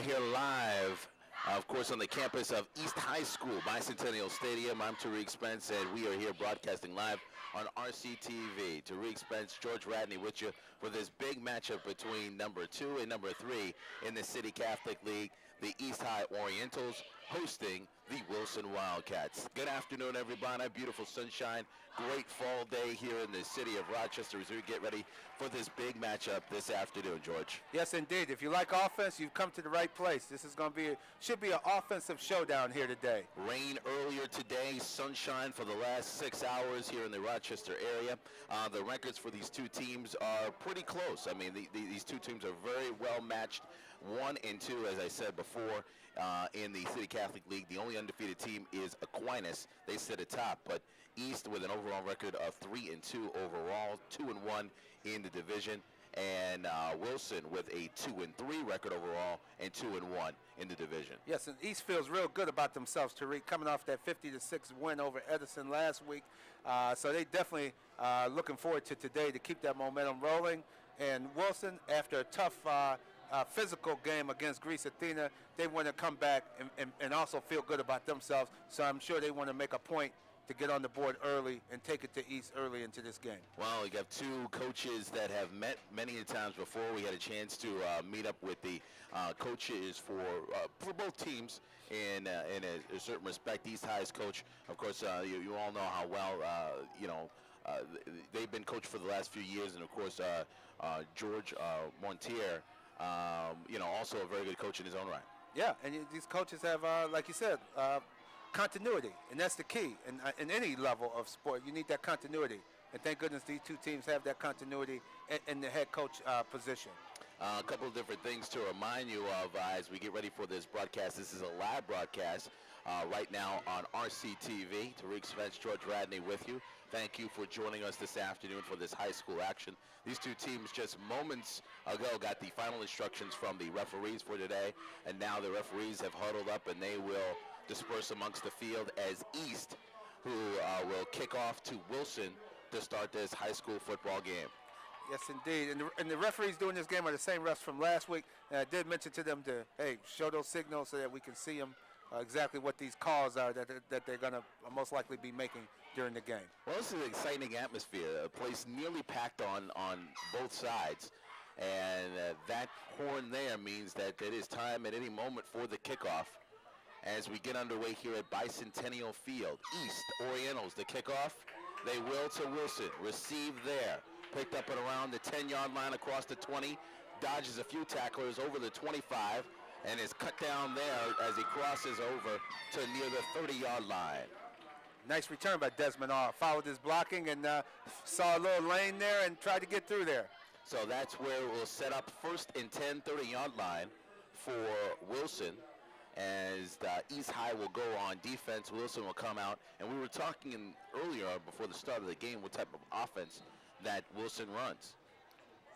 here live, of course, on the campus of East High School, Bicentennial Stadium. I'm Tariq Spence, and we are here broadcasting live on RCTV. Tariq Spence, George Radney with you for this big matchup between number 2 and number 3 in the City Catholic League, the East High Orientals hosting the Wilson Wildcats. Good afternoon, everybody. Beautiful sunshine. Great fall day here in the city of Rochester as we get ready for this big matchup this afternoon, George. Yes, indeed. If you like offense, you've come to the right place. This is going to be, should be an offensive showdown here today. Rain earlier today, sunshine for the last 6 hours here in the Rochester area. The records for these two teams are pretty close. I mean, these two teams are very well matched. 1 and 2, as I said before, in the City Catholic League. The only undefeated team is Aquinas. They sit atop, but East with an overall record of 3 and 2 overall, 2 and 1 in the division, and Wilson with a 2 and 3 record overall and 2 and 1 in the division. Yes, and East feels real good about themselves, Tariq, coming off that 50-6 win over Edison last week. So they definitely looking forward to today to keep that momentum rolling. And Wilson, after a tough physical game against Greece Athena, they want to come back and also feel good about themselves. So I'm sure they want to make a point to get on the board early and take it to East early into this game. Well, we have two coaches that have met many times before. We had a chance to meet up with the coaches for both teams in a certain respect. East High's coach, of course, you all know how well, they've been coached for the last few years, and of course, George Montier, also a very good coach in his own right. Yeah, and these coaches have, like you said, continuity, and that's the key. In any level of sport, you need that continuity. And thank goodness these two teams have that continuity in the head coach position. A couple of different things to remind you of as we get ready for this broadcast. This is a live broadcast right now on RCTV. Tariq Spence, George Radney with you. Thank you for joining us this afternoon for this high school action. These two teams just moments ago got the final instructions from the referees for today, and now the referees have huddled up and they will disperse amongst the field as East, who will kick off to Wilson to start this high school football game. Yes, indeed. And the referees doing this game are the same refs from last week. And I did mention to them to, hey, show those signals so that we can see them exactly what these calls are that they're going to most likely be making during the game. Well, this is an exciting atmosphere. A place nearly packed on both sides. And that horn there means that it is time at any moment for the kickoff. As we get underway here at Bicentennial Field, East Orientals, the kickoff, they will to Wilson, receive there, picked up at around the 10-yard line across the 20, dodges a few tacklers over the 25, and is cut down there as he crosses over to near the 30-yard line. Nice return by Desmond R. Followed his blocking and saw a little lane there and tried to get through there. So that's where we'll set up first and 10, 30-yard line for Wilson. As East High will go on defense, Wilson will come out. And we were talking earlier before the start of the game what type of offense that Wilson runs.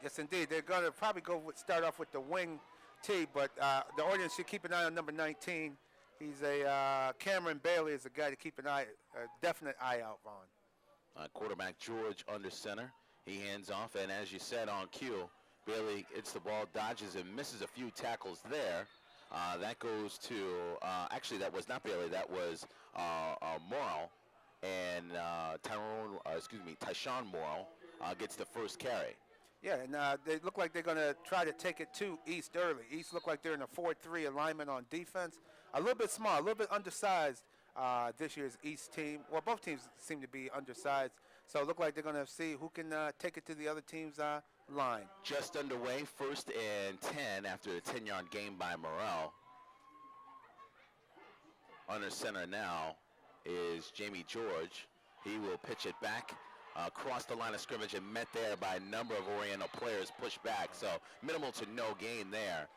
Yes, indeed. They're going to probably start off with the wing T, but the audience should keep an eye on number 19. He's Cameron Bailey is a guy to keep a definite eye out on. Quarterback George under center. He hands off, and as you said on cue, Bailey hits the ball, dodges and misses a few tackles there. That goes to, actually that was not Bailey, that was Morrow, and Tyshawn Morrow gets the first carry. Yeah, and they look like they're going to try to take it to East early. East look like they're in a 4-3 alignment on defense. A little bit small, a little bit undersized this year's East team. Well, both teams seem to be undersized, so it look like they're going to see who can take it to the other team's line. Just underway, first and 10 after a 10-yard gain by Morrell. Under center now is Jamie George. He will pitch it back across the line of scrimmage and met there by a number of Oriental players pushed back. So minimal to no gain there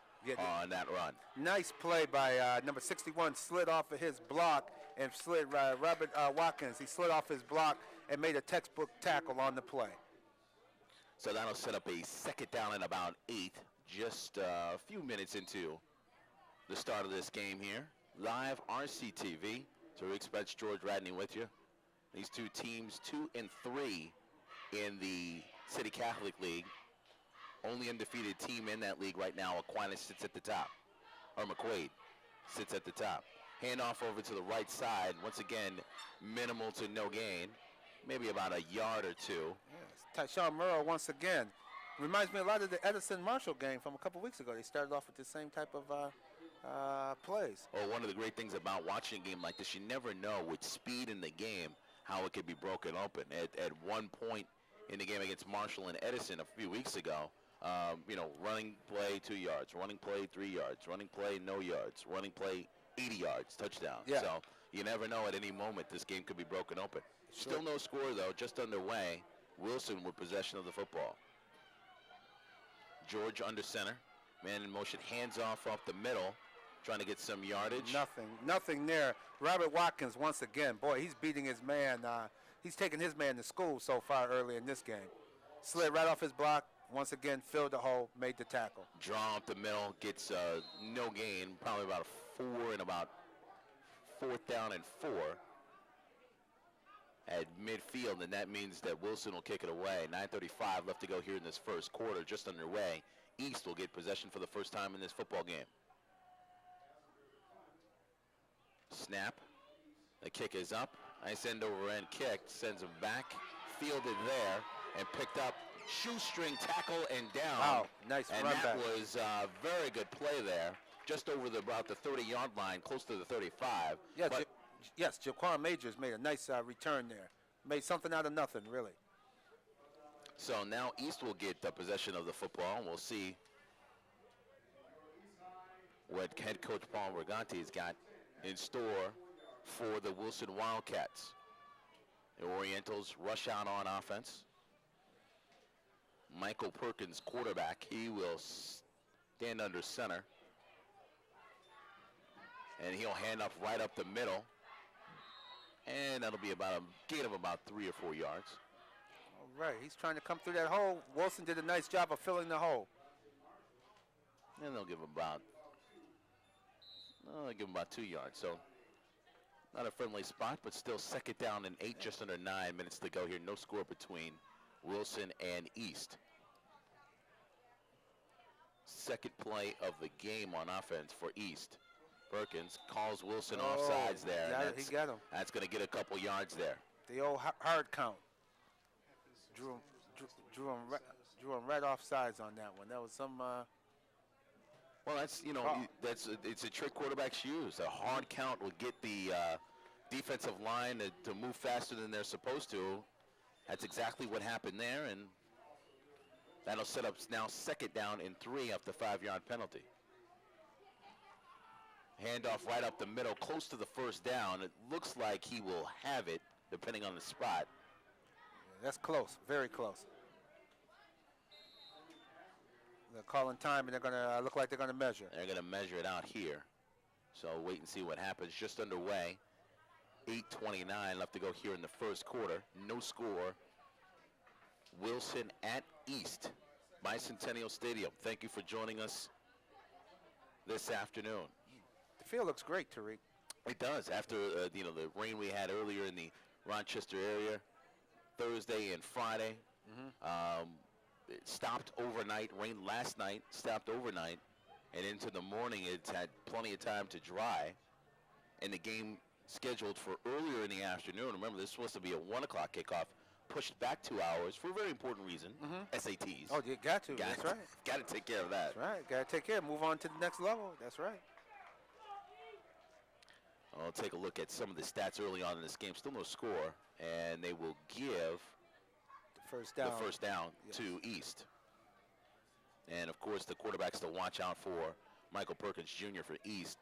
on that run. Nice play by number 61, slid off of his block and slid Robert Watkins. He slid off his block and made a textbook tackle on the play. So that'll set up a second down and about 8, just a few minutes into the start of this game here. Live RCTV. Tariq Spence, George Radney with you. These two teams 2 and 3 in the City Catholic League. Only undefeated team in that league right now, Aquinas, sits at the top. or McQuaid sits at the top. Handoff over to the right side. Once again, minimal to no gain. Maybe about a yard or two. Yes. Tyshawn Murrow once again. Reminds me a lot of the Edison-Marshall game from a couple weeks ago. They started off with the same type of plays. Oh, one of the great things about watching a game like this, you never know with speed in the game how it could be broken open. At one point in the game against Marshall and Edison a few weeks ago, running play 2 yards, running play 3 yards, running play no yards, running play 80 yards, touchdown. Yeah. So you never know at any moment this game could be broken open. Sure. Still no score, though, just underway. Wilson with possession of the football. George under center. Man in motion, hands off the middle, trying to get some yardage. Nothing there. Robert Watkins once again. Boy, he's beating his man. He's taking his man to school so far early in this game. Slid right off his block. Once again, filled the hole, made the tackle. Draw up the middle, gets no gain, probably about a 4 and about 4th down and 4 at midfield, and that means that Wilson will kick it away. 9:35 left to go here in this first quarter, just underway. East will get possession for the first time in this football game. Snap. The kick is up. Nice end over end kick. Sends him back. Fielded there and picked up. Shoestring tackle and down. Wow, nice and run that back. was a very good play there. Just over about the 30-yard line, close to the 35. Yeah, But yes, Jaquan Majors made a nice return there. Made something out of nothing, really. so now East will get the possession of the football, and we'll see what head coach Paul Riganti's got in store for the Wilson Wildcats. The Orientals rush out on offense. Michael Perkins, quarterback, he will stand under center. And he'll hand off right up the middle. And that'll be about a gain of about 3 or 4 yards. All right, he's trying to come through that hole. Wilson did a nice job of filling the hole. And they'll give him about 2 yards. So not a friendly spot, but still 2nd down and 8, just under 9 minutes to go here. No score between Wilson and East. Second play of the game on offense for East. Perkins calls Wilson offsides there. He got him. That's going to get a couple yards there. The old hard count. Drew him right off sides on that one. That was some. Well, it's a trick quarterbacks use. A hard count will get the defensive line to move faster than they're supposed to. That's exactly what happened there, and that'll set up now 2nd down and 3 off the 5-yard penalty. Handoff right up the middle, close to the 1st down. It looks like he will have it, depending on the spot. That's close, very close. They're calling time, and they're going to look like they're going to measure. They're going to measure it out here. So wait and see what happens. Just underway. 8:29 left to go here in the first quarter. No score. Wilson at East, Bicentennial Stadium. Thank you for joining us this afternoon. The field looks great, Tariq. It does. After the rain we had earlier in the Rochester area, Thursday and Friday, it stopped overnight. Rain last night, stopped overnight, and into the morning it's had plenty of time to dry. And the game scheduled for earlier in the afternoon. Remember, this is supposed to be a 1 o'clock kickoff, pushed back 2 hours for a very important reason, SATs. Oh, you got to. That's right. Got to take care of that. That's right. Got to take care. Move on to the next level. That's right. I'll take a look at some of the stats early on in this game. Still no score, and they will give The first down Yes. to East. And, of course, the quarterbacks to watch out for, Michael Perkins Jr. for East,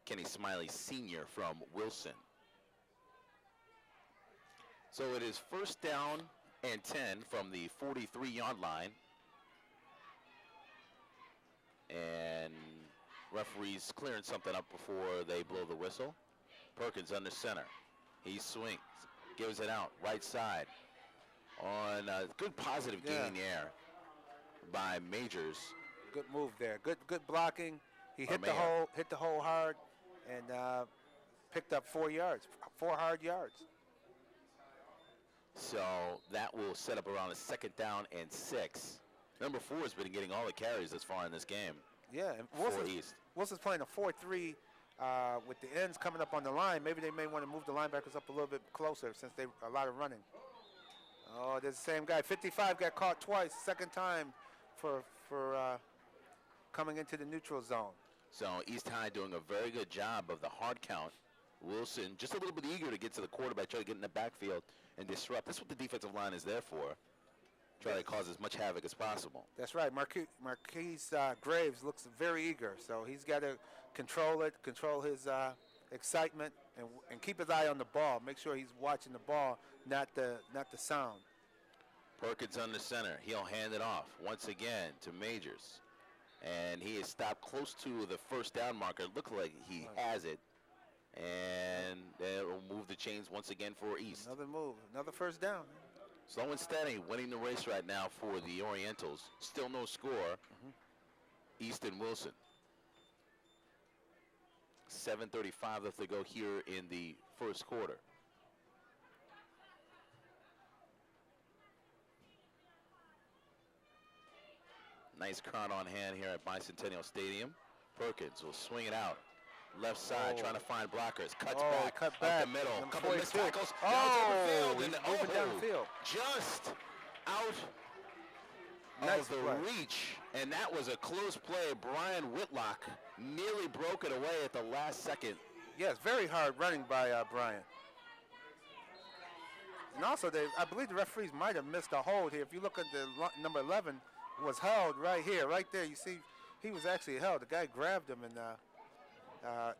Kenny Smiley Sr. from Wilson. So it is 1st down and 10 from the 43-yard line. And referees clearing something up before they blow the whistle. Perkins under center. He swings, gives it out, right side. On a good positive gain there by Majors. Good move there. Good blocking. He hit the hole hard, and picked up 4 yards, 4 hard yards. So that will set up around a 2nd down and 6. Number 4 has been getting all the carries this far in this game. Yeah, and for East. Wilson's playing a 4-3 with the ends coming up on the line. Maybe they may want to move the linebackers up a little bit closer since they a lot of running. Oh, there's the same guy. 55 got caught twice. Second time for coming into the neutral zone. So East High doing a very good job of the hard count. Wilson just a little bit eager to get to the quarterback, try to get in the backfield and disrupt. That's what the defensive line is there for. Try to cause as much havoc as possible. That's right. Marquise Graves looks very eager, so he's got to control it, control his excitement, and keep his eye on the ball. Make sure he's watching the ball, not the sound. Perkins under center. He'll hand it off once again to Majors. And he is stopped close to the first down marker. Looked like he has it. And it'll move the chains once again for East. Another move, another first down. Slow and steady, winning the race right now for the Orientals. Still no score. East and Wilson. 7:35 left to go here in the first quarter. Nice crowd on hand here at Bicentennial Stadium. Perkins will swing it out. Left side, trying to find blockers. Cuts back, cut up back. the middle. Number Couple missed 46. tackles. He's Down moving downfield. Just out Nice of the play. reach. And that was a close play. Brian Whitlock nearly broke it away at the last second. Yes, very hard running by Brian. And also, I believe the referees might have missed a hold here. If you look at the number 11, was held right here, right there. You see, he was actually held. The guy grabbed him, and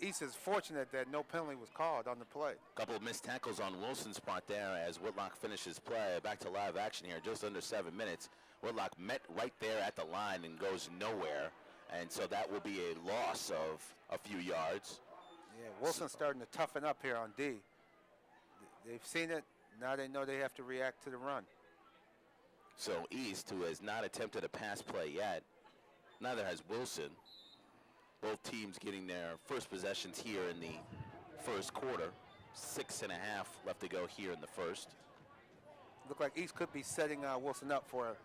East is fortunate that no penalty was called on the play. Couple of missed tackles on Wilson's part there as Whitlock finishes play. Back to live action here, just under 7 minutes. Whitlock met right there at the line and goes nowhere. And so that will be a loss of a few yards. Yeah, Wilson's starting to toughen up here on D. They've seen it. Now they know they have to react to the run. So East, who has not attempted a pass play yet, neither has Wilson. Both teams getting their first possessions here in the first quarter. 6.5 left to go here in the first. Look like East could be setting Wilson up for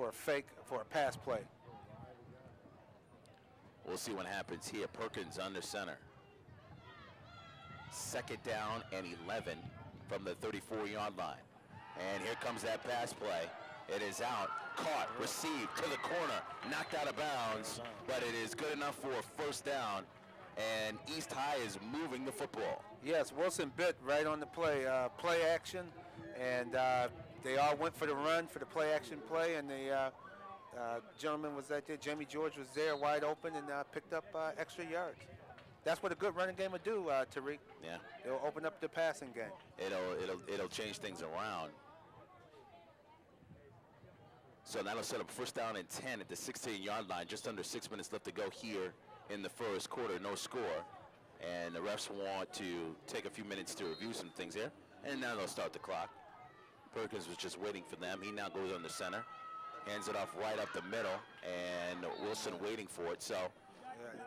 a pass play. We'll see what happens here. Perkins under center. Second down and 11 from the 34-yard line. And here comes that pass play. It is out, caught, received to the corner, knocked out of bounds, but it is good enough for a first down, and East High is moving the football. Yes, Wilson bit right on the play action, and they all went for the run for the play action play, and the gentleman was right there, Jamie George was there wide open and picked up extra yards. That's what a good running game would do, Tariq. Yeah. It'll open up the passing game. It'll change things around. So that'll set up first down and 10 at the 16-yard line. Just under 6 minutes left to go here in the first quarter. No score. And the refs want to take a few minutes to review some things here. And now they'll start the clock. Perkins was just waiting for them. He now goes under center. Hands it off right up the middle. And Wilson waiting for it. So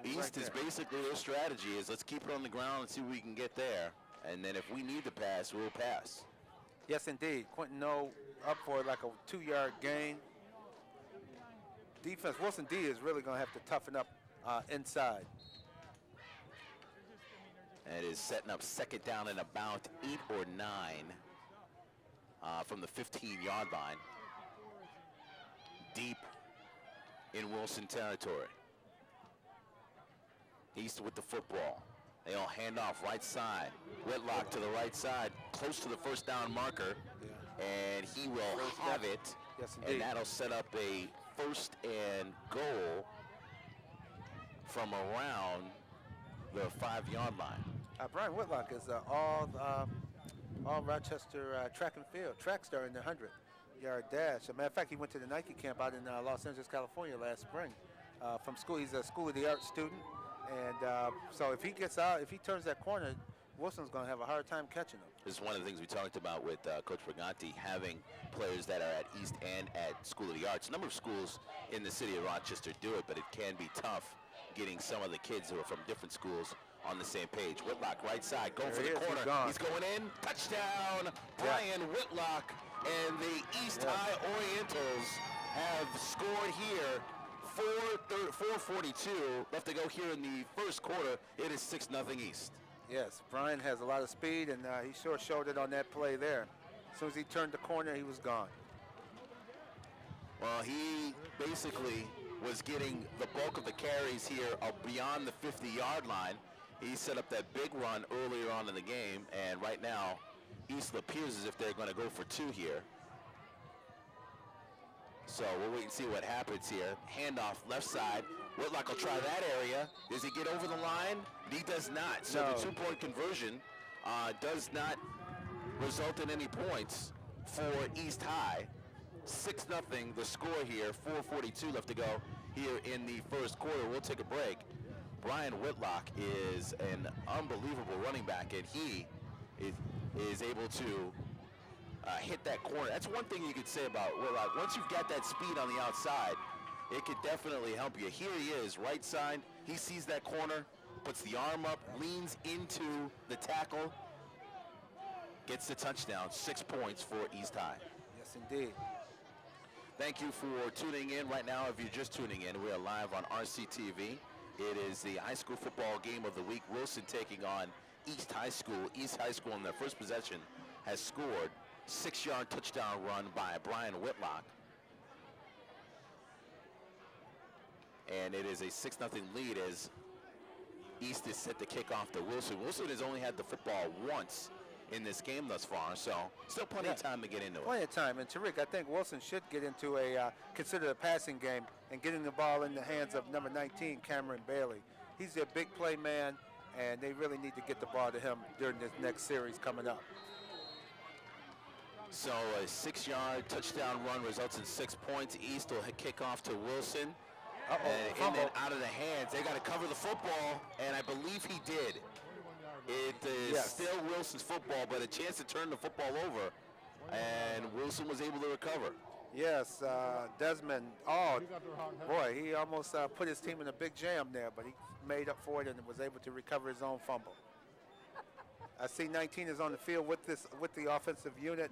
East is basically their strategy is let's keep it on the ground and see if we can get there. And then if we need to pass, we'll pass. Yes, indeed. Quentin No up for like a 2-yard gain. Defense, Wilson D is really going to have to toughen up inside. And it is setting up second down and about 8 or 9 from the 15-yard line. Deep in Wilson territory. East with the football. They all hand off right side. Whitlock to the right side, close to the first down marker. And he will have it. Yes, and that'll set up a first and goal from around the 5-yard line. Brian Whitlock is all Rochester track and field track star in the 100-yard dash. As a matter of fact, he went to the Nike camp out in Los Angeles, California last spring from school. He's a School of the Arts student. And so if he gets out, if he turns that corner, Wilson's going to have a hard time catching him. This is one of the things we talked about with Coach Briganti, having players that are at East and at School of the Arts. A number of schools in the city of Rochester do it, but it can be tough getting some of the kids who are from different schools on the same page. Whitlock, right side, going for the corner. He's going in. Touchdown, Brian Whitlock. And the East High Orientals have scored here 4:42 left to go here in the first quarter. It is 6-0 East. Yes, Brian has a lot of speed, and he sure showed it on that play there. As soon as he turned the corner, he was gone. Well, he basically was getting the bulk of the carries here beyond the 50-yard line. He set up that big run earlier on in the game, and right now, East appears as if they're going to go for 2 here. So we'll wait and see what happens here. Handoff left side. Whitlock will try that area. Does he get over the line? He does not. So No. the 2-point conversion does not result in any points for East High. 6-0 the score here. 4:42 left to go here in the first quarter. We'll take a break. Brian Whitlock is an unbelievable running back, and he is able to hit that corner. That's one thing you could say about Whitlock. Once you've got that speed on the outside, it could definitely help you. Here he is, right side. He sees that corner, puts the arm up, leans into the tackle, gets the touchdown. 6 points for East High. Yes, indeed. Thank you for tuning in right now. If you're just tuning in, we are live on RCTV. It is the high school football game of the week. Wilson taking on East High School. East High School in their first possession has scored. 6-yard touchdown run by Brian Whitlock. And it is a 6-0 lead as East is set to kick off to Wilson. Wilson has only had the football once in this game thus far, so still plenty of time to get into it. Plenty of time. And Tariq, I think Wilson should get into consider a passing game and getting the ball in the hands of number 19, Cameron Bailey. He's their big play man, and they really need to get the ball to him during this next series coming up. So a 6-yard touchdown run results in 6 points. East will kick off to Wilson. And then out of the hands, they got to cover the football, and I believe he did. It is still Wilson's football, but a chance to turn the football over, and Wilson was able to recover. Yes, Desmond. Oh, boy, he almost put his team in a big jam there, but he made up for it and was able to recover his own fumble. I see 19 is on the field with the offensive unit.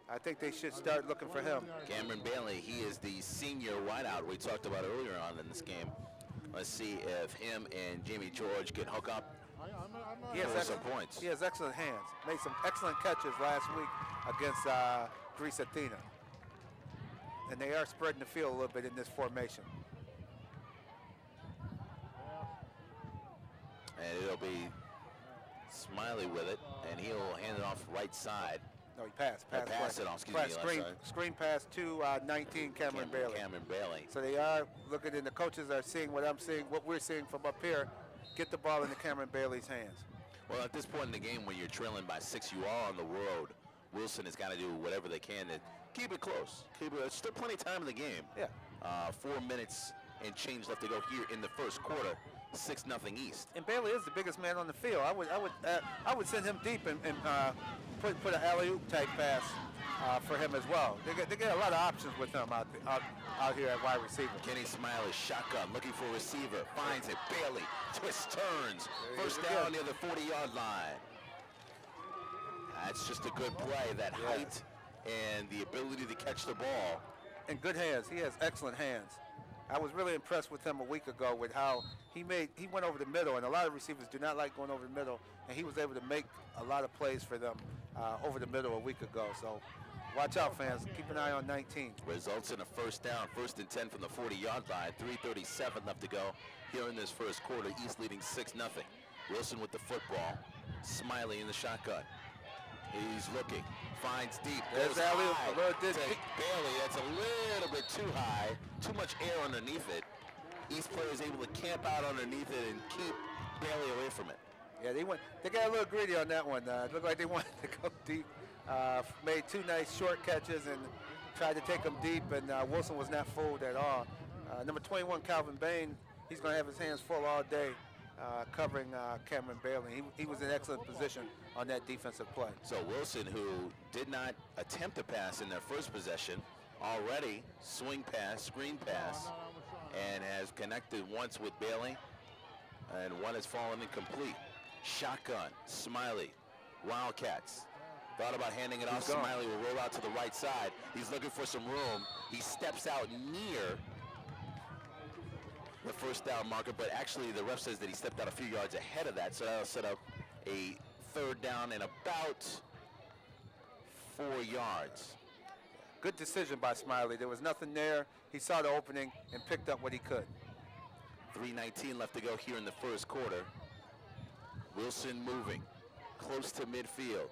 I think they should start looking for him. Cameron Bailey, he is the senior wideout we talked about earlier on in this game. Let's see if him and Jamie George can hook up for some points. He has excellent hands. Made some excellent catches last week against Greece Athena. And they are spreading the field a little bit in this formation. And it'll be Smiley with it, and he'll hand it off right side. No, he passed. Pass it off, Screen pass to 19, Cameron Bailey. Cameron Bailey. So they are looking, and the coaches are seeing what I'm seeing, what we're seeing from up here. Get the ball into Cameron Bailey's hands. Well, at this point in the game, when you're trailing by 6, you are on the road. Wilson has got to do whatever they can to keep it close. There's still plenty of time in the game. Yeah. 4 minutes and change left to go here in the first quarter. 6-0 East. And Bailey is the biggest man on the field. I would send him deep and put an alley-oop type pass for him as well. They get a lot of options with him out here at wide receiver. Kenny Smiley, shotgun, looking for a receiver, finds it. Bailey twists, turns, first down near the 40-yard line. That's just a good play. That height and the ability to catch the ball. And good hands. He has excellent hands. I was really impressed with him a week ago with how he went over the middle, and a lot of receivers do not like going over the middle, and he was able to make a lot of plays for them over the middle a week ago. So watch out, fans. Keep an eye on 19. Results in a first down, 1st and 10 from the 40-yard line. 3:37 left to go here in this first quarter. East leading 6-0. Wilson with the football. Smiley in the shotgun. He's looking, finds deep, goes high to Bailey. That's a little bit too high, too much air underneath it. East player is able to camp out underneath it and keep Bailey away from it. Yeah, they got a little greedy on that one. It looked like they wanted to go deep. Made 2 nice short catches and tried to take them deep, and Wilson was not fooled at all. Number 21, Calvin Bain, he's going to have his hands full all day covering Cameron Bailey. He was in excellent position on that defensive play. So Wilson, who did not attempt to pass in their first possession, already swing pass, screen pass, and has connected once with Bailey, and one has fallen incomplete. Shotgun, Smiley, Wildcats. Thought about handing it off. Smiley will roll out to the right side. He's looking for some room. He steps out near the first down marker, but actually the ref says that he stepped out a few yards ahead of that, so that'll set up a third down and about 4 yards. Good decision by Smiley. There was nothing there. He saw the opening and picked up what he could. 3:19 left to go here in the first quarter. Wilson moving close to midfield.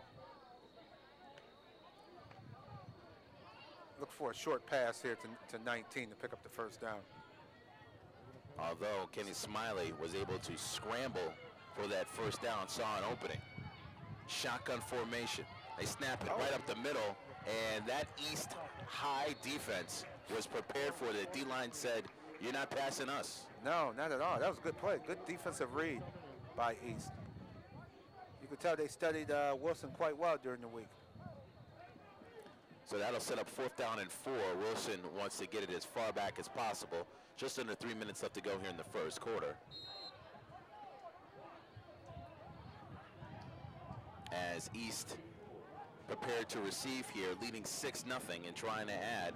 Look for a short pass here to 19 to pick up the first down. Although Kenny Smiley was able to scramble for that first down, saw an opening. Shotgun formation. They snap it right up the middle, and that East High defense was prepared for it. The D-line said, "You're not passing us." No, not at all. That was a good play. Good defensive read by East. You could tell they studied Wilson quite well during the week. So that'll set up 4th down and 4. Wilson wants to get it as far back as possible. Just under 3 minutes left to go here in the first quarter. As East prepared to receive here, leading 6-0 and trying to add.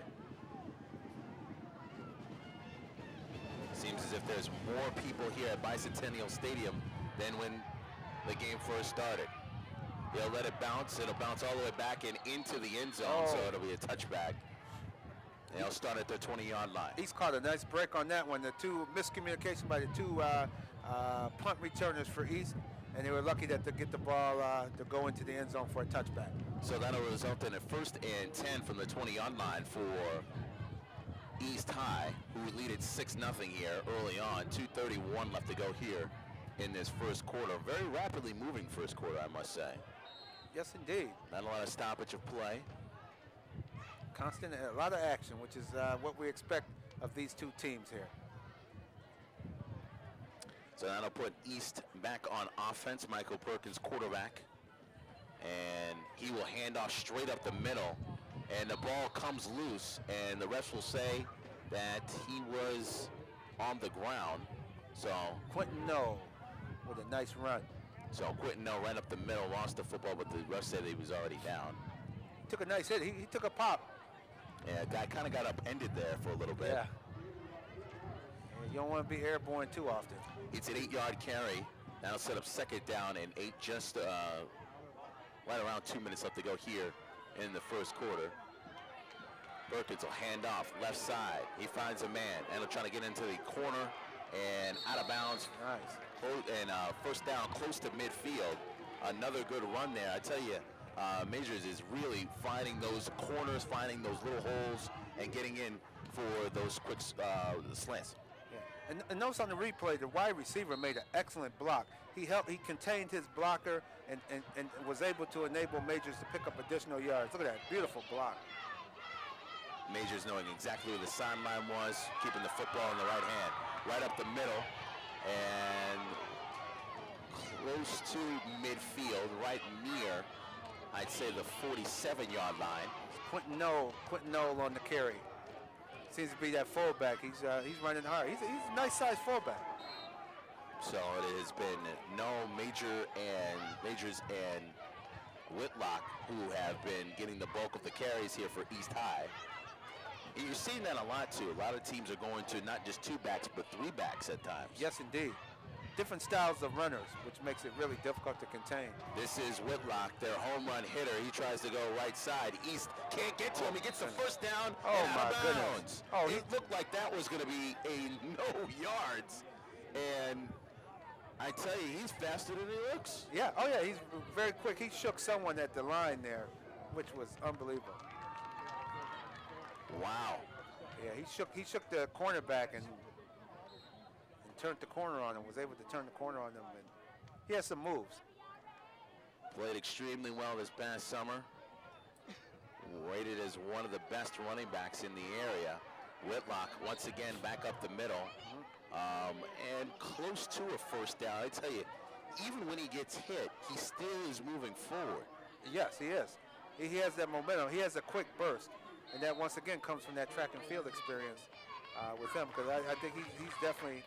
Seems as if there's more people here at Bicentennial Stadium than when the game first started. They'll let it bounce. It'll bounce all the way back and into the end zone, so it'll be a touchback. They'll start at their 20-yard line. East caught a nice break on that one. The two miscommunication by the two punt returners for East, and they were lucky that to get the ball to go into the end zone for a touchback. So that'll result in a 1st and 10 from the 20-yard line for East High, who lead it 6-0 here early on. 2:31 left to go here in this first quarter. Very rapidly moving first quarter, I must say. Yes, indeed. Not a lot of stoppage of play. Constant, a lot of action, which is what we expect of these two teams here. So that'll put East back on offense. Michael Perkins, quarterback. And he will hand off straight up the middle. And the ball comes loose. And the refs will say that he was on the ground. So Quentin No with a nice run. So Quentin No ran up the middle, lost the football, but the ref said he was already down. He took a nice hit. He took a pop. Yeah, guy kind of got upended there for a little bit. Yeah. You don't want to be airborne too often. It's an 8-yard carry. That'll set up 2nd down and 8, just right around 2 minutes left to go here in the first quarter. Perkins will hand off left side. He finds a man, and he'll try to get into the corner and out of bounds. Nice. And first down close to midfield. Another good run there. I tell you, Majors is really finding those corners, finding those little holes, and getting in for those quick slants. Yeah. And notice on the replay, the wide receiver made an excellent block. He contained his blocker and was able to enable Majors to pick up additional yards. Look at that, beautiful block. Majors knowing exactly where the sideline was, keeping the football in the right hand. Right up the middle, and close to midfield, right near, I'd say, the 47-yard line. Quentin Knoll on the carry. Seems to be that fullback. He's running hard. He's a nice sized fullback. So it has been Majors and Whitlock who have been getting the bulk of the carries here for East High. And you're seeing that a lot too. A lot of teams are going to not just 2 backs, but 3 backs at times. Yes, indeed. Different styles of runners, which makes it really difficult to contain. This is Whitlock, their home run hitter. He tries to go right side. East can't get to him. He gets the first down and out of bounds. Oh, it looked like that was going to be a no yards. And I tell you, he's faster than he looks. Yeah, oh yeah, he's very quick. He shook someone at the line there, which was unbelievable. Wow. Yeah, he shook the cornerback and turned the corner on him, was able to turn the corner on him, and he has some moves. Played extremely well this past summer. Rated as one of the best running backs in the area. Whitlock, once again, back up the middle. And close to a first down. I tell you, even when he gets hit, he still is moving forward. Yes, he is. He has that momentum. He has a quick burst. And that, once again, comes from that track and field experience with him, because I think he's definitely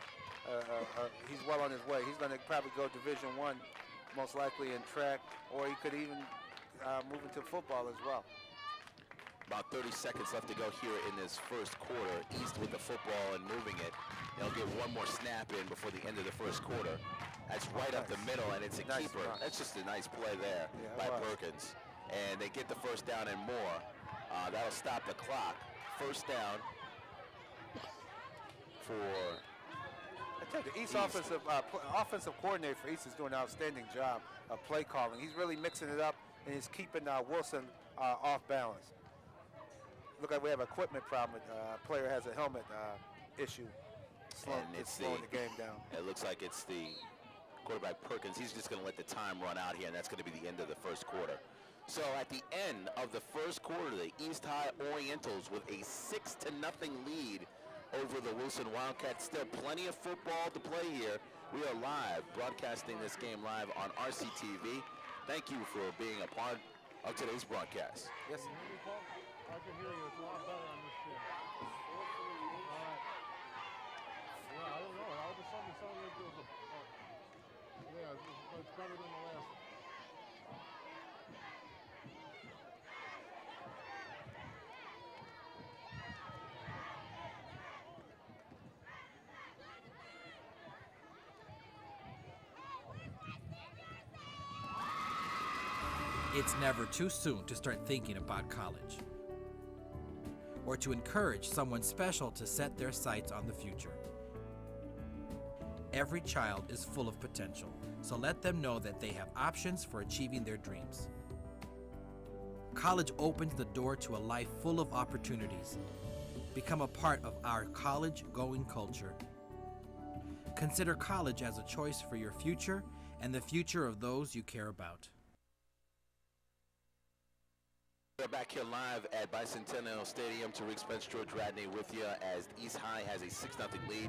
he's well on his way. He's going to probably go Division I, most likely in track, or he could even move into football as well. About 30 seconds left to go here in this first quarter. East with the football and moving it. They'll get one more snap in before the end of the first quarter. That's right up the middle, and it's a Nice keeper. run. That's just a nice play there Yeah, by it was. Perkins. And they get the first down and more. That'll stop the clock. First down for I tell you, the East East. offensive coordinator for East is doing an outstanding job of play calling. He's really mixing it up, and he's keeping Wilson off balance. Look like we have an equipment problem. Player has a helmet issue. it's slowing the game down. It looks like it's the quarterback Perkins. He's just going to let the time run out here, and that's going to be the end of the first quarter. So at the end of the first quarter, the East High Orientals with a 6-0 lead over the Wilson Wildcats. Still plenty of football to play here. We are live, broadcasting this game live on RCTV. Thank you for being a part of today's broadcast. Yes. I can hear you. It's a lot better on this shit. All right. Yeah, I don't know. All of a sudden, it sounded like there was a... yeah, it's better than the last one. It's never too soon to start thinking about college, or to encourage someone special to set their sights on the future. Every child is full of potential, so let them know that they have options for achieving their dreams. College opens the door to a life full of opportunities. Become a part of our college-going culture. Consider college as a choice for your future and the future of those you care about. We're back here live at Bicentennial Stadium. Tariq Spence, George Radney with you as East High has a 6-0 lead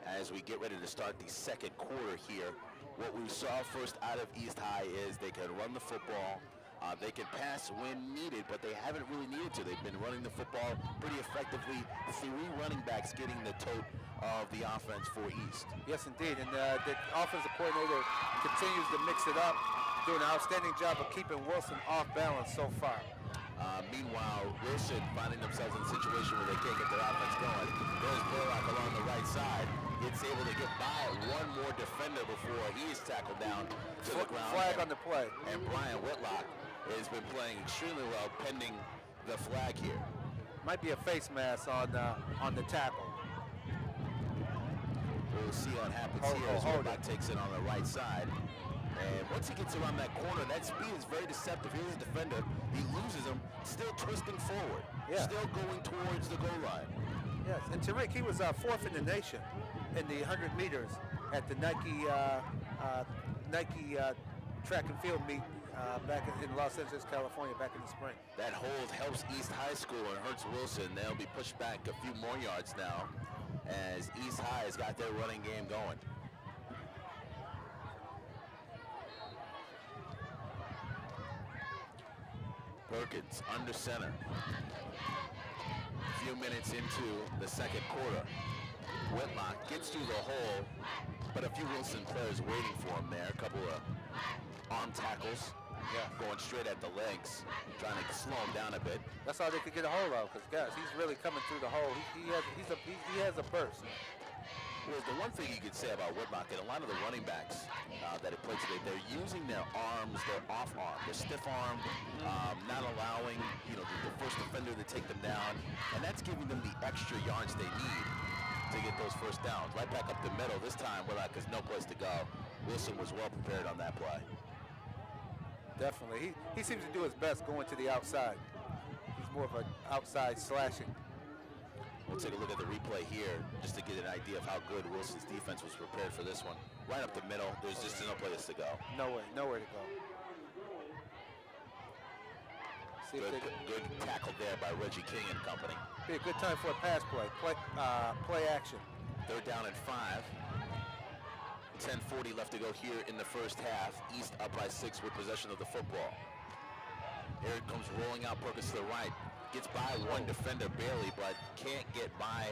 as we get ready to start the second quarter here. What we saw first out of East High is they can run the football. They can pass when needed, but they haven't really needed to. They've been running the football pretty effectively. 3 running backs getting the tote of the offense for East. Yes, indeed. And the offensive coordinator continues to mix it up, doing an outstanding job of keeping Wilson off balance so far. Meanwhile, Wilson finding themselves in a situation where they can't get their offense going. There's Burlock along the right side. Gets able to get by one more defender before he is tackled down to the ground. Flag on the play. And Brian Whitlock has been playing extremely well pending the flag here. Might be a face mask on the tackle. We'll see what happens here as Whitlock takes it on the right side. And once he gets around that corner, that speed is very deceptive. Here's a defender. He loses him, still twisting forward. Yeah. Still going towards the goal line. Yes, and Tariq, he was fourth in the nation in the 100 meters at the Nike track and field meet back in Los Angeles, California, back in the spring. That Hold helps East High School and hurts Wilson. They'll be pushed back a few more yards now as East High has got their running game going. Perkins under center. A few minutes into the second quarter. Whitlock gets through the hole, but a few Wilson players waiting for him there. A couple of arm tackles, going straight at the legs, trying to slow him down a bit. That's all they could get a hold of, because guys, he's really coming through the hole. He has a burst. Well, the one thing you could say about Whitlock, and a lot of the running backs that have played today, they're using their arms, their off arm, they're stiff-armed, not allowing the first defender to take them down, and that's giving them the extra yards they need to get those first downs. Right back up the middle. This time, Whitlock has no place to go. Wilson was well prepared on that play. Definitely. He seems to do his best going to the outside. He's more of an outside slashing. We'll take a look at the replay here just to get an idea of how good Wilson's defense was prepared for this one. Right up the middle, there's just no place to go. Nowhere to go. Good tackle there by Reggie King and company. Be a good time for a pass play. Play action. Third down and 5. 10:40 left to go here in the first half. East up by 6 with possession of the football. Here it comes rolling out Perkins to the right. Gets by one defender barely, but can't get by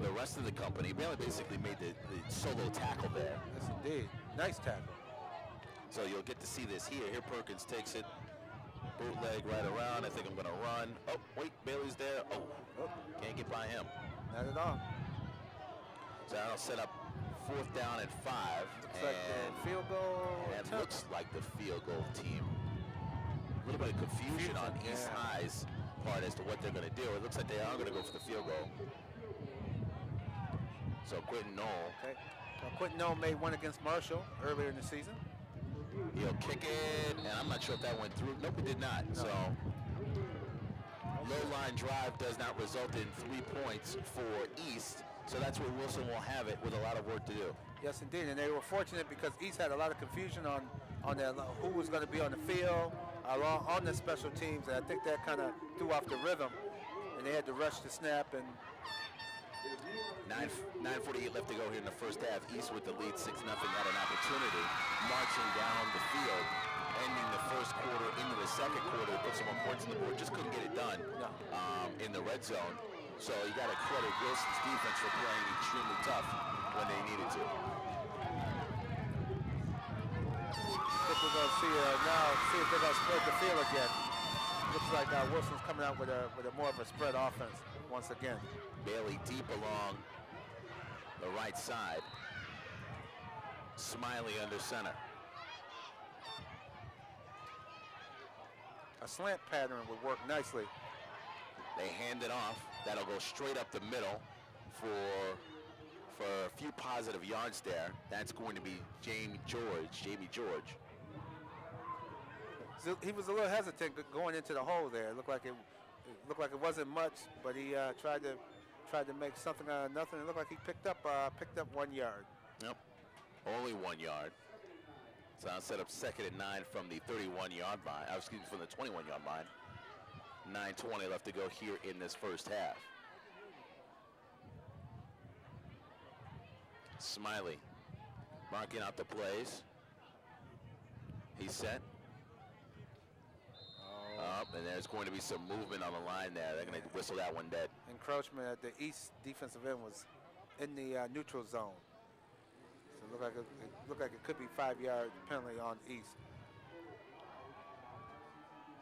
the rest of the company. Bailey basically made the solo tackle there. Yes, indeed. Nice tackle. So you'll get to see this here. Here Perkins takes it. Bootleg right around. I think I'm going to run. Oh, wait, Bailey's there. Oh, can't get by him. Not at all. So that'll set up 4th down and 5. Looks like the field goal And attempt. looks like the field goal team. A little bit of confusion on East Yeah. High's part as to what they're going to do. It looks like they are going to go for the field goal. So Quentin Knoll, Okay. Quentin Knoll made one against Marshall earlier in the season. he'll kick it, and I'm not sure if that went through. Nope, it did not. No. So low line drive does not result in 3 points for East. So that's where Wilson will have it with a lot of work to do. Yes, indeed, and they were fortunate because East had a lot of confusion on their, who was going to be on the field, on the special teams, and I think that kind of threw off the rhythm, and they had to rush the snap. And 9:48 left to go here in the first half. East with the lead 6-0 had an opportunity marching down the field, ending the first quarter into the second quarter, put some more points on the board. Just couldn't get it done in the red zone. So you got to credit Wilson's defense for playing extremely tough when they needed to. I think we're going to see if they're going to spread the field again. Looks like Wilson's coming out with a more of a spread offense once again. Bailey deep along the right side. Smiley under center. A slant pattern would work nicely. They hand it off. That'll go straight up the middle for a few positive yards there. That's going to be Jamie George. So he was a little hesitant going into the hole there. It looked like it wasn't much, but he tried to make something out of nothing. It looked like he picked up 1 yard. Yep, only 1 yard. So I'll set up 2nd and 9 from the 31-yard line. Excuse me, from the 21-yard line. 9:20 left to go here in this first half. Smiley marking out the plays. He's set. Up, and there's going to be some movement on the line there. They're going to whistle that one dead. Encroachment at the East defensive end was in the neutral zone. So it looked like it could be 5-yard penalty on East.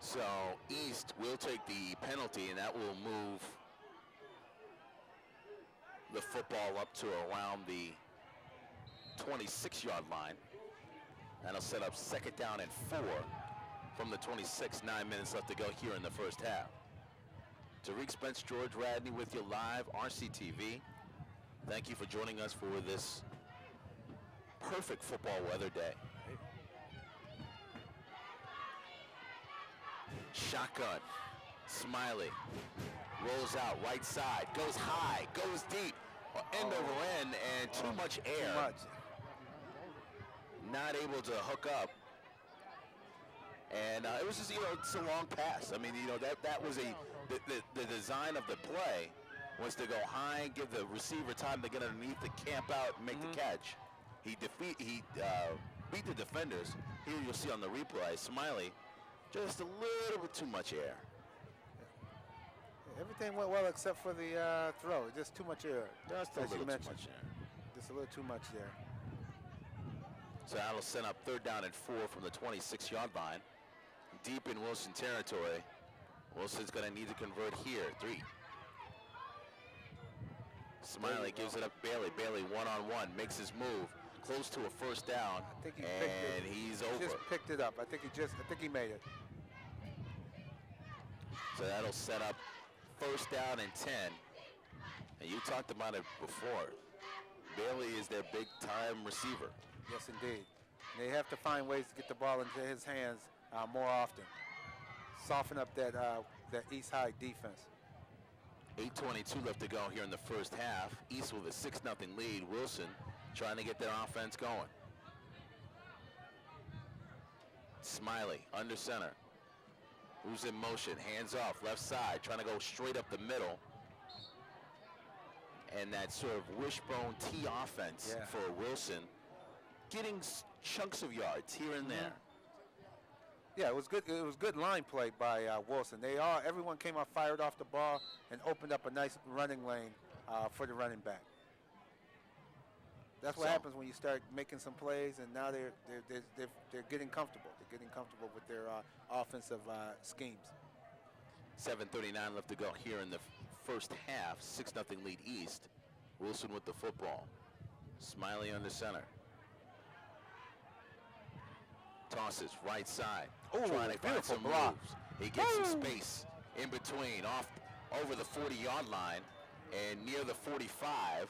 So East will take the penalty, and that will move the football up to around the 26-yard line. That'll set up 2nd down and 4 from the 26. 9 minutes left to go here in the first half. Tariq Spence, George Radney with you live, RCTV. Thank you for joining us for this perfect football weather day. Shotgun. Smiley rolls out right side, goes high, goes deep, end over end, and too much air. Too much. Not able to hook up. And it was just, it's a long pass. I mean, that was the design of the play was to go high and give the receiver time to get underneath, to camp out and make the catch. He beat the defenders. Here you'll see on the replay, Smiley, just a little bit too much air. Everything went well except for the throw. Just too much air. Just a as you little too mentioned. much air. Just a little too much there. So that'll send up 3rd down and 4 from the 26-yard line. Deep in Wilson territory. Wilson's going to need to convert here. 3. Smiley gives it up Bailey. Bailey one-on-one, makes his move. Close to a 1st down, I think he and picked it. he's He over. just picked it up. I think he made it. So that'll set up 1st down and 10. And you talked about it before. Bailey is their big-time receiver. Yes, indeed. They have to find ways to get the ball into his hands more often. Soften up that East High defense. 8:22 left to go here in the first half. East with a 6-0 lead. Wilson trying to get their offense going. Smiley under center. Who's in motion? Hands off, left side, trying to go straight up the middle. And that sort of wishbone T offense for Wilson, getting chunks of yards here and there. Yeah, it was good. It was good line play by Wilson. Everyone came out fired off the ball and opened up a nice running lane for the running back. That's what happens when you start making some plays, and now they're getting comfortable. They're getting comfortable with their offensive schemes. 7:39 left to go here in the first half. 6-0 lead East. Wilson with the football. Smiley under center. Tosses right side. Ooh, trying to find beautiful some block. moves. He gets some space in between, off over the 40-yard line and near the 45.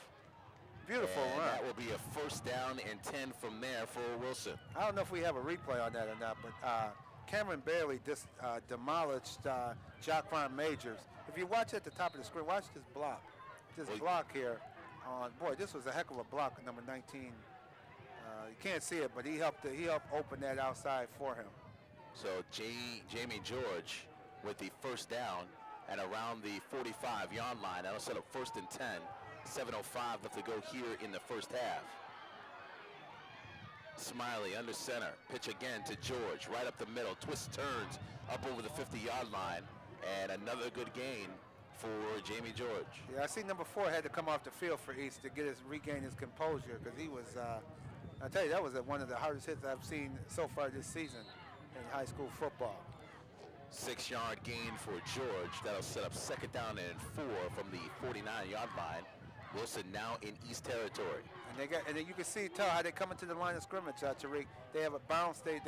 Beautiful And run. that will be a first down and 10 from there for Wilson. I don't know if we have a replay on that or not, but Cameron Bailey just demolished Jacqueline Majors. If you watch at the top of the screen, watch this block. This Well, block here. Boy, this was a heck of a block, number 19. You can't see it, but he helped open that outside for him. So Jamie George with the first down at around the 45-yard line. That'll set up first and 10. 7:05 left to go here in the first half. Smiley under center. Pitch again to George. Right up the middle. Twist turns up over the 50-yard line. And another good gain for Jamie George. Yeah, I see number 4 had to come off the field for East to regain his composure, because he was, I tell you, that was one of the hardest hits I've seen so far this season in high school football. 6-yard gain for George. That'll set up second down and 4 from the 49-yard line. Wilson now in East territory. And then you can tell how they come into the line of scrimmage, Tariq. They have a bounce. They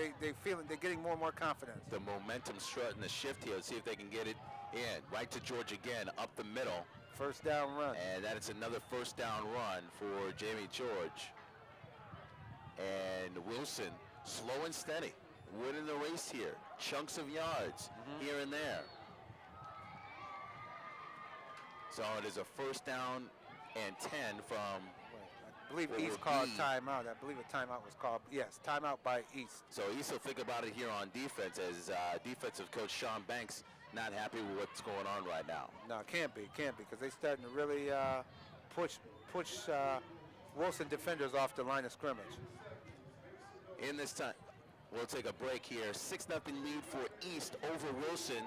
feeling they're getting more and more confidence. The momentum starting to shift here. Let's see if they can get it in. Right to George again, up the middle. First down run. And that is another first down run for Jamie George. And Wilson, slow and steady, winning the race here. Chunks of yards here and there. So it is a first down and 10 from... I believe what East would called be- timeout. I believe a timeout was called. Yes, timeout by East. So East will think about it here on defense, as defensive coach Sean Banks not happy with what's going on right now. No, it can't be, because they're starting to really push Wilson defenders off the line of scrimmage. In this time, we'll take a break here. 6-0 lead for East over Wilson.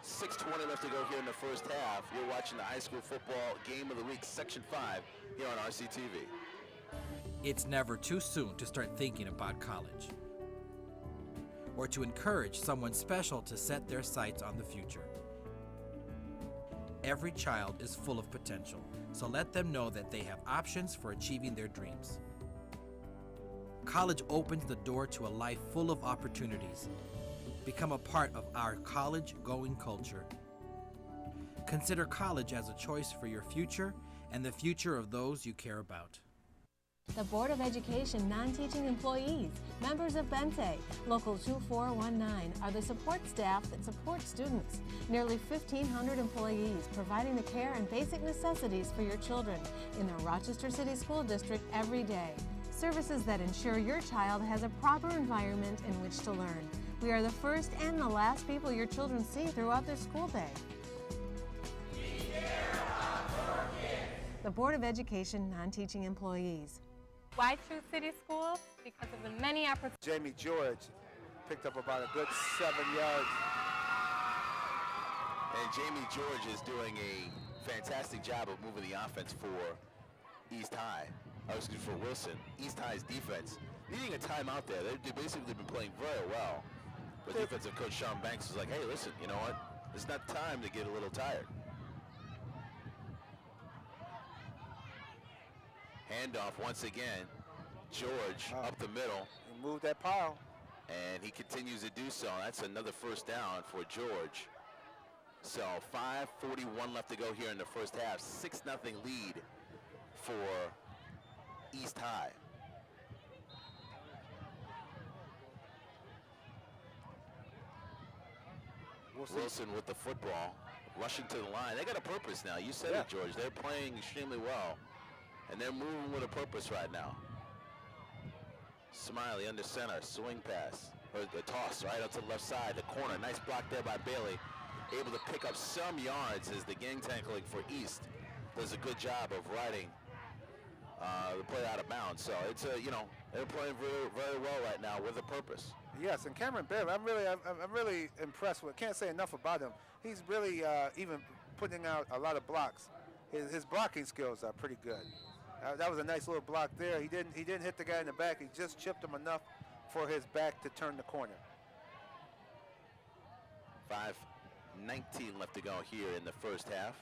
6:20 left to go here in the first half. You're watching the high school football game of the week, Section 5, here on RCTV. It's never too soon to start thinking about college, or to encourage someone special to set their sights on the future. Every child is full of potential, so let them know that they have options for achieving their dreams. College opens the door to a life full of opportunities. Become a part of our college-going culture. Consider college as a choice for your future and the future of those you care about. The Board of Education non-teaching employees, members of Bente, Local 2419, are the support staff that support students. Nearly 1,500 employees providing the care and basic necessities for your children in the Rochester City School District every day. Services that ensure your child has a proper environment in which to learn. We are the first and the last people your children see throughout their school day. The Board of Education non-teaching employees. Why choose City Schools? Because of the many opportunities. Jamie George picked up about a good 7 yards. And Jamie George is doing a fantastic job of moving the offense for East High. Excuse me, for Wilson. East High's defense needing a timeout there. They've basically been playing very well. But defensive coach Sean Banks was like, hey, listen, you know what? It's not time to get a little tired. Handoff once again. George up the middle. He moved that pile. And he continues to do so. That's another first down for George. So 5:41 left to go here in the first half. 6-0 lead for East High. Wilson with the football, rushing to the line. They got a purpose now. You said it, George. They're playing extremely well, and they're moving with a purpose right now. Smiley under center, swing pass, or the toss right up to the left side, the corner. Nice block there by Bailey. Able to pick up some yards as the gang tackling for East does a good job of riding the play out of bounds. So it's they're playing very, very well right now with a purpose. Yes, and Cameron Bailey, I'm really impressed with. Can't say enough about him. He's really even putting out a lot of blocks. His blocking skills are pretty good. That was a nice little block there. He didn't hit the guy in the back. He just chipped him enough for his back to turn the corner. 5:19 left to go here in the first half.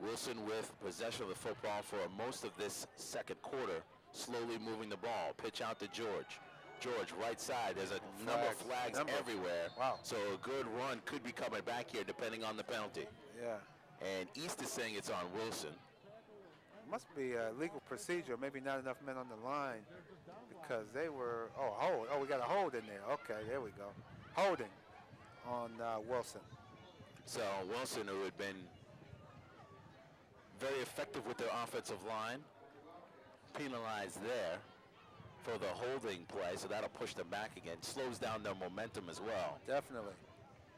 Wilson with possession of the football for most of this second quarter, slowly moving the ball. Pitch out to George. George, right side. There's a number of flags everywhere. Wow. So a good run could be coming back here depending on the penalty. Yeah. And East is saying it's on Wilson. Must be a legal procedure. Maybe not enough men on the line because they were, hold. Oh, we got a hold in there. Okay, there we go. Holding on Wilson. So Wilson, who had been very effective with their offensive line, penalized there for the holding play, so that'll push them back again. Slows down their momentum as well. Definitely.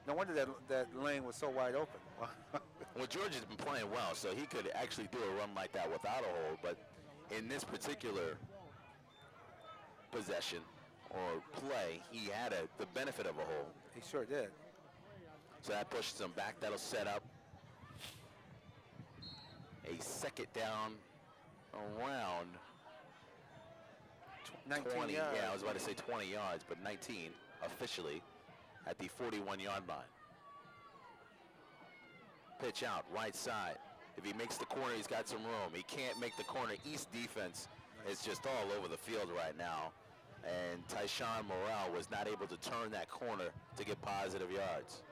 No wonder that lane was so wide open. Well, George has been playing well, so he could actually do a run like that without a hold, but in this particular possession or play, he had the benefit of a hold. He sure did. So that pushes him back. That'll set up a second down around 19 20. yards. Yeah, I was about to say 20 yards, but 19 officially at the 41-yard line. Pitch out, right side. If he makes the corner, he's got some room. He can't make the corner. East defense is just all over the field right now. And Tyshawn Morrell was not able to turn that corner to get positive yards.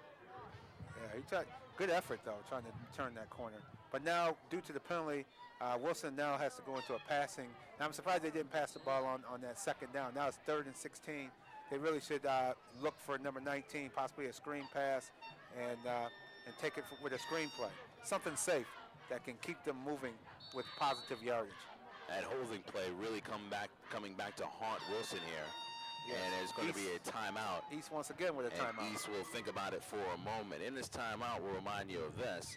Yeah, he tried. Good effort, though, trying to turn that corner. But now, due to the penalty, Wilson now has to go into a passing. Now, I'm surprised they didn't pass the ball on that second down. Now it's 3rd and 16. They really should look for number 19, possibly a screen pass, and take it with a screen play. Something safe that can keep them moving with positive yardage. That holding play really coming back to haunt Wilson here. Yes. And it's going to be a timeout. East once again with a And timeout. East will think about it for a moment. In this timeout, we'll remind you of this.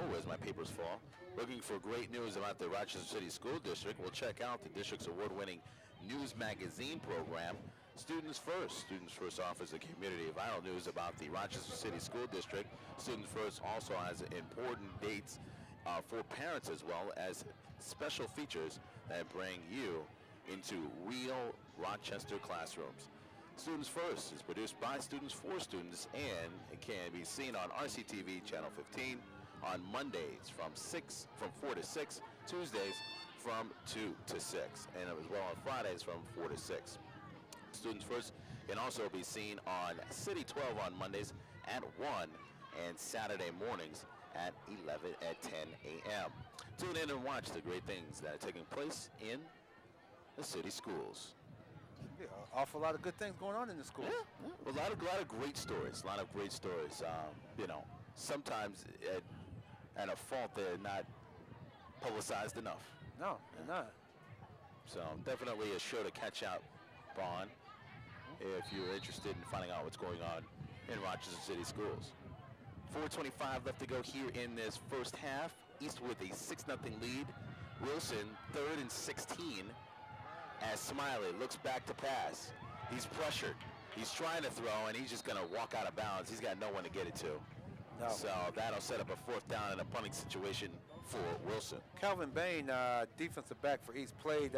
Where's my papers fall? Looking for great news about the Rochester City School District, we'll check out the district's award-winning news magazine program, Students First. Students First offers a community of vital news about the Rochester City School District. Students First also has important dates for parents as well as special features that bring you into real Rochester classrooms. Students First is produced by students for students, and it can be seen on RCTV Channel 15 on Mondays from 4 to 6, Tuesdays from 2 to 6, and as well on Fridays from 4 to 6. Students First can also be seen on City 12 on Mondays at 1 and Saturday mornings at 10 a.m. Tune in and watch the great things that are taking place in the city schools. Yeah, awful lot of good things going on in the school. Yeah. A lot of great stories. Sometimes at a fault they're not publicized enough. No, they're not. So definitely a show to catch out on if you're interested in finding out what's going on in Rochester City Schools. 4:25 left to go here in this first half. East with a 6-0 lead. Wilson 3rd and 16 as Smiley looks back to pass. He's pressured. He's trying to throw, and he's just going to walk out of bounds. He's got no one to get it to. No. So that'll set up a 4th down and a punting situation for Wilson. Calvin Bain, defensive back for East, played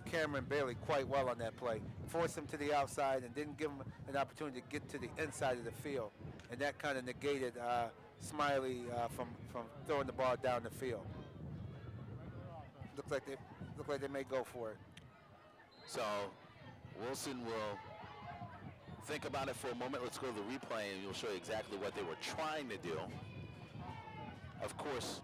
Cameron Bailey quite well on that play. Forced him to the outside and didn't give him an opportunity to get to the inside of the field. And that kind of negated Smiley from throwing the ball down the field. Look like they may go for it. So Wilson will think about it for a moment. Let's go to the replay and we'll show you exactly what they were trying to do. Of course,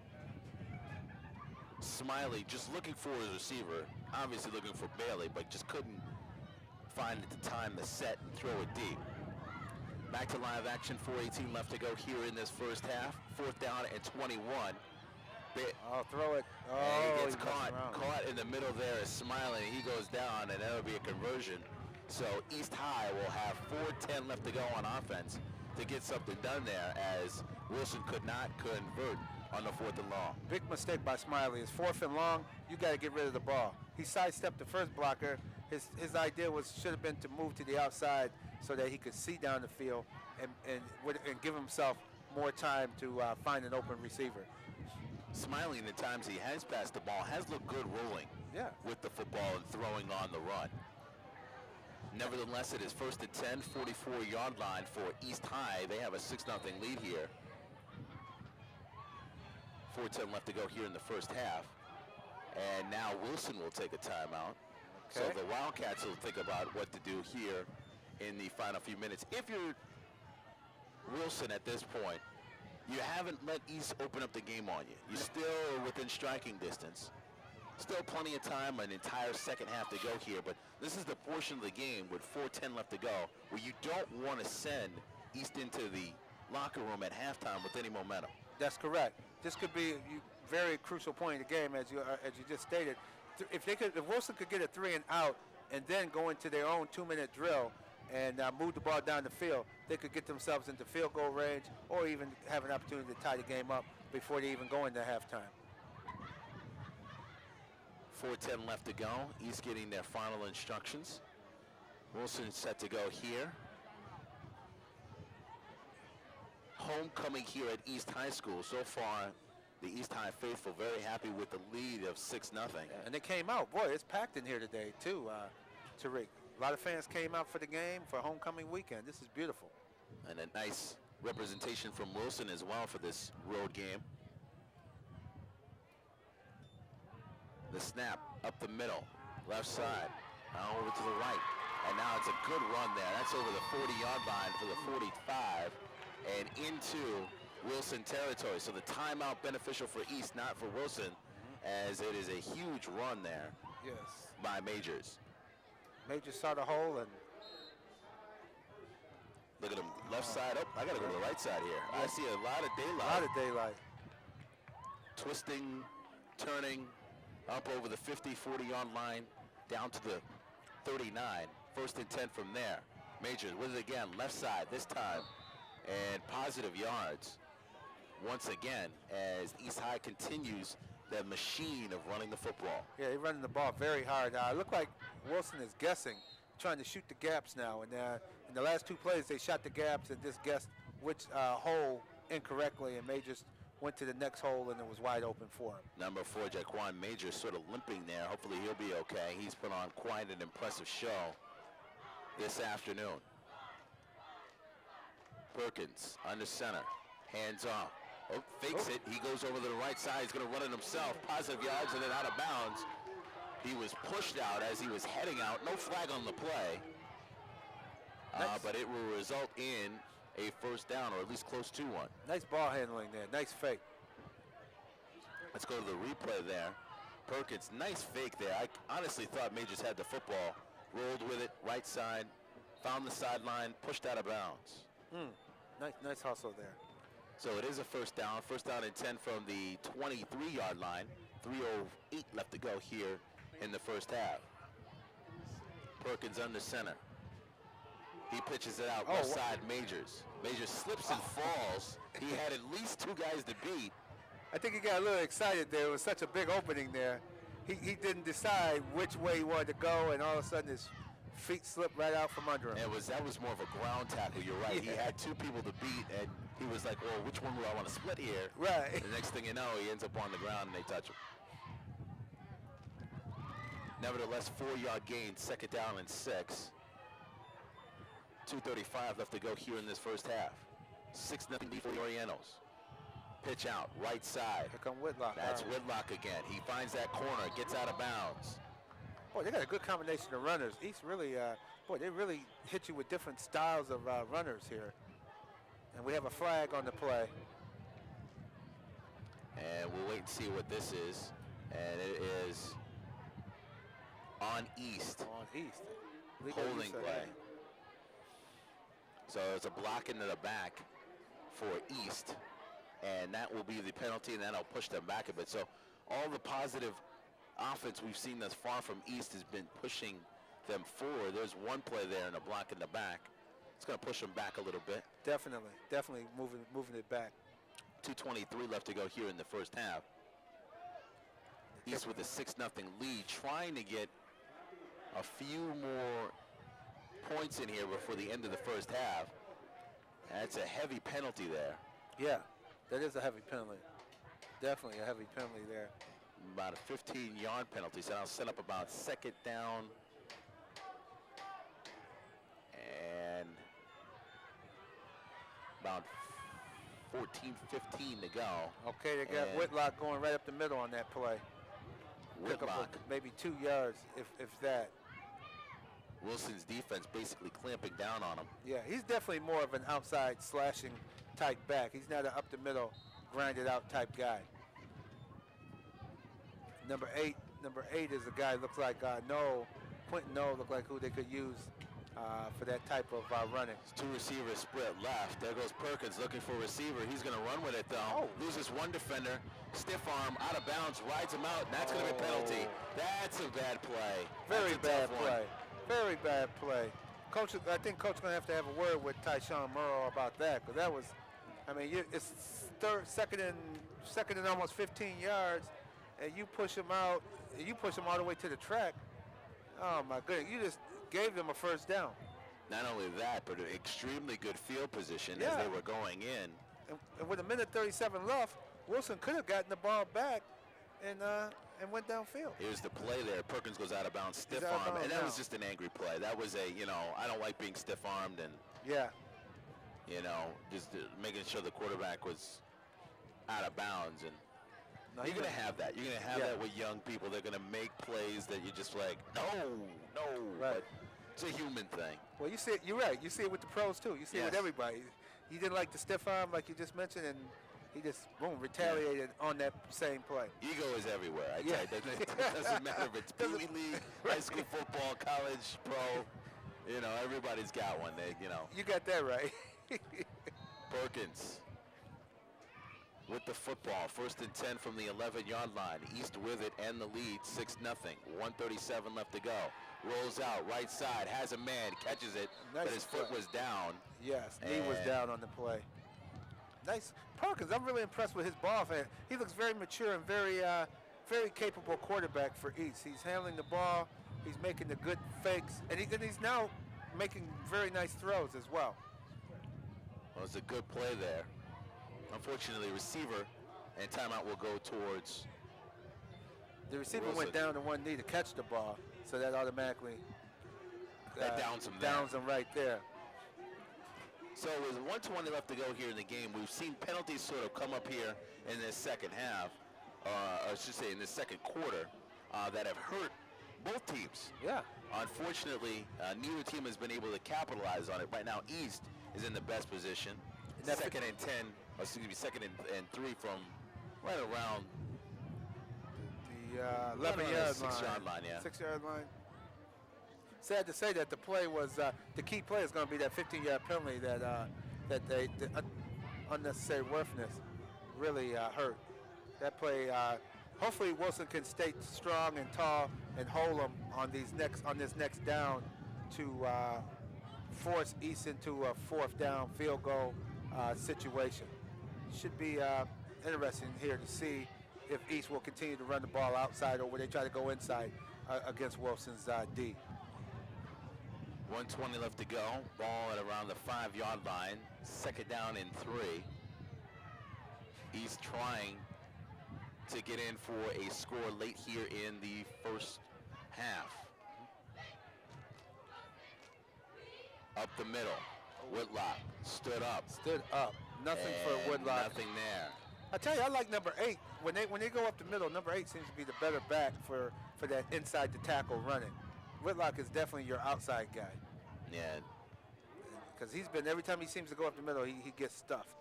Smiley just looking for his receiver, obviously looking for Bailey, but just couldn't find at the time to set and throw it deep. Back to live action, 4:18 left to go here in this first half. 4th down and 21. Oh, throw it. Oh, And he gets he's messing around. caught in the middle there is Smiley. He goes down, and that'll be a conversion. So East High will have 4:10 left to go on offense to get something done there, as Wilson could not convert on the 4th and long. Big mistake by Smiley. It's 4th and long. You got to get rid of the ball. He sidestepped the first blocker. His idea should have been to move to the outside so that he could see down the field and give himself more time to find an open receiver. Smiley, in the times he has passed the ball, has looked good rolling Yeah. with the football and throwing on the run. Nevertheless, it is 1st and 10, 44-yard line for East High. They have a 6-0 lead here. 4:10 left to go here in the first half. And now Wilson will take a timeout. So Okay. the Wildcats will think about what to do here in the final few minutes. If you're Wilson at this point, you haven't let East open up the game on you. You're still within striking distance. Still plenty of time, an entire second half to go here, but this is the portion of the game with 4:10 left to go where you don't want to send East into the locker room at halftime with any momentum. That's correct. This could be a very crucial point in the game, as you just stated. If Wilson could get a 3 and out, and then go into their own 2-minute drill and move the ball down the field, they could get themselves into field goal range, or even have an opportunity to tie the game up before they even go into halftime. 4:10 left to go. East getting their final instructions. Wilson set to go here. Homecoming here at East High School. So far, the East High faithful very happy with the lead of 6-0. And they came out. Boy, it's packed in here today, too, Tariq. A lot of fans came out for the game for homecoming weekend. This is beautiful. And a nice representation from Wilson as well for this road game. The snap up the middle, left side, now over to the right. And now it's a good run there. That's over the 40-yard line for the 45 and into Wilson territory. So the timeout beneficial for East, not for Wilson, as it is a huge run there Yes. by Majors. Major saw the hole, and Look at him, left side up. I got to go to the right side here. I see a lot of a daylight. lot of daylight. Twisting, turning, up over the 50, 40-yard line, down to the 39. First and 10 from there. Majors with it again, left side this time, and positive yards once again as East High continues the machine of running the football. Yeah, they're running the ball very hard. Look like Wilson is guessing, trying to shoot the gaps now. And in the last 2 plays, they shot the gaps and just guessed which hole incorrectly, and Majors went to the next hole, and it was wide open for him. Number 4, Jaquan Majors, sort of limping there. Hopefully he'll be okay. He's put on quite an impressive show this afternoon. Perkins under center, hands off. Oh, fakes it. He goes over to the right side. He's going to run it himself. Positive yards and then out of bounds. He was pushed out as he was heading out. No flag on the play. Nice. But it will result in a first down, or at least close to one. Nice ball handling there. Nice fake. Let's go to the replay there. Perkins, nice fake there. I honestly thought Majors had the football. Rolled with it, right side, found the sideline, pushed out of bounds. Nice hustle there. So it is a first down and 10 from the 23-yard line. 3:08 left to go here in the first half. Perkins under center. He pitches it out, left side, Majors. Majors slips and falls. He had at least 2 guys to beat. I think he got a little excited there. It was such a big opening there. He didn't decide which way he wanted to go, and all of a sudden his feet slipped right out from under him. That was more of a ground tackle, you're right. He Yeah. had 2 people to beat, and he was like, well, which one do I want to split here? Right. The next thing you know, he ends up on the ground and they touch him. Nevertheless, 4-yard gain, second down and 6. 2:35 left to go here in this first half. 6-0 lead for the Orientals. Pitch out, right side. Here come Whitlock. That's All right. Whitlock again. He finds that corner, gets out of bounds. Boy, they got a good combination of runners. East really, they really hit you with different styles of runners here. And we have a flag on the play. And we'll wait and see what this is. And it is on East. On East. Legal Holding use of play. hand. So it's a block into the back for East. And that will be the penalty, and that'll push them back a bit. So all the positive offense we've seen thus far from East has been pushing them forward. There's one play there and a block in the back. It's going to push them back a little bit. Definitely moving it back. 2:23 left to go here in the first half. East with a 6-0 lead, trying to get a few more points in here before the end of the first half. That's a heavy penalty there. Yeah, that is a heavy penalty. Definitely a heavy penalty there. About a 15-yard penalty, so I'll set up about second down and about 14-15 to go. Okay, they got And Whitlock going right up the middle on that play. Pick up Whitlock, maybe 2 yards, if that. Wilson's defense basically clamping down on him. Yeah, he's definitely more of an outside slashing type back. He's not an up the middle, grinded out type guy. Number eight is a guy looks like Quentin Noel looked like who they could use for that type of running. Two receivers split left. There goes Perkins looking for a receiver. He's going to run with it, though. Oh. Loses one defender. Stiff arm, out of bounds, rides him out, and that's going to be a penalty. That's a bad play. Very That's a bad tough one. play. Very bad play. Coach, I think Coach going to have a word with Tyshawn Murrow about that, because that was, I mean, it's second and almost 15 yards, and you push him out. You push him all the way to the track. Oh my goodness! You just gave them a first down. Not only that, but an extremely good field position as Yeah. they were going in. And with a minute 37 left, Wilson could have gotten the ball back and went downfield. Here's the play there. Perkins goes out of bounds, stiff out of arm, bounds and that was now. just an angry play. That was I don't like being stiff armed and, Yeah. just making sure the quarterback was out of bounds. And No, you're going to have that. You're going to have Yeah. that with young people. They're going to make plays that you're just like, no. Right. But it's a human thing. Well, you see it. You're right. You see it with the pros too. You see it with Yes. everybody. He didn't like the stiff arm, like you just mentioned, and he just retaliated on that same play. Ego is everywhere. I Yeah. tell you, it doesn't matter if it's Pee Wee League, high school football, college, pro. Everybody's got one. You got that right. Perkins with the football. 1st and 10 from the 11-yard line. East with it and the lead, 6-0. 1:37 left to go. Rolls out, right side, has a man, catches it, Nice but his foot play. was down. Yes, knee was And- down on the play. Nice. Perkins, I'm really impressed with his ball hand. He looks very mature and very capable quarterback for East. He's handling the ball. He's making the good fakes, and he's now making very nice throws as well. Well, it's a good play there. Unfortunately, receiver and timeout will go towards. The receiver Wilson. went down to one knee to catch the ball, so that automatically That downs him there. downs him right there. So with 1:20 left to go here in the game, we've seen penalties sort of come up here in this second half, or I should say in this second quarter, that have hurt both teams. Yeah. Unfortunately, neither team has been able to capitalize on it. Right now, East is in the best position. That's Second and 10, second and 3 from right around The around 11-yard the line. 6-yard line, yeah. 6-yard line. Sad to say that the play was the key play is going to be that 15-yard penalty that the unnecessary roughness really hurt. That play. Hopefully Wilson can stay strong and tall and hold them on this next down to force East into a 4th down field goal situation. Should be interesting here to see if East will continue to run the ball outside or will they try to go inside against Wilson's D. 1:20 left to go. Ball at around the 5-yard line. Second down and 3. East trying to get in for a score late here in the first half. Up the middle. Whitlock stood up. Stood up. Nothing for And Woodlock. Nothing there. I tell you, I like number 8. When they go up the middle, number 8 seems to be the better back for that inside the tackle running. Whitlock is definitely your outside guy. Yeah. Because every time he seems to go up the middle, he gets stuffed.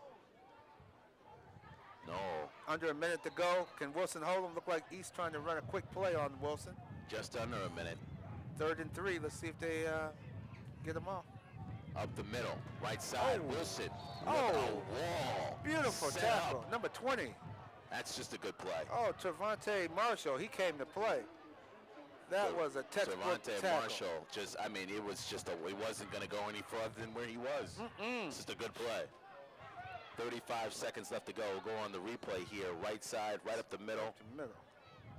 No. Under a minute to go. Can Wilson hold him? Look like East trying to run a quick play on Wilson. Just under a minute. 3rd and 3. Let's see if they get him off. Up the middle. Right side. Oh. Wilson. With Oh. a wall. Beautiful Set tackle. up. Number 20. That's just a good play. Oh, Trevante Marshall. He came to play. That was a textbook Trevante tackle. Marshall, it wasn't going to go any further than where he was. It's just a good play. 35 seconds left to go. We'll go on the replay here. Right side, right up the middle. The middle.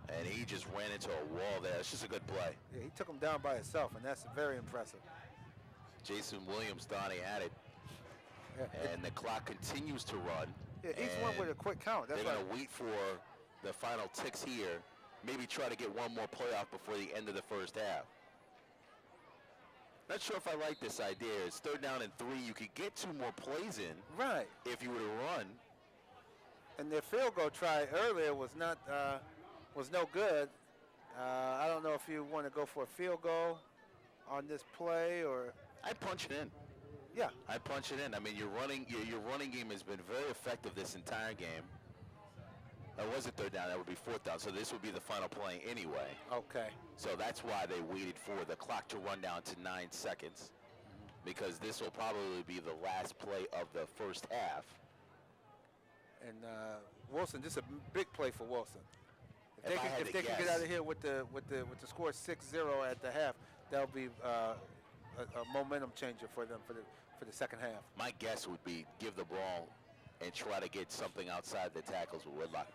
And he just ran into a wall there. It's just a good play. Yeah, he took him down by himself, and that's very impressive. Jason Williams thought he had it. Yeah, And the clock continues to run. East went with a quick count. That's They're right. going to wait for the final ticks here. Maybe try to get one more playoff before the end of the first half. Not sure if I like this idea. It's 3rd down and 3. You could get 2 more plays in Right. if you were to run. And their field goal try earlier was not was no good. I don't know if you want to go for a field goal on this play or. I punch it in. Yeah. I punch it in. I mean, your running game has been very effective this entire game. That wasn't third down. That would be fourth down. So this would be the final play anyway. Okay. So that's why they waited for the clock to run down to 9 seconds, because this will probably be the last play of the first half. And Wilson, this is a big play for Wilson. If they can get guess. out of here with the score 6-0 at the half, that'll be a momentum changer for them for the second half. My guess would be give the ball and try to get something outside the tackles with Whitlock.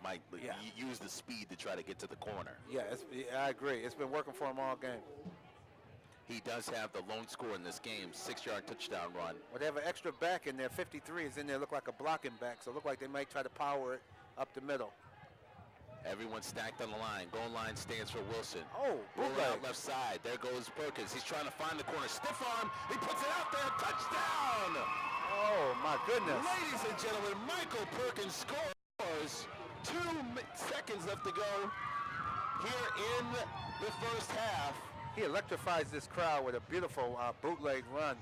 Use the speed to try to get to the corner. Yeah, I agree. It's been working for him all game. He does have the lone score in this game, 6-yard touchdown run. Well, they have an extra back in there. 53 is in there. Look like a blocking back. So it look like they might try to power it up the middle. Everyone's stacked on the line. Goal line stands for Wilson. Oh, Rolling bootleg. out left side. There goes Perkins. He's trying to find the corner. Stiff arm. He puts it out there. Touchdown! Oh, my goodness. Ladies and gentlemen, Michael Perkins scores. 2 seconds left to go here in the first half. He electrifies this crowd with a beautiful bootleg run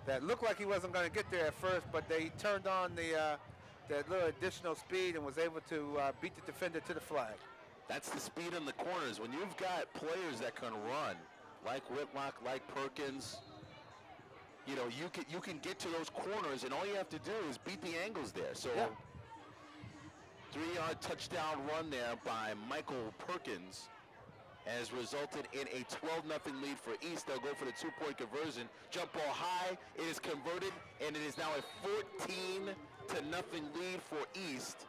that looked like he wasn't going to get there at first, but they turned on that little additional speed and was able to beat the defender to the flag. That's the speed in the corners. When you've got players that can run, like Whitlock, like Perkins, you know, you can get to those corners, and all you have to do is beat the angles there. So, yeah. 3-yard touchdown run there by Michael Perkins has resulted in a 12-0 lead for East. They'll go for the 2-point conversion. Jump ball high. It is converted, and it is now a 14-0 lead for East.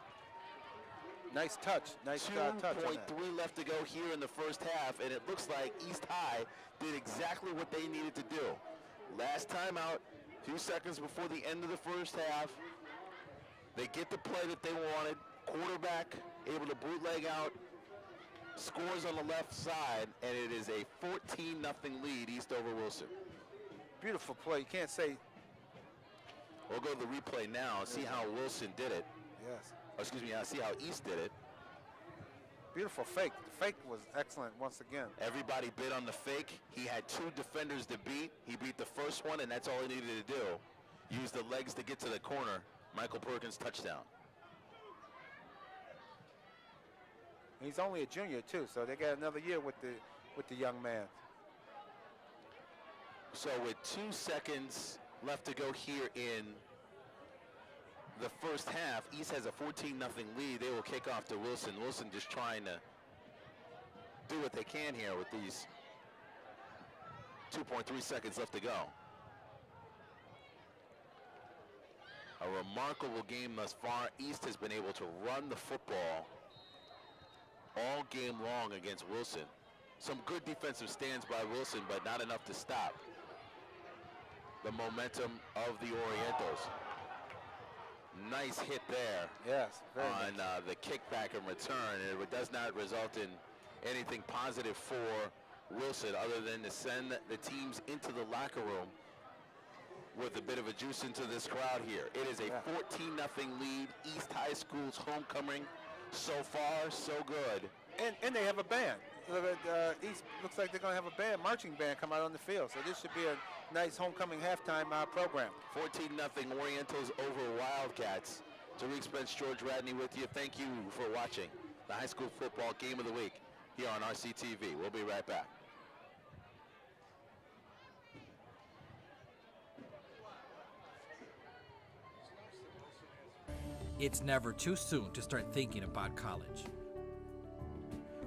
Nice touch. Nice touch. 2.3 left to go here in the first half, and it looks like East High did exactly what they needed to do. Last time out, 2 seconds before the end of the first half, they get the play that they wanted. Quarterback able to bootleg out, scores on the left side, and it is a 14-0 lead, East over Wilson. Beautiful play. You can't say. We'll go to the replay now and see how Wilson did it. Yes. Or excuse me, see how East did it. Beautiful fake. The fake was excellent once again. Everybody bid on the fake. He had 2 defenders to beat. He beat the first one, and that's all he needed to do. Use the legs to get to the corner. Michael Perkins touchdown. He's only a junior too, so they got another year with the young man. So with 2 seconds left to go here in the first half, East has a 14-0 lead. They will kick off to Wilson. Wilson just trying to do what they can here with these 2.3 seconds left to go. A remarkable game thus far. East has been able to run the football all game long against Wilson. Some good defensive stands by Wilson, but not enough to stop the momentum of the Orientals. Nice hit there. Yes, very on the kickback and return, and it does not result in anything positive for Wilson other than to send the teams into the locker room with a bit of a juice into this crowd here. It is a 14-0 lead. East High School's homecoming. So far, so good. And they have a band. Look at East. Looks like they're going to have a band, marching band, come out on the field. So this should be a nice homecoming halftime program. 14-0 Orientals over Wildcats. Tariq Spence, George Radney with you. Thank you for watching the high school football game of the week here on RCTV. We'll be right back. It's never too soon to start thinking about college,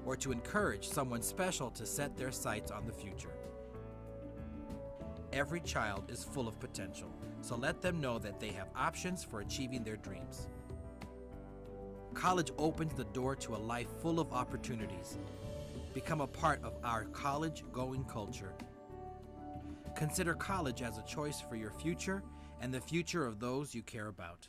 or to encourage someone special to set their sights on the future. Every child is full of potential, so let them know that they have options for achieving their dreams. College opens the door to a life full of opportunities. Become a part of our college-going culture. Consider college as a choice for your future and the future of those you care about.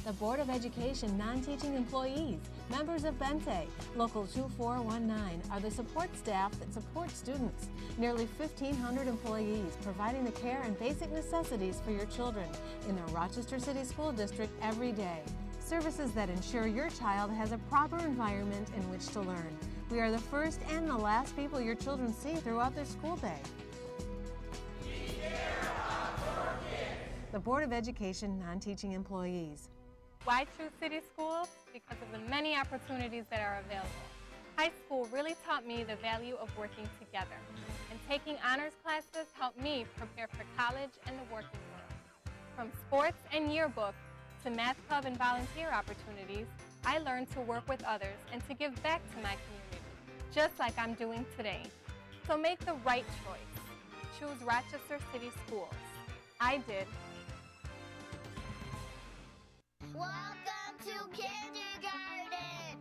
The Board of Education non-teaching employees, members of Bente, Local 2419, are the support staff that support students. Nearly 1,500 employees providing the care and basic necessities for your children in the Rochester City School District every day. services that ensure your child has a proper environment in which to learn. We are the first and the last people your children see throughout their school day. The Board of Education non-teaching employees. Why choose city schools? Because of the many opportunities that are available. High school really taught me the value of working together, and taking honors classes helped me prepare for college and the working world. From sports and yearbook to math club and volunteer opportunities, I learned to work with others and to give back to my community, just like I'm doing today. So make the right choice. Choose Rochester City Schools. I did. Welcome to kindergarten!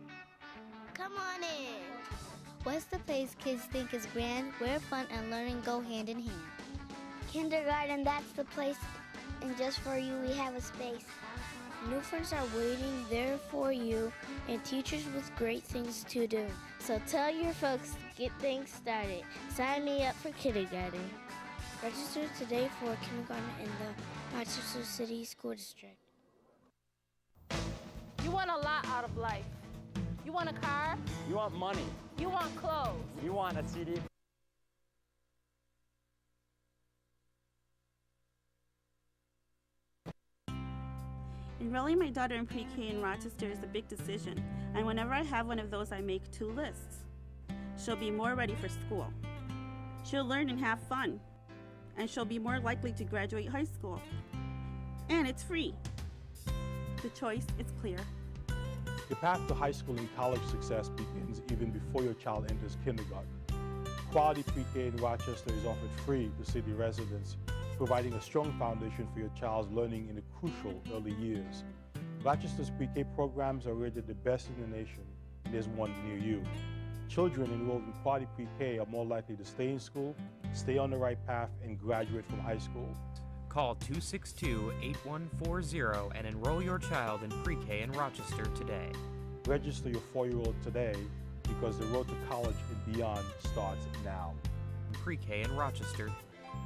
Come on in. What's the place kids think is grand, where fun and learning go hand in hand? Kindergarten, that's the place, and just for you we have a space. New friends are waiting there for you, and teachers with great things to do. So tell your folks to get things started. Sign me up for kindergarten. Register today for kindergarten in the Rochester City School District. You want a lot out of life. You want a car? You want money. You want clothes. You want a CD. Enrolling my daughter in pre-K in Rochester is a big decision, and whenever I have one of those, I make two lists. She'll be more ready for school. She'll learn and have fun, and she'll be more likely to graduate high school. And it's free. The choice is clear. The path to high school and college success begins even before your child enters kindergarten. Quality pre-K in Rochester is offered free to city residents, providing a strong foundation for your child's learning in the crucial early years. Rochester's pre-K programs are rated the best in the nation, and there's one near you. Children enrolled in quality pre-K are more likely to stay in school, stay on the right path, and graduate from high school. Call 262-8140 and enroll your child in pre-K in Rochester today. Register your 4-year-old today, because the road to college and beyond starts now. Pre-K in Rochester.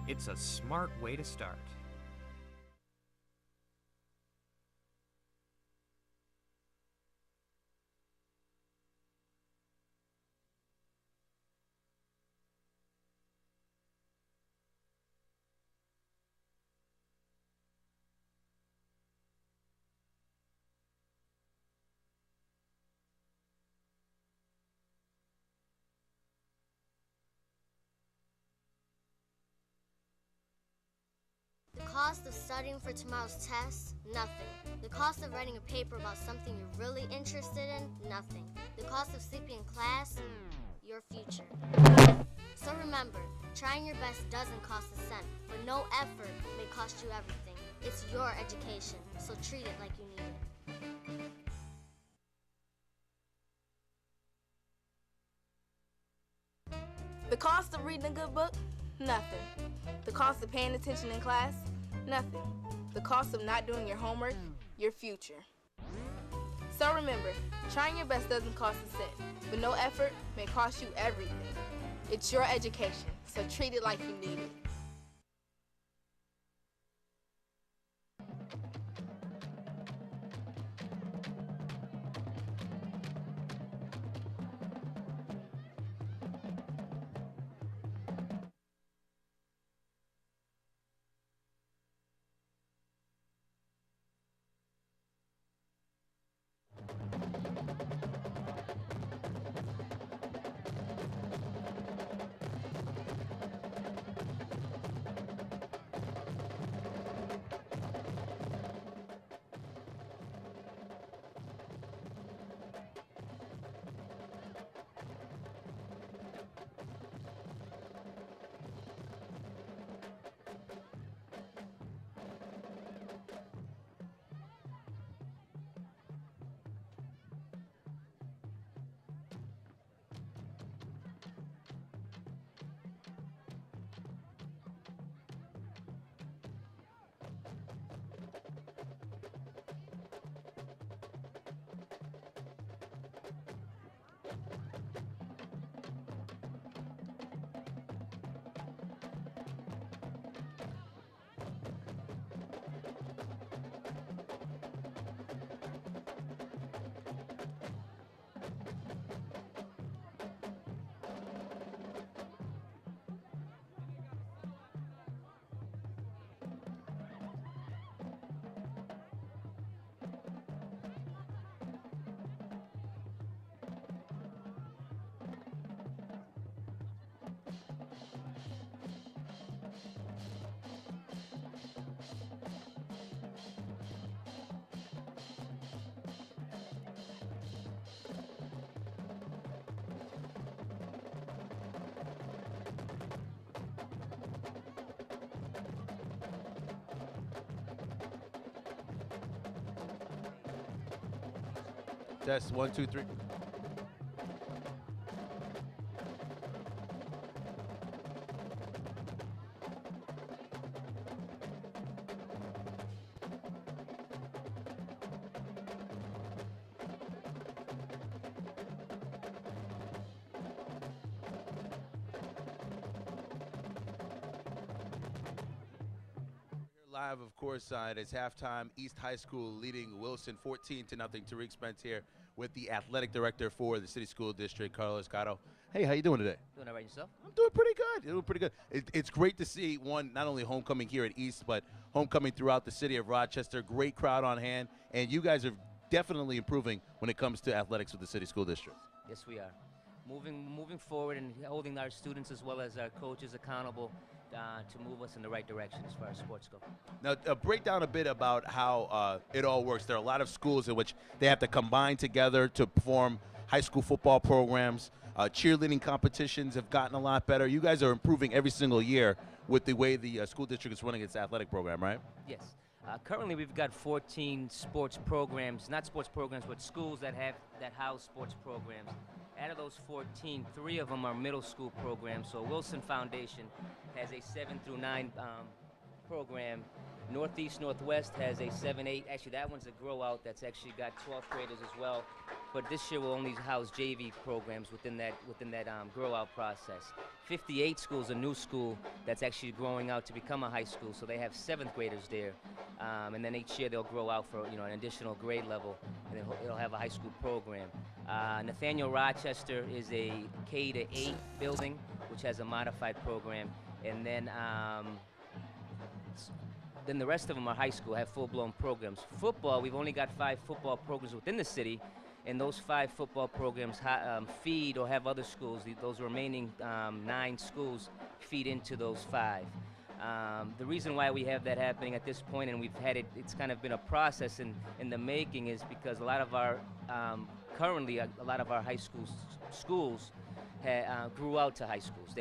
It's a smart way to start. The cost of studying for tomorrow's test? Nothing. The cost of writing a paper about something you're really interested in? Nothing. The cost of sleeping in class? Your future. So remember, trying your best doesn't cost a cent, but no effort may cost you everything. It's your education, so treat it like you need it. The cost of reading a good book? Nothing. The cost of paying attention in class? Nothing. The cost of not doing your homework? Your future. So remember, trying your best doesn't cost a cent, but no effort may cost you everything. It's your education, so treat it like you need it. Test 1, 2, 3. Live, of course, it's halftime. East High School leading Wilson 14-0. Tariq Spence here with the athletic director for the City School District, Carlos Caro. Hey, how you doing today? Doing all right yourself? I'm doing pretty good. Doing pretty good. It's great to see, not only homecoming here at East, but homecoming throughout the city of Rochester. Great crowd on hand, and you guys are definitely improving when it comes to athletics with the City School District. Yes, we are. Moving forward and holding our students as well as our coaches accountable to move us in the right direction as far as sports go. Now, break down a bit about how it all works. There are a lot of schools in which they have to combine together to perform high school football programs. Cheerleading competitions have gotten a lot better. You guys are improving every single year with the way the school district is running its athletic program, right? Yes. Currently, we've got 14 sports programs, not sports programs, but schools that house sports programs. Out of those 14, 3 of them are middle school programs. So Wilson Foundation has a 7 through 9 program. Northeast Northwest has a 7-8. Actually, that one's a grow out that's actually got 12th graders as well. But this year we'll only house JV programs within that grow out process. 58 schools, a new school that's actually growing out to become a high school. So they have 7th graders there, and then each year they'll grow out for an additional grade level, and then it'll have a high school program. Nathaniel Rochester is a K-8 building, which has a modified program, and then the rest of them are high school, have full-blown programs. Football, we've only got 5 football programs within the city, and those 5 football programs feed or have other schools. Those remaining 9 schools feed into those 5. The reason why we have that happening at this point, and we've had it's kind of been a process in the making, is because a lot of our currently a lot of our high schools grew out to high schools.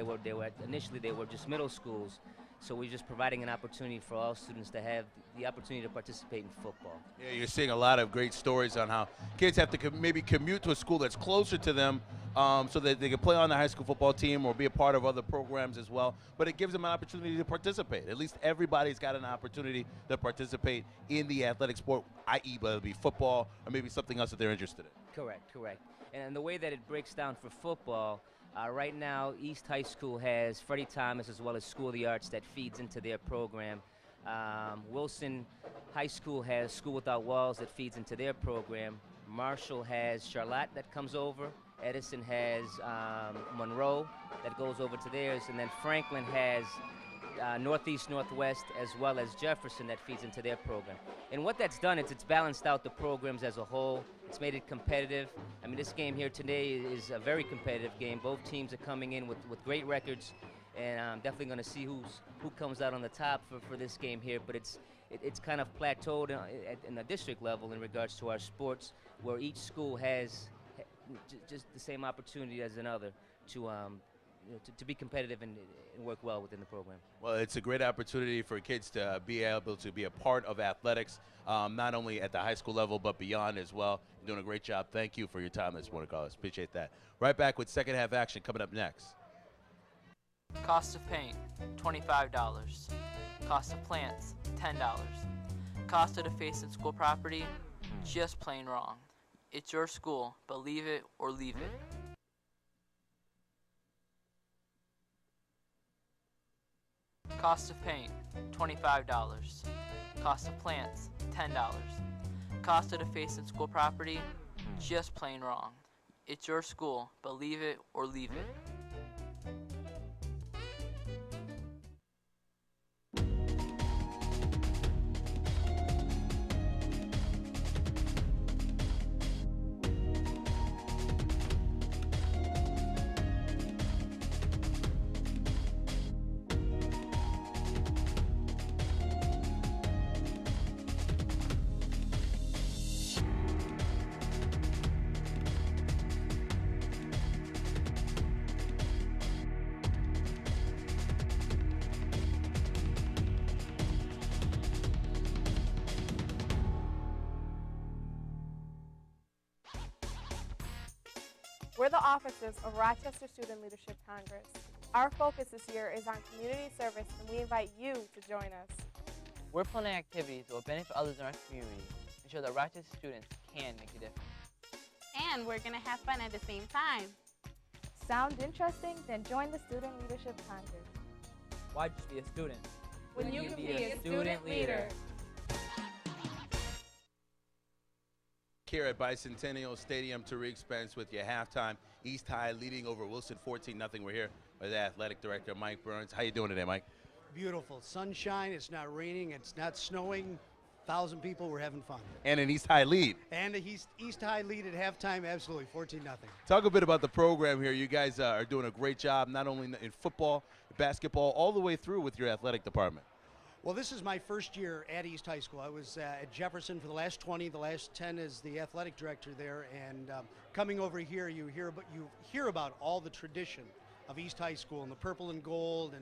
Initially they were just middle schools. So we're just providing an opportunity for all students to have the opportunity to participate in football. Yeah, you're seeing a lot of great stories on how kids have to maybe commute to a school that's closer to them so that they can play on the high school football team or be a part of other programs as well. But it gives them an opportunity to participate. At least everybody's got an opportunity to participate in the athletic sport, i.e. whether it be football or maybe something else that they're interested in. Correct. And the way that it breaks down for football, right now, East High School has Freddie Thomas as well as School of the Arts that feeds into their program. Wilson High School has School Without Walls that feeds into their program. Marshall has Charlotte that comes over. Edison has Monroe that goes over to theirs. And then Franklin has Northeast Northwest as well as Jefferson that feeds into their program. And what that's done is it's balanced out the programs as a whole. It's made it competitive. I mean, this game here today is a very competitive game. Both teams are coming in with great records, and I'm definitely going to see who comes out on the top for this game here. But it's kind of plateaued in the district level in regards to our sports, where each school has just the same opportunity as another to be competitive and work well within the program. Well, it's a great opportunity for kids to be able to be a part of athletics, not only at the high school level, but beyond as well. You're doing a great job. Thank you for your time this morning, Carlos. Appreciate that. Right back with second half action coming up next. Cost of paint, $25. Cost of plants, $10. Cost of the face and school property, just plain wrong. It's your school, believe it or leave it. Cost of paint, $25. Cost of plants, $10. Cost of the face and school property, just plain wrong. It's your school, believe it or leave it. We're the officers of Rochester Student Leadership Congress. Our focus this year is on community service, and we invite you to join us. We're planning activities that will benefit others in our community and show that Rochester students can make a difference. And we're going to have fun at the same time. Sound interesting? Then join the Student Leadership Congress. Why just be a student? When you can be a student leader. Here at Bicentennial Stadium, Tariq Spence with your halftime. East High leading over Wilson 14-0. We're here with Athletic Director Mike Burns. How you doing today, Mike? Beautiful. Sunshine. It's not raining. It's not snowing. 1,000 people. We're having fun. And an East High lead. And the East High lead at halftime. Absolutely. 14-0. Talk a bit about the program here. You guys are doing a great job, not only in football, basketball, all the way through with your athletic department. Well, this is my first year at East High School. I was at Jefferson for the last 20, the last 10 as the athletic director there. And coming over here, you hear about all the tradition of East High School and the purple and gold,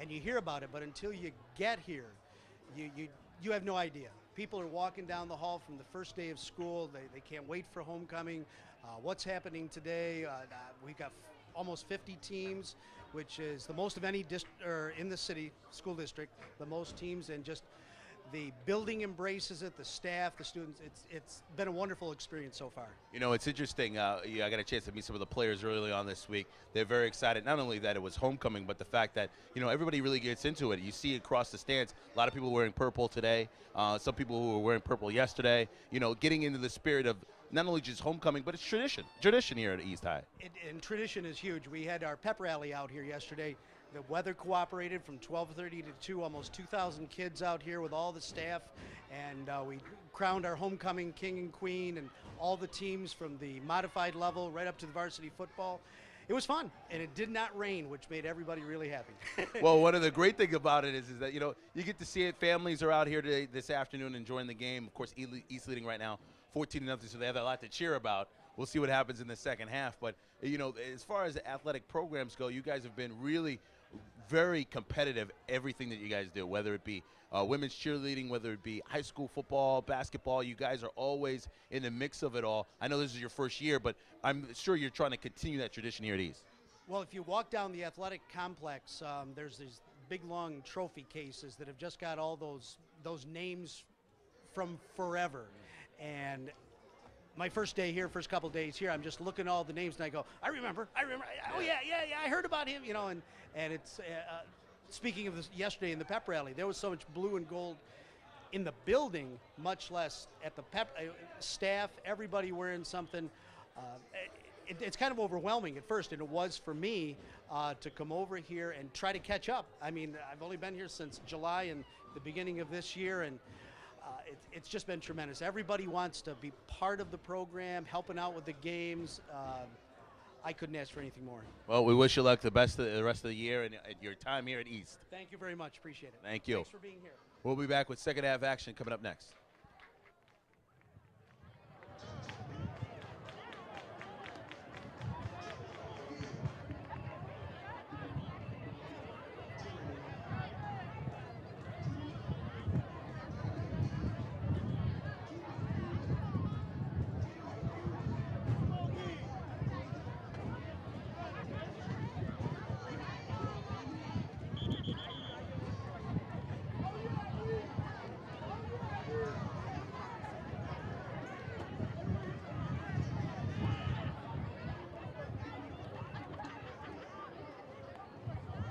and you hear about it. But until you get here, you have no idea. People are walking down the hall from the first day of school. They can't wait for homecoming. What's happening today? We've got almost 50 teams, which is the most of any in the city school district, the most teams, and just the building embraces it, the staff, the students. It's been a wonderful experience so far. You know, it's interesting. I got a chance to meet some of the players early on this week. They're very excited, not only that it was homecoming, but the fact that, you know, everybody really gets into it. You see across the stands, a lot of people wearing purple today, some people who were wearing purple yesterday, you know, getting into the spirit of not only just homecoming, but it's tradition here at East High. And tradition is huge. We had our pep rally out here yesterday. The weather cooperated from 12:30 to 2, almost 2,000 kids out here with all the staff, and we crowned our homecoming king and queen and all the teams from the modified level right up to the varsity football. It was fun, and it did not rain, which made everybody really happy. Well, one of the great things about it is that, you know, you get to see it. Families are out here today, this afternoon, enjoying the game. Of course, East leading right now 14-0, so they have a lot to cheer about. We'll see what happens in the second half. But, you know, as far as the athletic programs go, you guys have been really very competitive, everything that you guys do, whether it be women's cheerleading, whether it be high school football, basketball. You guys are always in the mix of it all. I know this is your first year, but I'm sure you're trying to continue that tradition here at East. Well, if you walk down the athletic complex, there's these big, long trophy cases that have just got all those names from forever. And my first day here, first couple days here, I'm just looking at all the names, and I go, I remember. Oh, yeah, I heard about him, you know. And it's, speaking of this yesterday in the pep rally, there was so much blue and gold in the building, much less at the pep staff, everybody wearing something. It's kind of overwhelming at first, and it was for me to come over here and try to catch up. I mean, I've only been here since July and the beginning of this year, and it's just been tremendous. Everybody wants to be part of the program, helping out with the games. I couldn't ask for anything more. Well, we wish you luck, the best of the rest of the year and your time here at East. Thank you very much. Appreciate it. Thank you. Thanks for being here. We'll be back with second half action coming up next.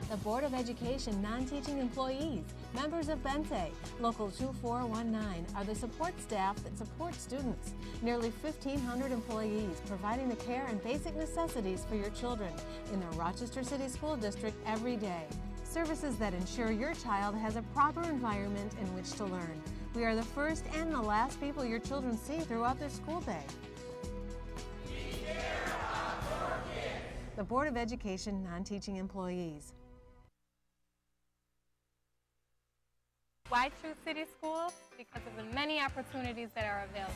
The Board of Education non-teaching employees, members of Bente, Local 2419, are the support staff that support students. Nearly 1,500 employees providing the care and basic necessities for your children in the Rochester City School District every day. Services that ensure your child has a proper environment in which to learn. We are the first and the last people your children see throughout their school day. We care about your kids. The Board of Education non-teaching employees. Why choose City Schools? Because of the many opportunities that are available.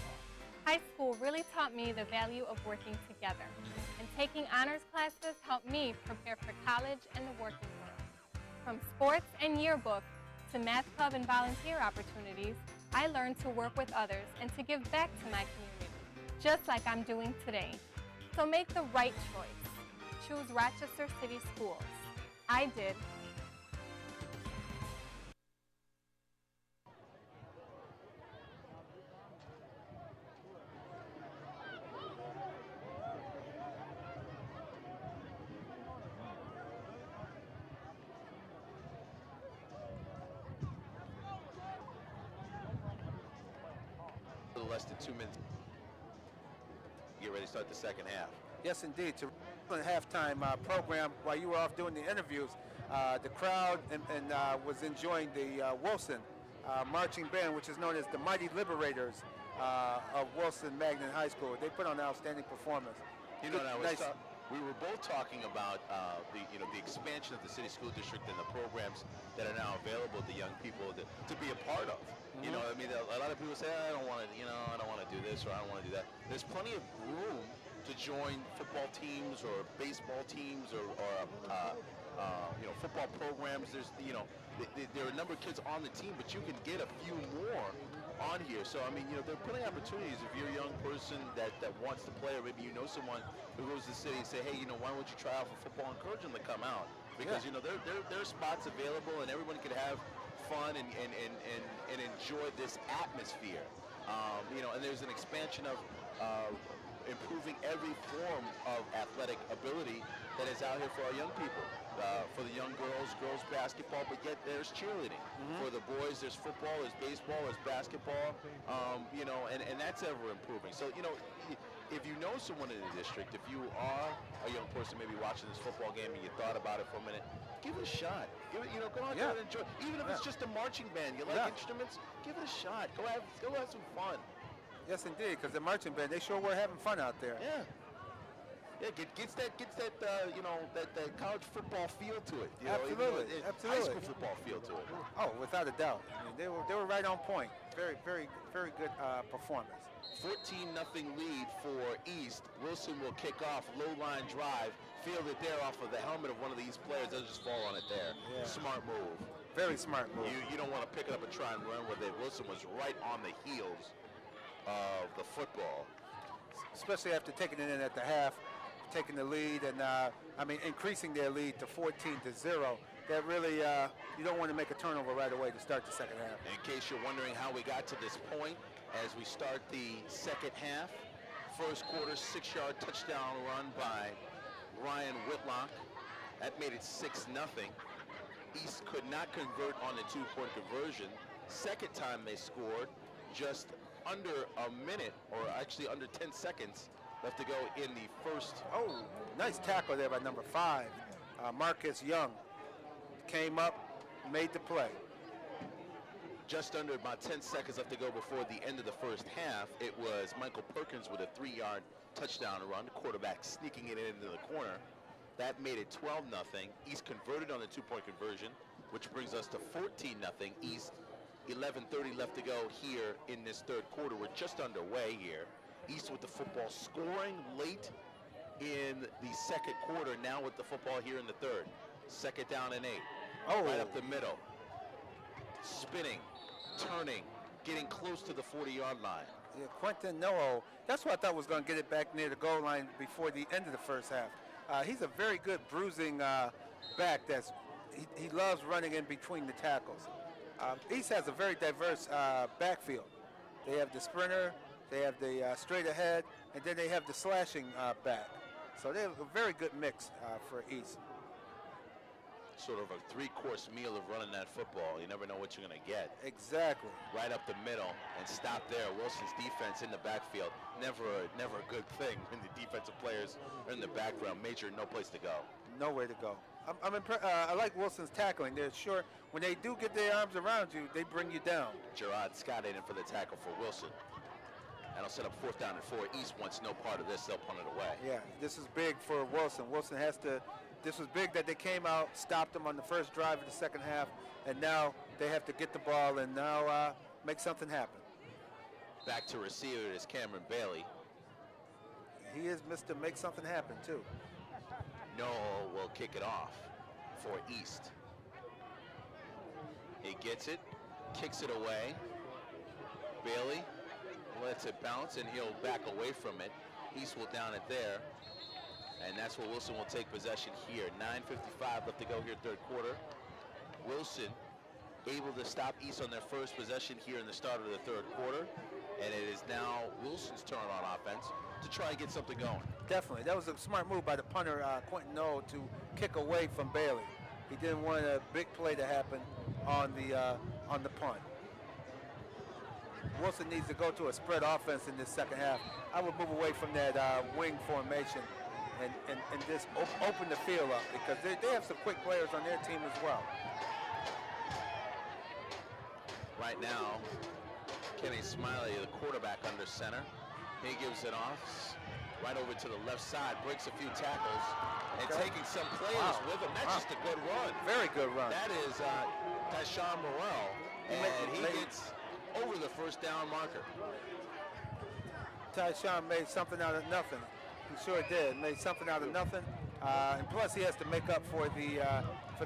High school really taught me the value of working together, and taking honors classes helped me prepare for college and the working world. From sports and yearbook to math club and volunteer opportunities, I learned to work with others and to give back to my community, just like I'm doing today. So make the right choice. Choose Rochester City Schools. I did. Less than 2 minutes. Get ready to start the second half. Yes, indeed. To the halftime program, while you were off doing the interviews, the crowd was enjoying the Wilson marching band, which is known as the Mighty Liberators of Wilson Magnet High School. They put on an outstanding performance. You know, we were both talking about the expansion of the city school district and the programs that are now available to young people to be a part of. You know, I mean, a lot of people say, I don't want to do this or I don't want to do that. There's plenty of room to join football teams or baseball teams or football programs. There's, there are a number of kids on the team, but you can get a few more on here. So, I mean, there are plenty of opportunities if you're a young person that wants to play, or maybe you know someone who goes to the city and say, hey, why don't you try out for football? Encourage them to come out because, there are spots available and everyone can have fun and enjoy this atmosphere. And there's an expansion of improving every form of athletic ability that is out here for our young people. For the young girls basketball, but yet there's cheerleading. For the boys, there's football, there's baseball, there's basketball, and that's ever improving. So, if you know someone in the district, if you are a young person maybe watching this football game and you thought about it for a minute, give it a shot. Give it, go out there and enjoy. Even if it's just a marching band, you like instruments, give it a shot. Go have some fun. Yes, indeed, because the marching band, they sure were having fun out there. Yeah. Yeah, gets that that college football feel to it. Absolutely. High school football feel to it. Oh, without a doubt. I mean, they were right on point. Very, very, very good performance. 14-0 lead for East. Wilson will kick off, low line drive, field it there off of the helmet of one of these players. They'll just fall on it there. Yeah. Smart move. Very smart move. You don't want to pick it up and try and run with it. Wilson was right on the heels of the football. Especially after taking it in at the half, taking the lead, and increasing their lead to 14-0. That really, you don't want to make a turnover right away to start the second half. In case you're wondering how we got to this point, as we start the second half, first quarter 6-yard touchdown run by Ryan Whitlock. That made it 6-0. East could not convert on the 2-point conversion. Second time they scored, just under a minute, or actually under 10 seconds left to go in the first. Oh, nice tackle there by number 5. Marcus Young came up, made the play. Just under about 10 seconds left to go before the end of the first half. It was Michael Perkins with a 3-yard touchdown run, the quarterback sneaking it into the corner. That made it 12-0. East converted on the 2-point conversion, which brings us to 14-0 East. 11:30 left to go here in this third quarter. We're just underway here. East with the football, scoring late in the second quarter, now with the football here in the third. Second down and 8. Oh. Right up the middle. Spinning, turning, getting close to the 40-yard line. Yeah, Quentin Noho, that's what I thought was going to get it back near the goal line before the end of the first half. He's a very good bruising back. He loves running in between the tackles. East has a very diverse backfield. They have the sprinter, they have the straight ahead, and then they have the slashing back. So they have a very good mix for East. Sort of a 3-course meal of running that football. You never know what you're going to get. Exactly. Right up the middle and stop there. Wilson's defense in the backfield. Never a good thing when the defensive players are in the background. Major, no place to go. Nowhere to go. I like Wilson's tackling. They're sure when they do get their arms around you, they bring you down. Gerard Scott in for the tackle for Wilson. That'll set up 4th down and 4. East wants no part of this. They'll punt it away. Yeah, this is big for Wilson. Wilson has to. This was big that they came out, stopped them on the first drive of the second half, and now they have to get the ball and now make something happen. Back to receiver is Cameron Bailey. He is Mr. Make Something Happen, too. Noho will kick it off for East. He gets it, kicks it away. Bailey lets it bounce, and he'll back away from it. East will down it there. And that's where Wilson will take possession here. 9:55 left to go here, third quarter. Wilson able to stop East on their first possession here in the start of the third quarter. And it is now Wilson's turn on offense to try and get something going. Definitely. That was a smart move by the punter, Quentin Knoll, to kick away from Bailey. He didn't want a big play to happen on the punt. Wilson needs to go to a spread offense in this second half. I would move away from that wing formation and just open the field up, because they have some quick players on their team as well. Right now, Kenny Smiley, the quarterback, under center. He gives it off right over to the left side, breaks a few tackles, and taking some players with him. That's just a good run. Very good run. That is Tyshawn Morrell, and he gets over the first down marker. Tyshawn made something out of nothing. He sure did. Made something out of nothing. And plus, he has to make up for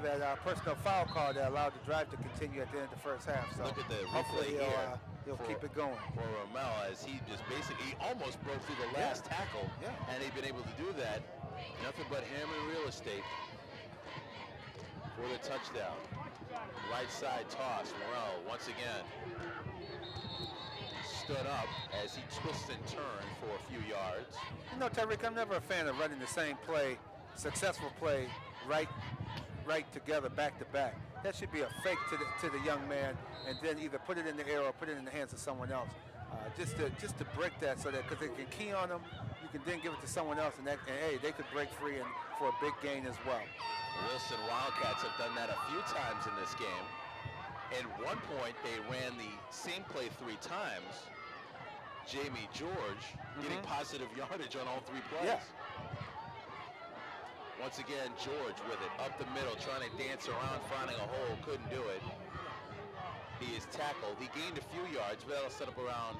that personal foul call that allowed the drive to continue at the end of the first half. So look at the hopefully replay he'll keep it going. For Rommel, as he just basically almost broke through the last tackle, and he'd been able to do that. Nothing but him and real estate for the touchdown. Right side toss. Morrell once again stood up as he twists and turns for a few yards. You know, Tyreek, I'm never a fan of running the same play, successful play, right together, back to back. That should be a fake to the young man, and then either put it in the air or put it in the hands of someone else. Just to break that, so that because they can key on them, you can then give it to someone else, and hey, they could break free and for a big gain as well. Wilson Wildcats have done that a few times in this game. At one point, they ran the same play 3 times. Jamie George getting positive yardage on all 3 plays. Yeah. Once again, George with it up the middle, trying to dance around, finding a hole, couldn't do it. He is tackled. He gained a few yards, but that'll set up around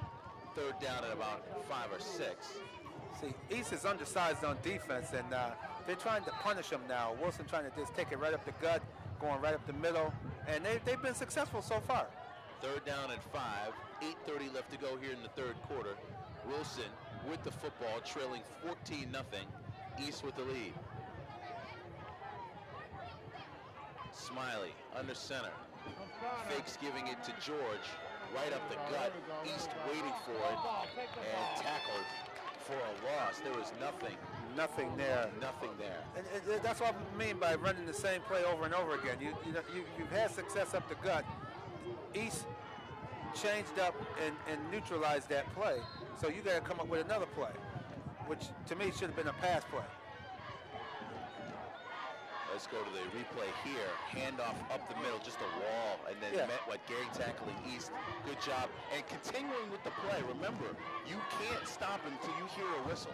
third down at about 5 or 6. See, East is undersized on defense, and they're trying to punish him now. Wilson trying to just take it right up the gut, going right up the middle, and they've been successful so far. Third down and 5, 8:30 left to go here in the third quarter. Wilson with the football, trailing 14-0. East with the lead. Smiley under center. Fakes giving it to George, right up the gut. East waiting for it and tackled for a loss. There was nothing. Nothing there. Nothing there. And that's what I mean by running the same play over and over again. You've had success up the gut. East changed up and neutralized that play. So you got to come up with another play, which to me should have been a pass play. Let's go to the replay here. Handoff up the middle, just a wall, and then met what Gary tackling East. Good job. And continuing with the play. Remember, you can't stop until you hear a whistle.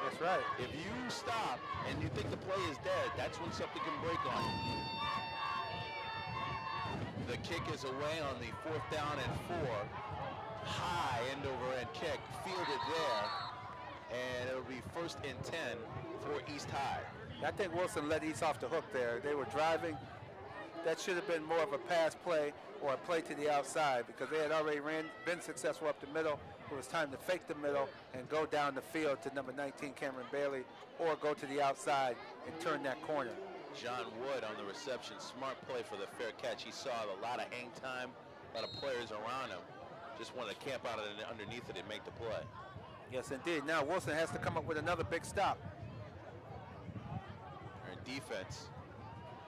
That's right. If you stop and you think the play is dead, that's when something can break on you. The kick is away on the 4th down and 4. High end-over-end kick, fielded there, and it'll be 1st and 10 for East High. I think Wilson let East off the hook there. They were driving. That should have been more of a pass play or a play to the outside, because they had already been successful up the middle. It was time to fake the middle and go down the field to number 19, Cameron Bailey, or go to the outside and turn that corner. John Wood on the reception. Smart play for the fair catch. He saw a lot of hang time, a lot of players around him. Just wanted to camp out underneath it and make the play. Yes, indeed. Now Wilson has to come up with another big stop. Defense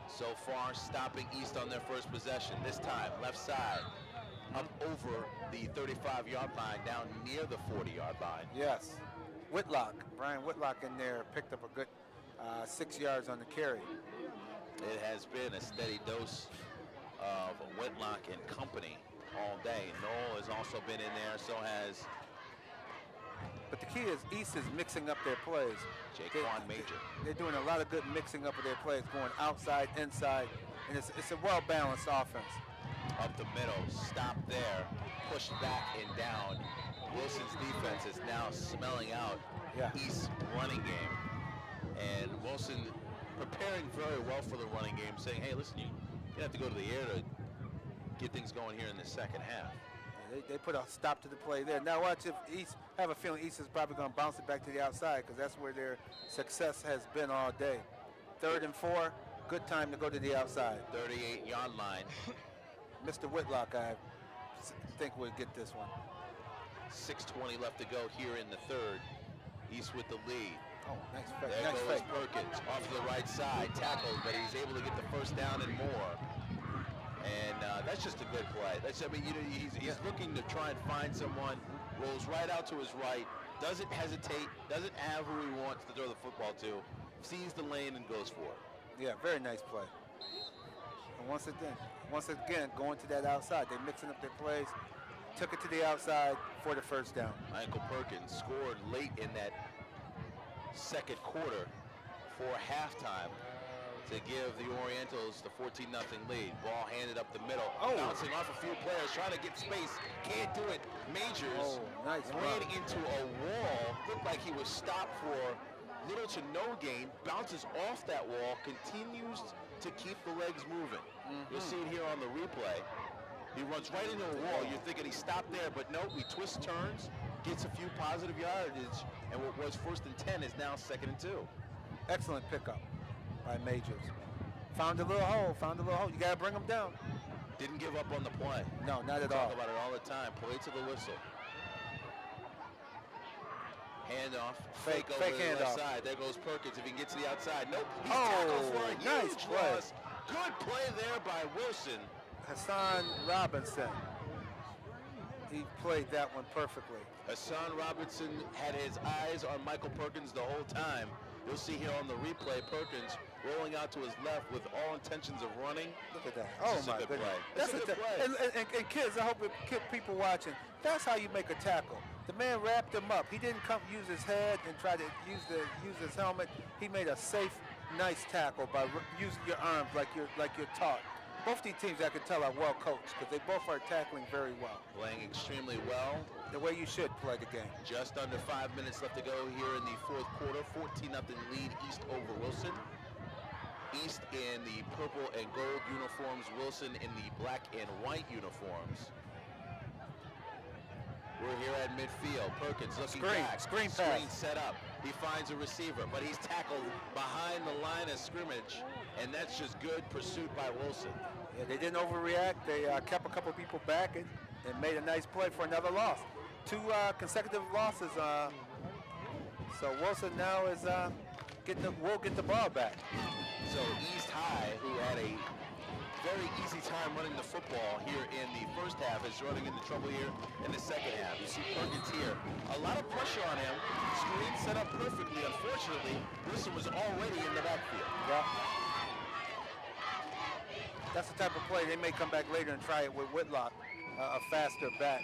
so far stopping East on their first possession. This time left side up over the 35-yard line, down near the 40-yard line. Yes. Whitlock, Brian Whitlock in there, picked up a good 6 yards on the carry. It has been a steady dose of Whitlock and company all day. Knoll has also been in there, so has. But the key is East is mixing up their plays. Jaquan Major. They're doing a lot of good mixing up of their plays, going outside, inside, and it's a well-balanced offense. Up the middle, stop there, pushed back and down. Wilson's defense is now smelling out East's running game. And Wilson preparing very well for the running game, saying, hey, listen, you have to go to the air to get things going here in the second half. They put a stop to the play there. Now watch if East, I have a feeling East is probably going to bounce it back to the outside because that's where their success has been all day. 3rd and 4, good time to go to the outside. 38-yard line. Mr. Whitlock, I think we'll get this one. 6:20 left to go here in the 3rd. East with the lead. Oh, nice fake. There Nice goes fake. Perkins off to the right side, tackled, but he's able to get the first down and more. And that's just a good play. I mean, he's looking to try and find someone, rolls right out to his right, doesn't hesitate, doesn't have who he wants to throw the football to, sees the lane and goes for it. Yeah, very nice play. And once again, going to that outside, they're mixing up their plays. Took it to the outside for the first down. Michael Perkins scored late in that second quarter for halftime to give the Orientals the 14-0 lead. Ball handed up the middle, bouncing off a few players, trying to get space. Can't do it. Majors nice ran run. into a wall. Looked like he was stopped for little to no gain. Bounces off that wall, continues to keep the legs moving. You'll see it here on the replay. He runs right into a wall. You're thinking he stopped there, but no, he twists, turns, gets a few positive yardage, and what was 1st and 10 is now 2nd and 2. Excellent pickup by Majors. Found a little hole. You got to bring him down. Didn't give up on the play. No, not at Talk all. about it all the time. Play to the whistle. Handoff. Fake over fake to the left handoff. side. There goes Perkins. If he can get to the outside. Nope. He's Oh, tackled for a nice huge play. loss. Good play there by Wilson. Hassan Robinson. He played that one perfectly. Hassan Robinson had his eyes on Michael Perkins the whole time. You'll see here on the replay, Perkins rolling out to his left with all intentions of running. Look at that. This Oh, is a my good goodness. play. That's This is a good ta- play. and kids, I hope people watching, that's how you make a tackle. The man wrapped him up. He didn't come use his head and try to use his helmet. He made a safe, nice tackle by using your arms like you're taught. Both these teams, I can tell, are well coached because they both are tackling very well. Playing extremely well. The way you should play the game. Just under 5 minutes left to go here in the 4th quarter. 14-0 lead East over Wilson. East in the purple and gold uniforms. Wilson in the black and white uniforms. We're here at midfield. Perkins looking back. Screen pass. Screen set up. He finds a receiver, but he's tackled behind the line of scrimmage, and that's just good pursuit by Wilson. Yeah, they didn't overreact. They kept a couple people back and made a nice play for another loss. 2 consecutive losses. So Wilson now is will get the ball back. So East High, who had a very easy time running the football here in the first half, is running into trouble here in the second half. You see Perkins here. A lot of pressure on him. Screen set up perfectly. Unfortunately, Wilson was already in the backfield. Yeah. That's the type of play they may come back later and try it with Whitlock, a faster back.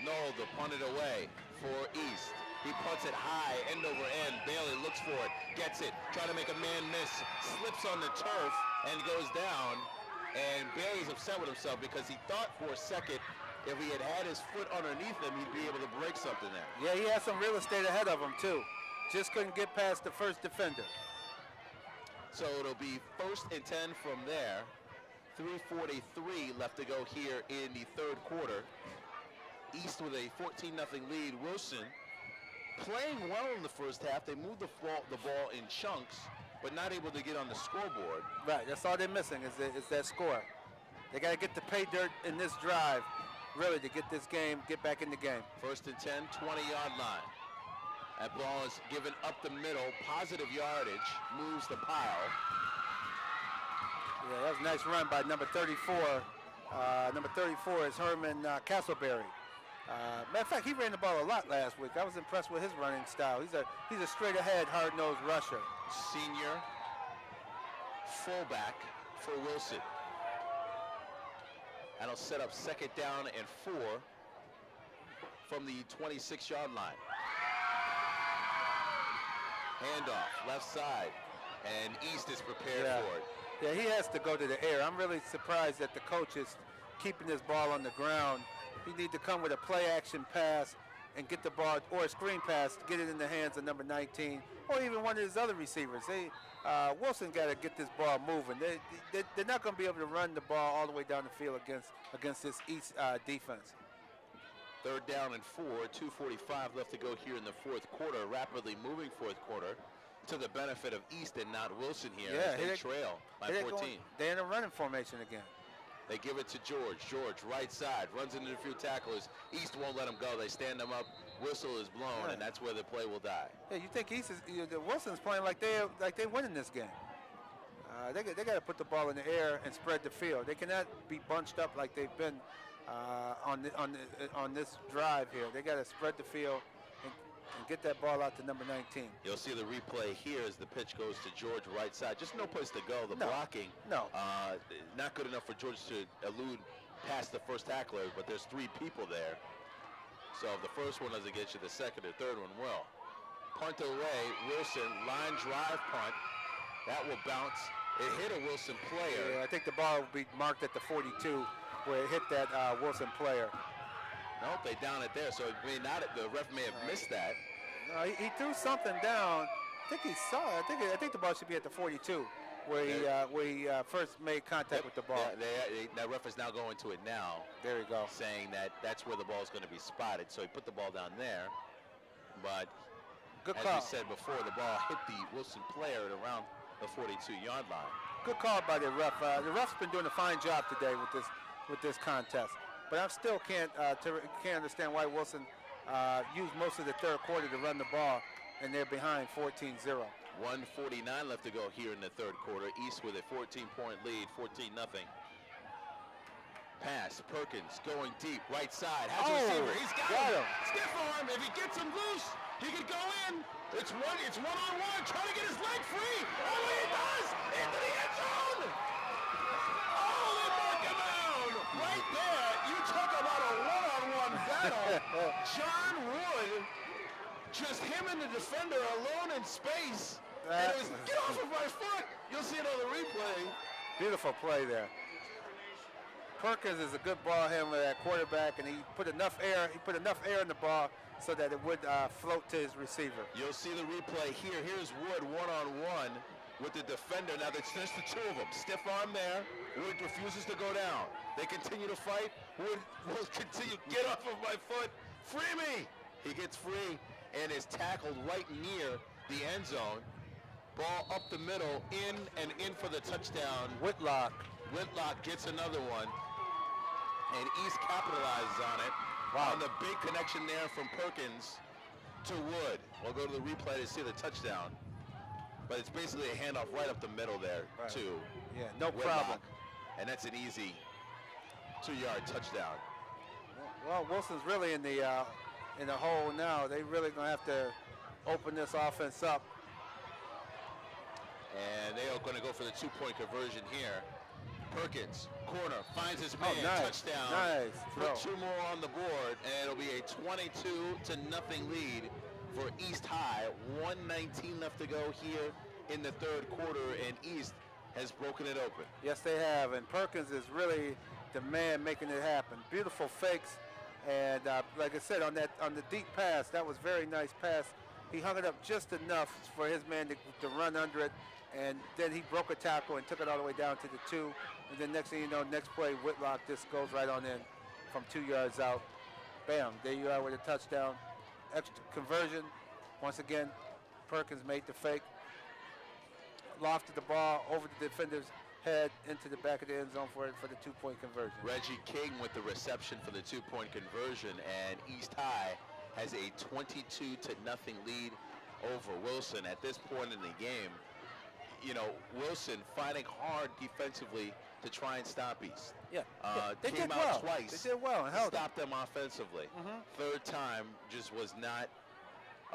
No, the punted away for East. He punts it high, end over end. Bailey looks for it, gets it, trying to make a man miss, slips on the turf and goes down. And Bailey's upset with himself because he thought for a second if he had his foot underneath him, he'd be able to break something there. Yeah, he had some real estate ahead of him too. Just couldn't get past the first defender. So it'll be 1st and 10 from there. 3:43 left to go here in the 3rd quarter. East with a 14-0 lead. Wilson playing well in the first half. They moved the ball in chunks, but not able to get on the scoreboard. Right, that's all they're missing is that score. They got to get the pay dirt in this drive, really, to get this game, get back in the game. 1st and 10, 20-yard line. That ball is given up the middle, positive yardage, moves the pile. Yeah, that was a nice run by number 34. Number 34 is Herman Castleberry. Matter of fact, he ran the ball a lot last week. I was impressed with his running style. He's a straight-ahead, hard-nosed rusher. Senior fullback for Wilson. That'll set up 2nd down and 4 from the 26-yard line. Handoff, left side, and East is prepared for it. Yeah, he has to go to the air. I'm really surprised that the coach is keeping this ball on the ground. He needs to come with a play-action pass and get the ball, or a screen pass, get it in the hands of number 19, or even one of his other receivers. Wilson got to get this ball moving. They're not going to be able to run the ball all the way down the field against this East defense. Third down and 4, 2:45 left to go here in the fourth quarter. Rapidly moving fourth quarter to the benefit of East and not Wilson here as they trail by 14. They're in a running formation again. They give it to George. George, right side, runs into a few tacklers. East won't let him go. They stand him up. Whistle is blown, and that's where the play will die. Yeah, you think East is Wilson's playing like they're winning this game. They got to put the ball in the air and spread the field. They cannot be bunched up like they've been on this drive here. They got to spread the field and get that ball out to number 19. You'll see the replay here as the pitch goes to George right side. Just no place to go. The blocking, not good enough for George to elude past the first tackler, but there's 3 people there. So if the first one doesn't get you, the second or third one will. Punt away, Wilson, line drive punt. That will bounce. It hit a Wilson player. Yeah, I think the ball will be marked at the 42 where it hit that Wilson player. Nope, they down it there. So it may not. The ref may have missed that. He threw something down. I think he saw it. I think the ball should be at the 42 where he first made contact with the ball. That ref is now going to it now. There you go. Saying that that's where the ball is going to be spotted. So he put the ball down there. But good as call. we said before, the ball hit the Wilson player at around the 42-yard line. Good call by the ref. The ref's been doing a fine job today with this contest. But I still can't understand why Wilson used most of the third quarter to run the ball, and they're behind 14-0. 1:49 left to go here in the third quarter. East with a 14-point lead, 14-0. Pass, Perkins going deep, right side, has a receiver. He's got him. Stiff arm. If he gets him loose, he could go in. It's one-on-one, trying to get his leg free. Oh, he does! Into the end zone! Oh, they mark him down! Right there, you talk about a one-on-one battle. John Wood, just him and the defender alone in space. And it was, get off of my foot! You'll see it on the replay. Beautiful play there. Perkins is a good ball handler, that quarterback, and he put enough air in the ball so that it would float to his receiver. You'll see the replay here. Here's Wood one-on-one with the defender. Now it's just the two of them. Stiff arm there. Wood refuses to go down. They continue to fight. Wood will continue. Get off of my foot. Free me. He gets free and is tackled right near the end zone. Ball up the middle, in for the touchdown. Whitlock gets another one. And East capitalizes on it. Wow. And the big connection there from Perkins to Wood. We'll go to the replay to see the touchdown. But it's basically a handoff right up the middle there, too. Yeah, no problem. And that's an easy 2-yard touchdown. Well, Wilson's really in the hole now. They really going to have to open this offense up. And they are going to go for the 2-point conversion here. Perkins, corner, finds his man, touchdown. Nice. Put 2 more on the board, and it'll be a 22-0 lead for East High. 1:19 left to go here in the third quarter, and East has broken it open. Yes, they have, and Perkins is really the man making it happen. Beautiful fakes, and like I said, on the deep pass, that was very nice pass. He hung it up just enough for his man to run under it, and then he broke a tackle and took it all the way down to the 2. And then next thing you know, next play, Whitlock just goes right on in from 2 yards out. Bam, there you are with a touchdown. Extra conversion. Once again, Perkins made the fake. Lofted the ball over the defender's head into the back of the end zone for the 2-point conversion. Reggie King with the reception for the 2-point conversion, and East High has a 22-0 lead over Wilson at this point in the game. You know, Wilson fighting hard defensively to try and stop East. Yeah, they came did out well. twice. They did well and held stopped them offensively. Third time just was not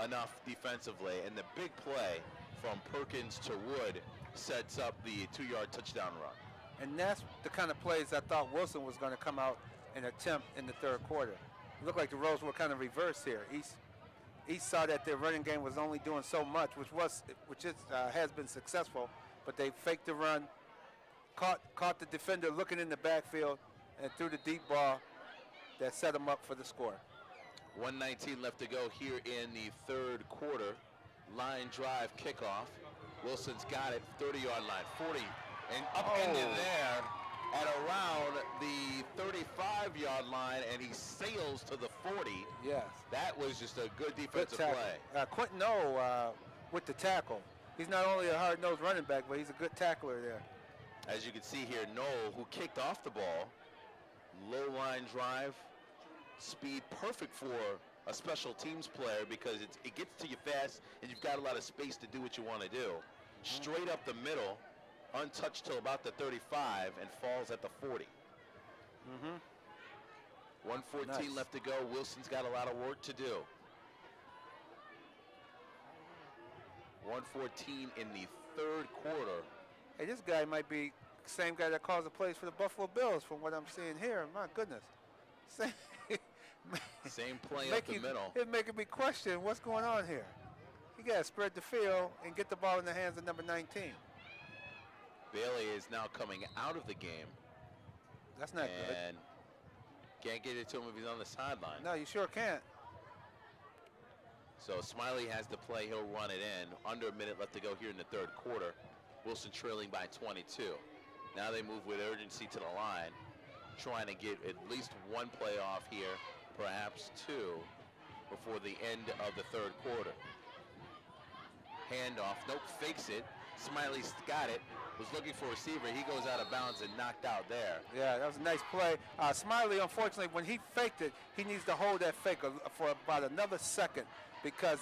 enough defensively, and the big play from Perkins to Wood sets up the 2-yard touchdown run. And that's the kind of plays I thought Wilson was going to come out and attempt in the third quarter. It looked like the roles were kind of reversed here. East saw that their running game was only doing so much, which has been successful, but they faked the run, caught the defender looking in the backfield, and threw the deep ball that set them up for the score. 1:19 left to go here in the third quarter. Line drive kickoff. Wilson's got it, 30-yard line, 40, and up into there at around the 35-yard line, and he sails to the 40. Yes. That was just a good Good defensive tackle. play. Quentin O with the tackle. He's not only a hard-nosed running back, but he's a good tackler there. As you can see here, Noel, who kicked off the ball, low line drive, speed perfect for a special teams player because it gets to you fast and you've got a lot of space to do what you want to do. Straight up the middle, untouched till about the 35 and falls at the 40. 1:14 Nice. left to go. Wilson's got a lot of work to do. 1:14 in the third quarter. Hey, this guy might be the same guy that calls the plays for the Buffalo Bills from what I'm seeing here. My goodness. Same play up the middle. It's making me question what's going on here. You got to spread the field and get the ball in the hands of number 19. Bailey is now coming out of the game. That's not good. And can't get it to him if he's on the sideline. No, you sure can't. So Smiley has the play. He'll run it in. Under a minute left to go here in the third quarter. Wilson trailing by 22. Now they move with urgency to the line, trying to get at least one play off here, perhaps two, before the end of the third quarter. Handoff. Nope, fakes it. Smiley's got it. Was looking for a receiver. He goes out of bounds and knocked out there. Yeah, that was a nice play. Smiley, unfortunately, when he faked it, he needs to hold that fake for about another second because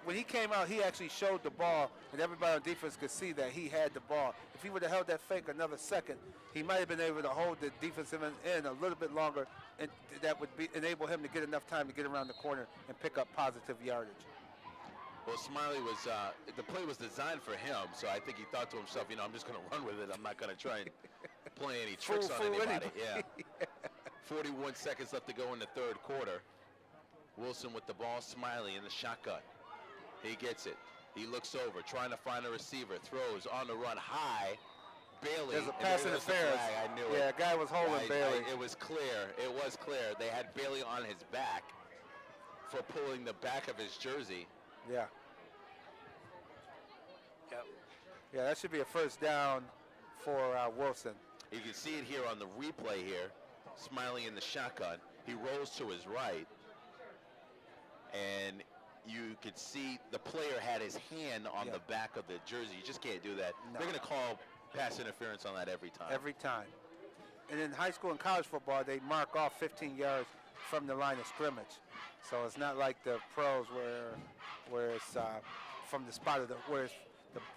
when he came out, he actually showed the ball, and everybody on defense could see that he had the ball. If he would have held that fake another second, he might have been able to hold the defensive end a little bit longer, and that would enable him to get enough time to get around the corner and pick up positive yardage. Well, Smiley was, the play was designed for him, so I think he thought to himself, I'm just going to run with it. I'm not going to try and play any tricks on anybody. Yeah. 41 seconds left to go in the third quarter. Wilson with the ball, Smiley in the shotgun. He gets it. He looks over, trying to find a receiver, throws on the run high. Bailey. There's a pass interference. I knew it. Yeah, a guy was holding Bailey. It was clear. It was clear. They had Bailey on his back for pulling the back of his jersey. Yeah. Yep. Yeah, that should be a first down for Wilson. You can see it here on the replay here. Smiley in the shotgun. He rolls to his right. And you could see the player had his hand on the back of the jersey. You just can't do that. No. They're going to call pass interference on that every time. Every time. And in high school and college football, they mark off 15 yards from the line of scrimmage. So it's not like the pros where it's from the spot of where it's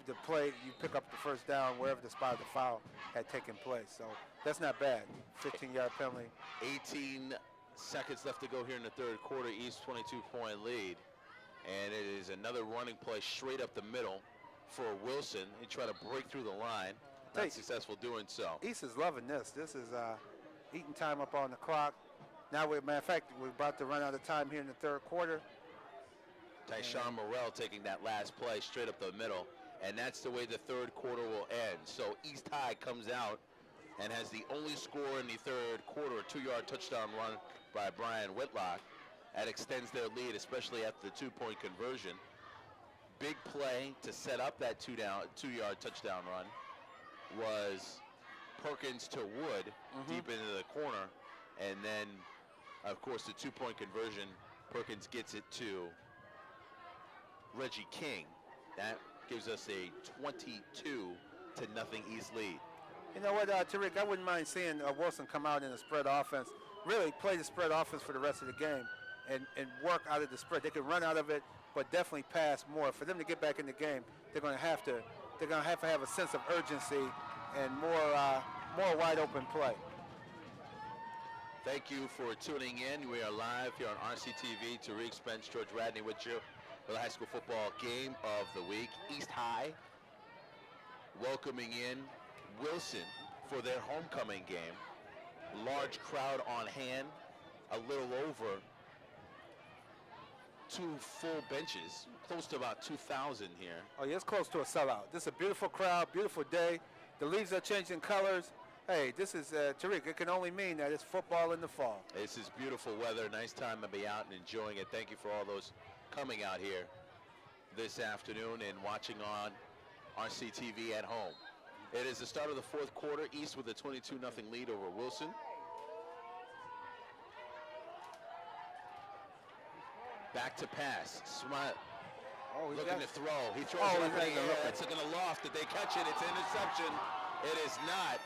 the play, you pick up the first down wherever the spot of the foul had taken place. So that's not bad. 15-yard penalty. 18 seconds left to go here in the third quarter. East 22-point lead. And it is another running play straight up the middle for Wilson. He tried to break through the line. Not successful doing so. East is loving this. This is eating time up on the clock. Now, matter of fact, we're about to run out of time here in the third quarter. Tyshawn Morrell taking that last play straight up the middle. And that's the way the third quarter will end. So East High comes out and has the only score in the third quarter, a 2-yard touchdown run by Brian Whitlock. That extends their lead, especially after the 2-point conversion. Big play to set up that 2-yard touchdown run was Perkins to Wood deep into the corner. And then, of course, the 2-point conversion, Perkins gets it to Reggie King. That gives us a 22-0 East lead. You know what, Tariq, I wouldn't mind seeing Wilson come out in a spread offense, really play the spread offense for the rest of the game and work out of the spread. They can run out of it, but definitely pass more. For them to get back in the game, they're going to have to have a sense of urgency and more wide open play. Thank you for tuning in. We are live here on RCTV. Tariq Spence, George Radney with you for the high school football game of the week. East High welcoming in Wilson for their homecoming game. Large crowd on hand, a little over 2 full benches, close to about 2,000 here. Oh, yeah, it's close to a sellout. This is a beautiful crowd, beautiful day. The leaves are changing colors. Hey, this is, Tariq, it can only mean that it's football in the fall. This is beautiful weather, nice time to be out and enjoying it. Thank you for all those coming out here this afternoon and watching on RCTV at home. It is the start of the fourth quarter. East with a 22-0 lead over Wilson. Back to pass. Smile. Oh, Looking to throw. He throws Oh, it up he's in the looking. air. That's going to loft. Did they catch it? It's an interception. It is not.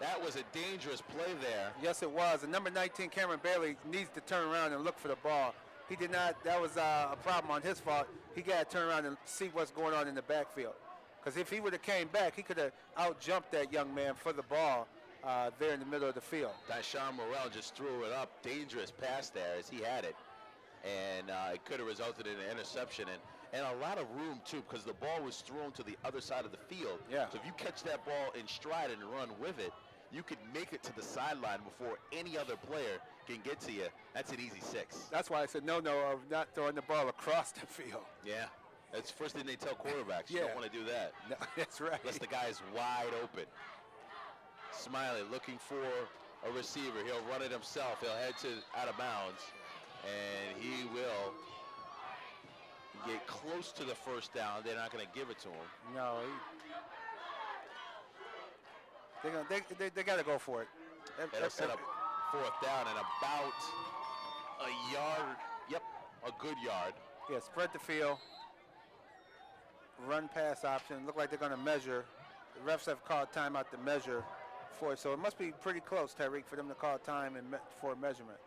That was a dangerous play there. Yes, it was. And number 19, Cameron Bailey, needs to turn around and look for the ball. He did not. That was a problem on his fault. He got to turn around and see what's going on in the backfield. Because if he would have came back, he could have out-jumped that young man for the ball there in the middle of the field. Tyshawn Morrell just threw it up. Dangerous pass there as he had it. And it could have resulted in an interception. And a lot of room, too, because the ball was thrown to the other side of the field. Yeah. So if you catch that ball in stride and run with it, you could make it to the sideline before any other player can get to you. That's an easy 6. That's why I said no of not throwing the ball across the field. Yeah. That's the first thing they tell quarterbacks. You Yeah. don't want to do that. No, that's right. Unless the guy is wide open. Smiley looking for a receiver. He'll run it himself. He'll head to out of bounds. And he will get close to the first down. They're not going to give it to him. No. They got to go for it. It'll set up 4th down and about a yard. Yep, a good yard. Yeah, spread the field. Run pass option. Look like they're going to measure. The refs have called timeout to measure for it. So it must be pretty close, Tyreek, for them to call time and for a measurement.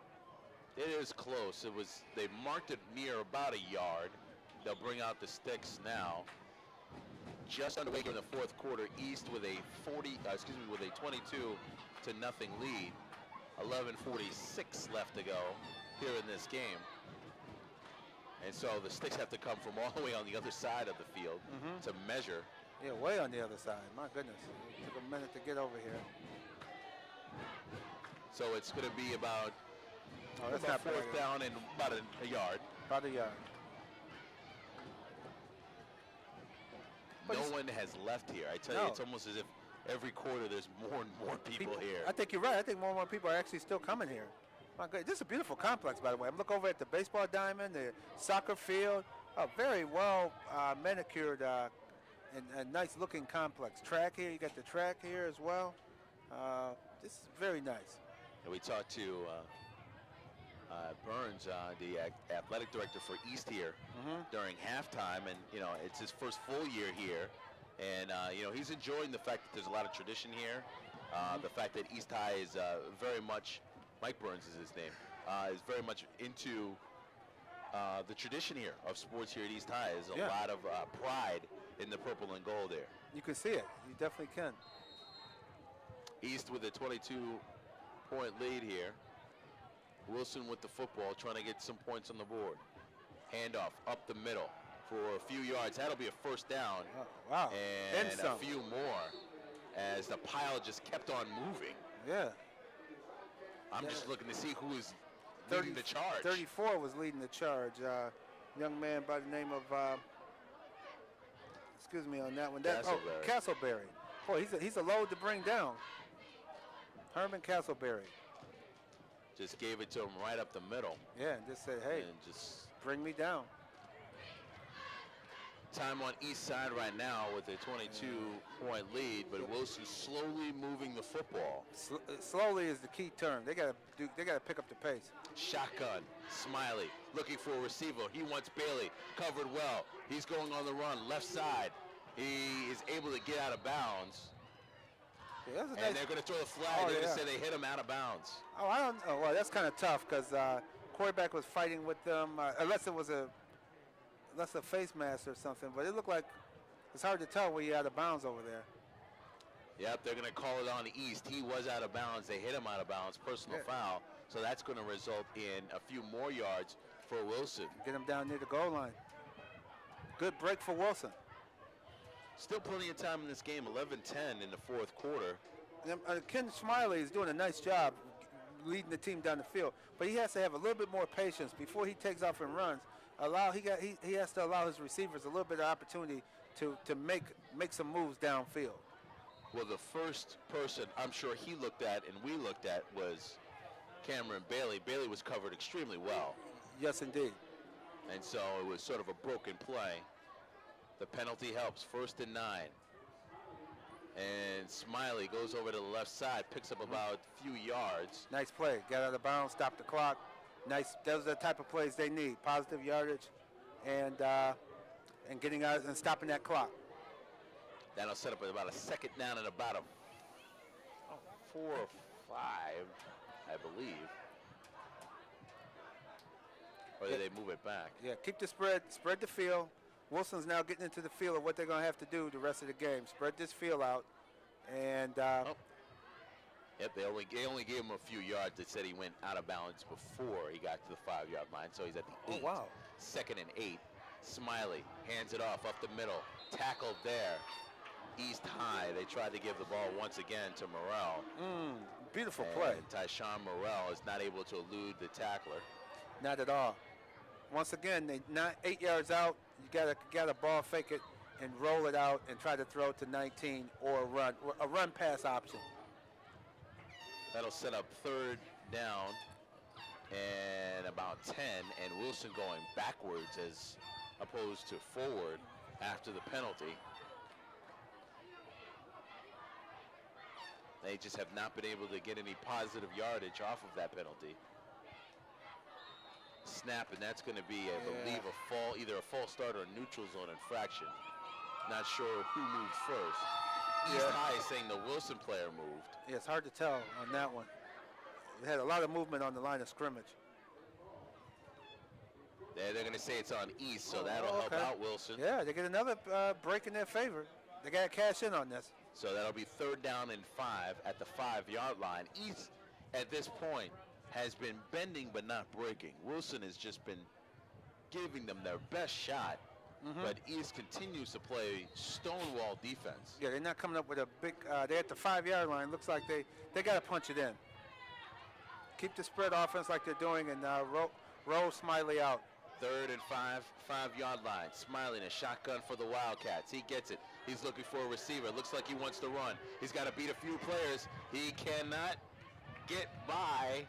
It is close. They marked it near about a yard. They'll bring out the sticks now. Just underway in the 4th quarter, East with a 22-0 lead. 11:46 left to go here in this game. And so the sticks have to come from all the way on the other side of the field to measure. Yeah, way on the other side. My goodness. It took a minute to get over here. So it's going to be about, that's about not 4th bad. down and about a yard. About a yard. No one has left here. I tell you, it's almost as if every quarter there's more and more people here. I think you're right. I think more and more people are actually still coming here. My God, this is a beautiful complex, by the way. I'm looking over at the baseball diamond, the soccer field. A very well manicured and nice-looking complex. Track here. You got the track here as well. This is very nice. And we talked to Burns, the athletic director for East here, during halftime, and it's his first full year here, and he's enjoying the fact that there's a lot of tradition here. The fact that East High is very much, Mike Burns is his name, is very much into the tradition here of sports here at East High. There's a lot of pride in the purple and gold there. You can see it. You definitely can. East with a 22-point lead here. Wilson with the football, trying to get some points on the board. Handoff up the middle for a few yards. That'll be a 1st down. Oh, wow. And some. a few more as the pile just kept on moving. Yeah. I'm just looking to see who is leading the charge. 34 was leading the charge. Young man by the name of, excuse me on that one. Castleberry. Boy, he's a load to bring down. Herman Castleberry. Just gave it to him right up the middle. Yeah, and just said, hey, and just bring me down. Time on East Side right now with a 22-point lead, but Wilson slowly moving the football. Slowly is the key term. They got to pick up the pace. Shotgun, Smiley looking for a receiver. He wants Bailey covered well. He's going on the run, left side. He is able to get out of bounds. Yeah, and they're going to throw the flag. They're going to say they hit him out of bounds. Oh, I don't know. Well, that's kind of tough because quarterback was fighting with them, unless it was a face mask or something. But it looked like it's hard to tell where you're out of bounds over there. Yep, they're going to call it on the East. He was out of bounds. They hit him out of bounds, personal foul. So that's going to result in a few more yards for Wilson. Get him down near the goal line. Good break for Wilson. Still plenty of time in this game, 11-10 in the 4th quarter. Ken Smiley is doing a nice job leading the team down the field, but he has to have a little bit more patience before he takes off and runs. He has to allow his receivers a little bit of opportunity to make some moves downfield. Well, the first person I'm sure he looked at and we looked at was Cameron Bailey. Bailey was covered extremely well. Yes, indeed. And so it was sort of a broken play. The penalty helps, 1st and 9. And Smiley goes over to the left side, picks up about a few yards. Nice play. Got out of bounds, stopped the clock. Nice. Those are the type of plays they need. Positive yardage and getting out and stopping that clock. That'll set up about a second down and about a 4 or 5, I believe. Or did they move it back? Yeah, keep the spread the field. Wilson's now getting into the feel of what they're going to have to do the rest of the game. Spread this field out. And Yep, they only gave him a few yards. They said he went out of bounds before he got to the 5-yard line, so he's at the 8. Oh, wow. Second and 8. Smiley hands it off up the middle. Tackled there. East High. They tried to give the ball once again to Morrell. Beautiful play. And Tyshawn Morrell is not able to elude the tackler. Not at all. Once again, they not 8 yards out. You gotta ball fake it and roll it out and try to throw it to 19 or a run pass option. That'll set up third down and about 10, and Wilson going backwards as opposed to forward after the penalty. They just have not been able to get any positive yardage off of that penalty. Snap, and that's going to be, I believe, either a false start or a neutral zone infraction. Not sure who moved first. East High is saying the Wilson player moved. Yeah, it's hard to tell on that one. They had a lot of movement on the line of scrimmage. They're going to say it's on East, so that'll help out Wilson. Yeah, they get another break in their favor. They got to cash in on this. So that'll be third down and 5 at the 5-yard line. East, at this point, has been bending but not breaking. Wilson has just been giving them their best shot, but East continues to play stonewall defense. Yeah, they're not coming up with a big, they're at the 5-yard line. Looks like they got to punch it in. Keep the spread offense like they're doing and roll Smiley out. Third and 5-yard line. Smiley in a shotgun for the Wildcats. He gets it. He's looking for a receiver. Looks like he wants to run. He's got to beat a few players. He cannot get by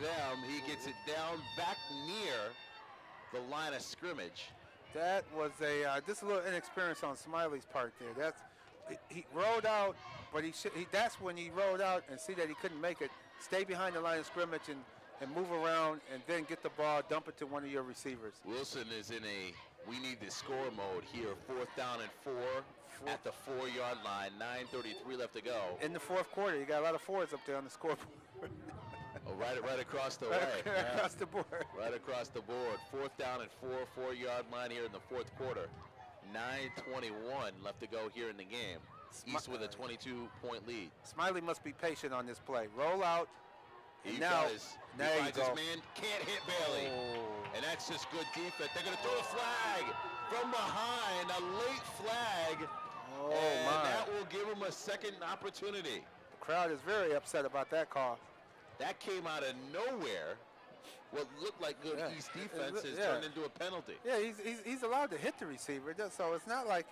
them. He gets it down back near the line of scrimmage. That was just a little inexperience on Smiley's part there. He rolled out, but that's when he rolled out and see that he couldn't make it. Stay behind the line of scrimmage and move around and then get the ball, dump it to one of your receivers. Wilson is in a we need to score mode here. 4th down and 4 at the 4-yard line. 9:33 left to go. In the 4th quarter, you got a lot of 4s up there on the scoreboard. Right across the way. Across the board. Right across the board. 4th down and 4-yard line here in the 4th quarter. 9:21 left to go here in the game. East with a 22-point lead. Smiley must be patient on this play. Roll out. He now, does. Now he you finds go. his man, can't hit Bailey. And that's just good defense. They're going to throw a flag from behind, a late flag. And that will give him a second opportunity. The crowd is very upset about that call. That came out of nowhere. What looked like good East defense has turned into a penalty. Yeah, he's allowed to hit the receiver, so it's not like...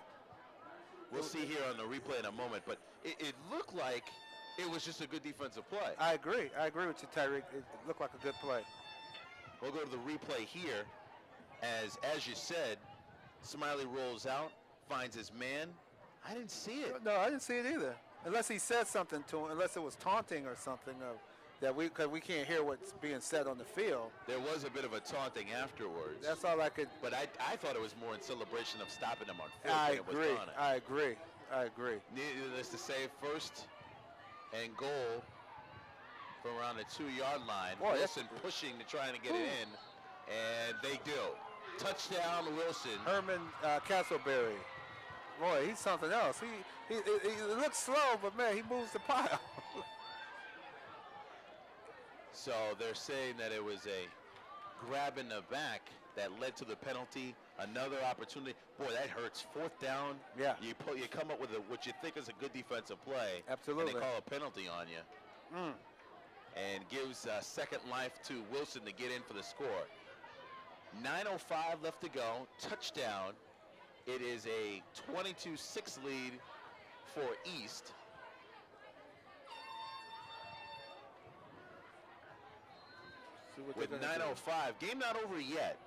We'll see here on the replay in a moment, but it looked like it was just a good defensive play. I agree with you, Tyreek. It looked like a good play. We'll go to the replay here. As you said, Smiley rolls out, finds his man. I didn't see it. No, I didn't see it either. Unless he said something to him, unless it was taunting or something, because we can't hear what's being said on the field. There was a bit of a taunting afterwards. That's all I could. But I thought it was more in celebration of stopping him on foot. I agree. Needless to say, first and goal from around the 2-yard line. Boy, Wilson pushing to try and get it in, and they do. Touchdown, Wilson. Herman Castleberry. Boy, he's something else. He looks slow, but man, he moves the pile. So they're saying that it was a grab in the back that led to the penalty. Another opportunity. Boy, that hurts. 4th down. Yeah. You come up with what you think is a good defensive play. Absolutely. And they call a penalty on you. And gives second life to Wilson to get in for the score. 9:05 left to go. Touchdown. It is a 22-6 lead for East. With 9:05, game not over yet.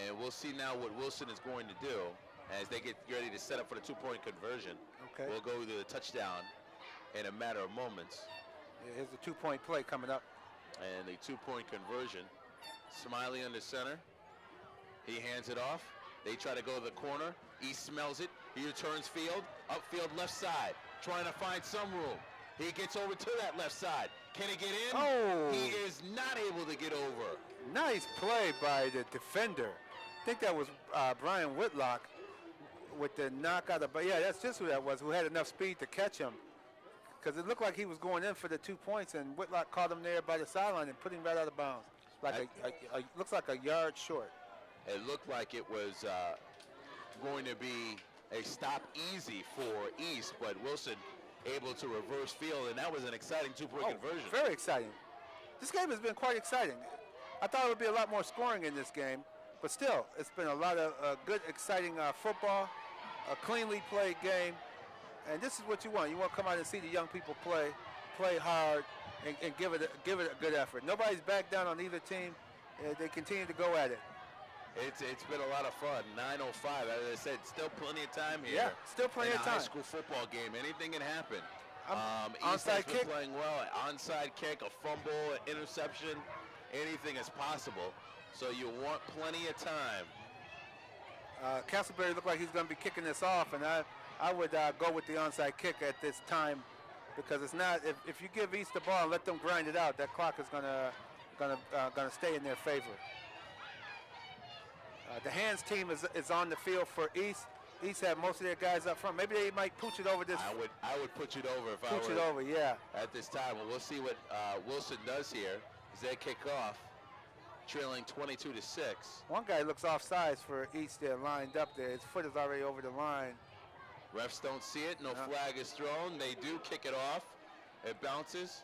And we'll see now what Wilson is going to do as they get ready to set up for the 2-point conversion. Okay. We'll go to the touchdown in a matter of moments. Yeah, here's the 2-point play coming up. And the two-point conversion. Smiley under center. He hands it off. They try to go to the corner. East smells it. He returns field. Upfield left side. Trying to find some room. He gets over to that left side. Can he get in? Oh. He is not able to get over. Nice play by the defender. I think that was Brian Whitlock with the knockout. But yeah, that's just who that was, who had enough speed to catch him. Because it looked like he was going in for the 2 points, and Whitlock caught him there by the sideline and put him right out of bounds. Like looks like a yard short. It looked like it was going to be a stop easy for East, but Wilson able to reverse field, and that was an exciting two-point conversion. Very exciting. This game has been quite exciting. I thought it would be a lot more scoring in this game, but still, it's been a lot of good, exciting football, a cleanly played game, and this is what you want. You want to come out and see the young people play hard, and give it a good effort. Nobody's back down on either team. They continue to go at it. It's been a lot of fun. 9:05. As I said, still plenty of time here. Yeah, still plenty of time. In a high school football game, anything can happen. East Onside has been kick. playing well. Onside kick, a fumble, an interception, anything is possible. So you want plenty of time. Castleberry looked like he's going to be kicking this off, and I would go with the onside kick at this time, because it's not. If you give East the ball and let them grind it out, that clock is gonna stay in their favor. The hands team is on the field for East. East have most of their guys up front. Maybe they might pooch it over this. I would pooch it over if I were. Pooch it over, yeah. At this time, well, we'll see what Wilson does here as they kick off, trailing 22-6. One guy looks offsides for East there, lined up there. His foot is already over the line. Refs don't see it. No flag is thrown. They do kick it off. It bounces,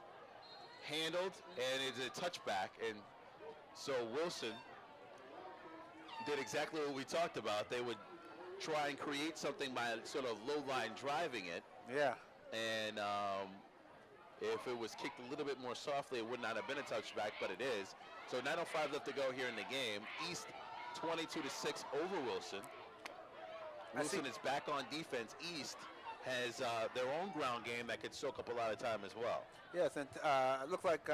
handled, and it's a touchback. And so Wilson did exactly what we talked about. They would try and create something by sort of low line driving it. Yeah. And if it was kicked a little bit more softly, it would not have been a touchback, but it is. So 9:05 left to go here in the game. East 22-6 over Wilson. Wilson is back on defense. East has their own ground game that could soak up a lot of time as well. Yes, and it looked like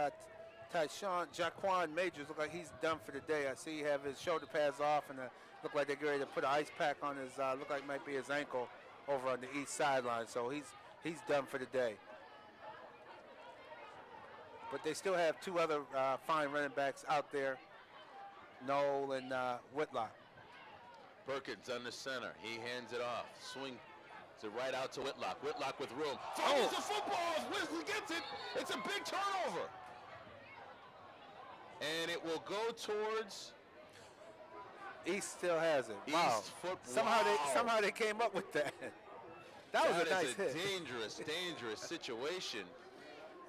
Jaquan Majors look like he's done for the day. I see he have his shoulder pads off, and look like they're ready to put an ice pack on his. Look like it might be his ankle over on the east sideline. So he's done for the day. But they still have two other fine running backs out there, Noel and Whitlock. Perkins under center. He hands it off. Swing it right out to Whitlock. Whitlock with room. Fumbles the football. Wilson gets it. It's a big turnover. And it will go towards East. Still has it. East Wow. football. Somehow they came up with that. That was a nice hit. dangerous situation.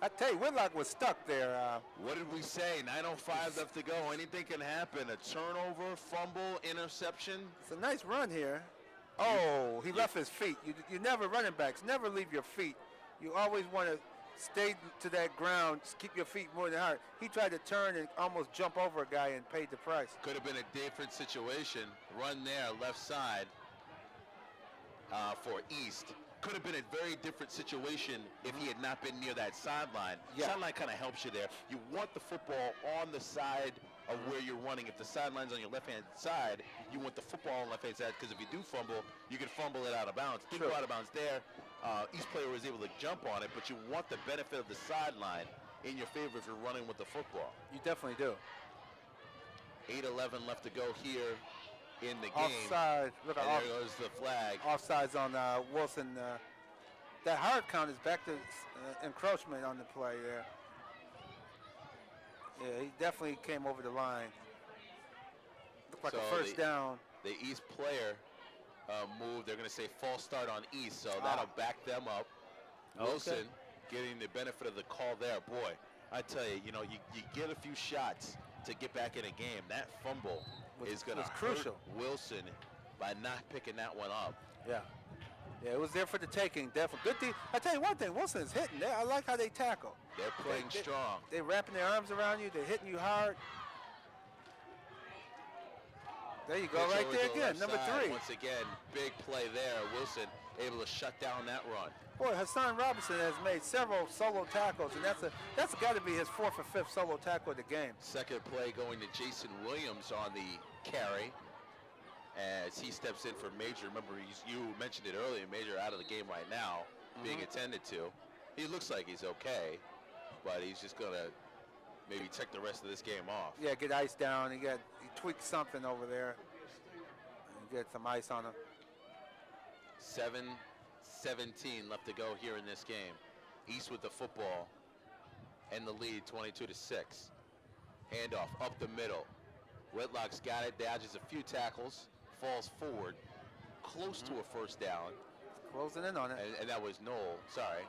I tell you, Whitlock was stuck there. What did we say? 9:05 left to go. Anything can happen. A turnover, fumble, interception. It's a nice run here. Oh, he left his feet. You never, running backs, never leave your feet. You always want to stay to that ground, keep your feet more than hard. He tried to turn and almost jump over a guy and paid the price. Could have been a different situation. Run there, left side for East. Could have been a very different situation if he had not been near that sideline. Yeah. Sideline kind of helps you there. You want the football on the side of where you're running. If the sideline's on your left-hand side, you want the football on the left-hand side, because if you do fumble, you can fumble it out of bounds. Didn't go out of bounds there. East player was able to jump on it, but you want the benefit of the sideline in your favor if you're running with the football. You definitely do. 8:11 left to go here in the game. Offside. Look at there goes the flag. Offsides on Wilson. That hard count is back to encroachment on the play there. Yeah, he definitely came over the line. Looked like a first down. The East player moved. They're going to say false start on East, so that'll back them up. Wilson getting the benefit of the call there. Boy, I tell you, you get a few shots to get back in a game. That fumble is going to hurt Wilson by not picking that one up. Yeah. Yeah, it was there for the taking. Definitely. Good. I tell you one thing, Wilson's hitting. I like how they tackle. They're playing strong. They're wrapping their arms around you. They're hitting you hard. There you go, right there again, number 3. Once again, big play there. Wilson able to shut down that run. Boy, Hassan Robinson has made several solo tackles, and that's got to be his 4th or 5th solo tackle of the game. Second play going to Jason Williams on the carry as he steps in for Major. Remember, you mentioned it earlier, Major out of the game right now, being attended to. He looks like he's okay, but he's just going to maybe check the rest of this game off. Yeah, get ice down. He tweaked something over there. And get some ice on him. 7:17 left to go here in this game. East with the football and the lead 22-6. Handoff up the middle. Whitlock's got it, dodges a few tackles, falls forward, close to a first down. Closing in on it. And that was Knoll, sorry.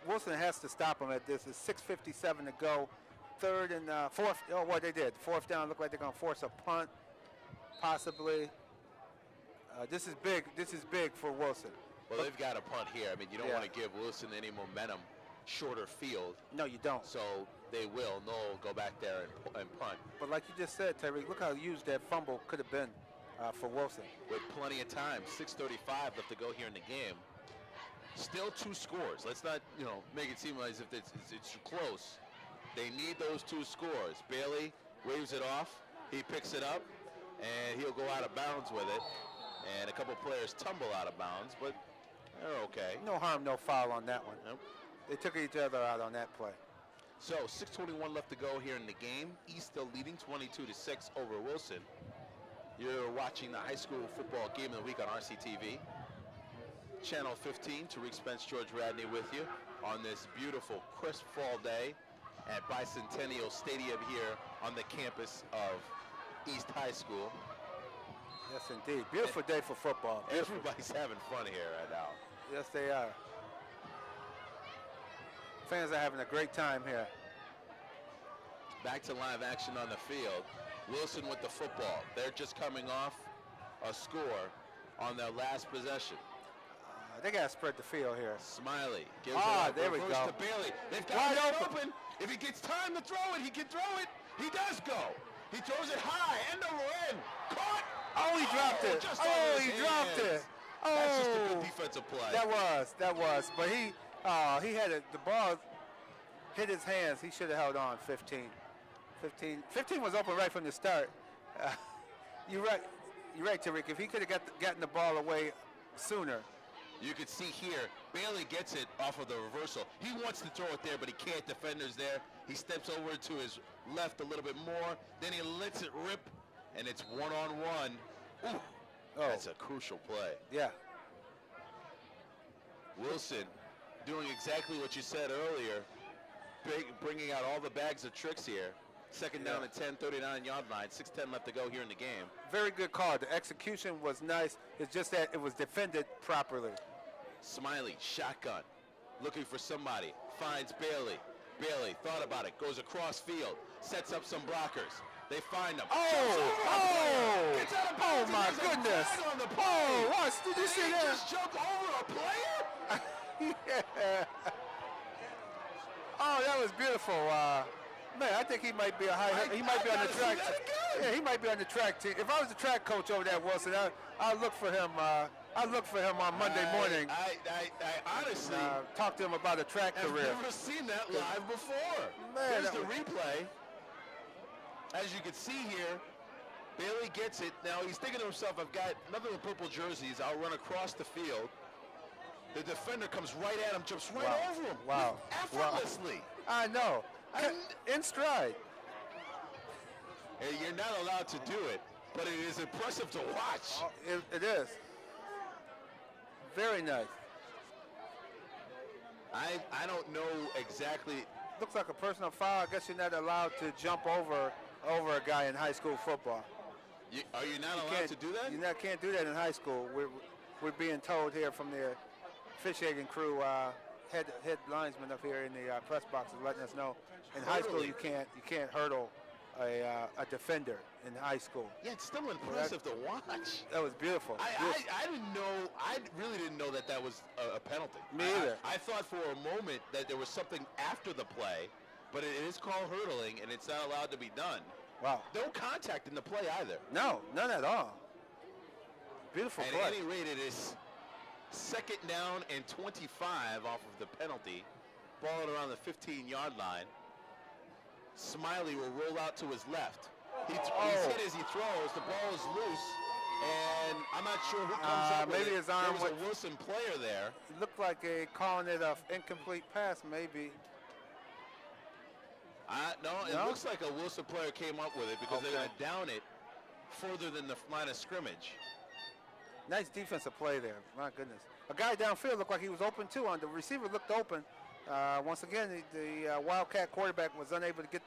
Wilson has to stop him at this. It's 6:57 to go. 3rd and 4th. Oh, what they did. 4th down. Look like they're going to force a punt, possibly. This is big. This is big for Wilson. Well, they've got a punt here. I mean, you don't want to give Wilson any momentum. Shorter field. No, you don't. So they will. Knoll go back there and punt. But like you just said, Tyreek, look how used that fumble could have been for Wilson. With plenty of time. 6:35 left to go here in the game. Still 2 scores. Let's not, make it seem as if it's close. They need those 2 scores. Bailey waves it off. He picks it up, and he'll go out of bounds with it. And a couple players tumble out of bounds, but they're okay. No harm, no foul on that one. Nope. They took each other out on that play. So 6:21 left to go here in the game. East still leading 22-6 over Wilson. You're watching the high school football game of the week on RCTV. Channel 15, Tariq Spence, George Radney with you on this beautiful crisp fall day at Bicentennial Stadium here on the campus of East High School. Yes, indeed. Beautiful day for football. Beautiful. Everybody's having fun here right now. Yes, they are. Fans are having a great time here. Back to live action on the field. Wilson with the football. They're just coming off a score on their last possession. They got to spread the field here. Smiley gives it there we go. to Bailey. They've got it open. If he gets time to throw it, he can throw it. He does go. He throws it high, end over end. Caught. Oh, he dropped it. Oh, he dropped it. Oh, that's just a good defensive play. That was. But he had it. The ball hit his hands. He should have held on. 15 was open right from the start. You're right, Tariq. If he could have gotten the ball away sooner. You can see here, Bailey gets it off of the reversal. He wants to throw it there, but he can't. Defender's there. He steps over to his left a little bit more. Then he lets it rip, and it's one-on-one. Ooh, that's a crucial play. Yeah. Wilson doing exactly what you said earlier, bringing out all the bags of tricks here. Second down at 10, 39-yard line, 6:10 left to go here in the game. Very good call. The execution was nice. It's just that it was defended properly. Smiley, shotgun, looking for somebody, finds Bailey. Bailey thought about it, goes across field, sets up some blockers. They find him. Gets out of bounds, my goodness. On the what? Did you see that? He just jumped over a player? Yeah. Oh, that was beautiful. Man, I think he might be he might be on the track. Yeah, he might be on the track team. If I was the track coach over there, Wilson, I'll look for him. I'll look for him on Monday morning. I honestly talk to him about a track career. I've never seen that live before. Man, there's the replay. As you can see here, Bailey gets it. Now he's thinking to himself, I've got nothing but purple jerseys. I'll run across the field. The defender comes right at him, jumps right over him. Wow. Effortlessly. I know. In stride. And you're not allowed to do it, but it is impressive to watch. It is. Very nice. I don't know exactly. Looks like a personal foul. I guess you're not allowed to jump over a guy in high school football. Are you not allowed to do that? You can't do that in high school. We're being told here from the officiating crew, head linesman up here in the press box is letting us know. In high school, you can't hurdle a defender in high school. Yeah, it's still impressive to watch. That was beautiful. I didn't know. I really didn't know that was a penalty. Me either. I thought for a moment that there was something after the play, but it is called hurdling, and it's not allowed to be done. Wow. No contact in the play either. No, none at all. Beautiful play. At any rate, it is Second down and 25 off of the penalty. Ball around the 15-yard line. Smiley will roll out to his left. He's hit as he throws. The ball is loose, and I'm not sure who comes up with maybe it. his arm There was a Wilson player there. It looked like calling it an incomplete pass, maybe. No, it looks like a Wilson player came up with it because they're going to down it further than the line of scrimmage. Nice defensive play there. My goodness. A guy downfield looked like he was open too. The receiver looked open. Once again, the Wildcat quarterback was unable to get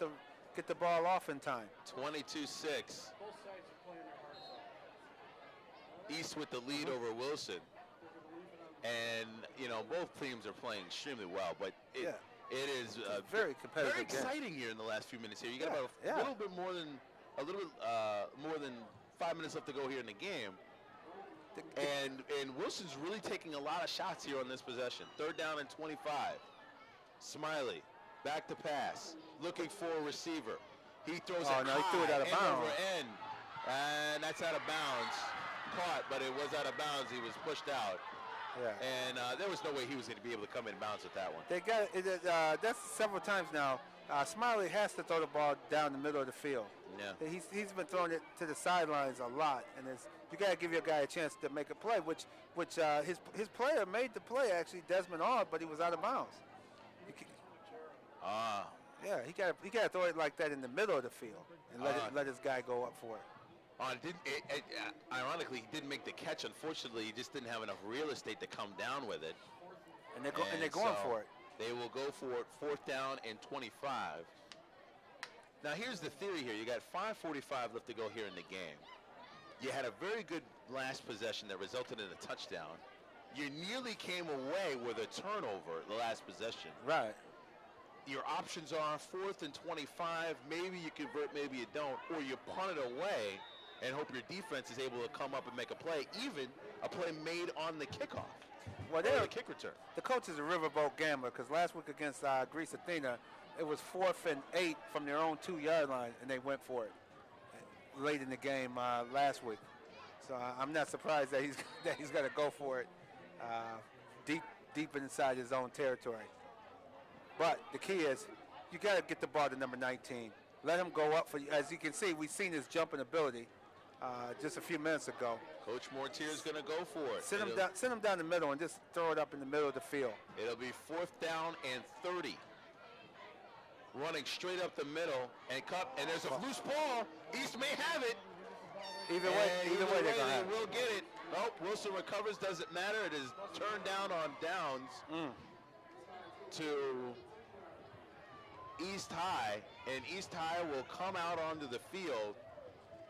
the ball off in time. 22-6. East with the lead over Wilson. And, you know, both teams are playing extremely well, but it is a very competitive very game. Exciting here in the last few minutes here. You got about a little bit more than 5 minutes left to go here in the game. And Wilson's really taking a lot of shots here on this possession. Third down and 25. Smiley, back to pass, looking for a receiver. He throws it high, he threw it out of end bounds. over end, and that's out of bounds. Caught, but it was out of bounds. He was pushed out. Yeah. And there was no way he was going to be able to come in bounds with that one. They got it. That's several times now. Smiley has to throw the ball down the middle of the field. Yeah. He's been throwing it to the sidelines a lot, and you got to give your guy a chance to make a play. Which his player made the play actually, Desmond Hall, but he was out of bounds. Yeah, he got to throw it like that in the middle of the field and let his guy go up for it. Ironically, he didn't make the catch. Unfortunately, he just didn't have enough real estate to come down with it. And they're going for it. They will go for it. Fourth down and 25. Now, here's the theory here. You got 5:45 left to go here in the game. You had a very good last possession that resulted in a touchdown. You nearly came away with a turnover the last possession. Right. Your options are 4th and 25. Maybe you convert, maybe you don't, or you punt it away and hope your defense is able to come up and make a play, even a play made on the kickoff. Well, the kick return. The coach is a riverboat gambler because last week against Greece Athena, it was 4th and 8 from their own 2-yard line, and they went for it late in the game last week. So I'm not surprised that he's going to go for it deep inside his own territory. But the key is you got to get the ball to number 19. Let him go up for you. As you can see, we've seen his jumping ability just a few minutes ago. Coach Mortier is going to go for it. Send him down the middle and just throw it up in the middle of the field. It'll be 4th down and 30. Running straight up the middle and there's a loose ball. East may have it. Either way they're going to have it. Will get it. Nope, Wilson recovers. Doesn't matter. It is turned down on downs to East High, and East High will come out onto the field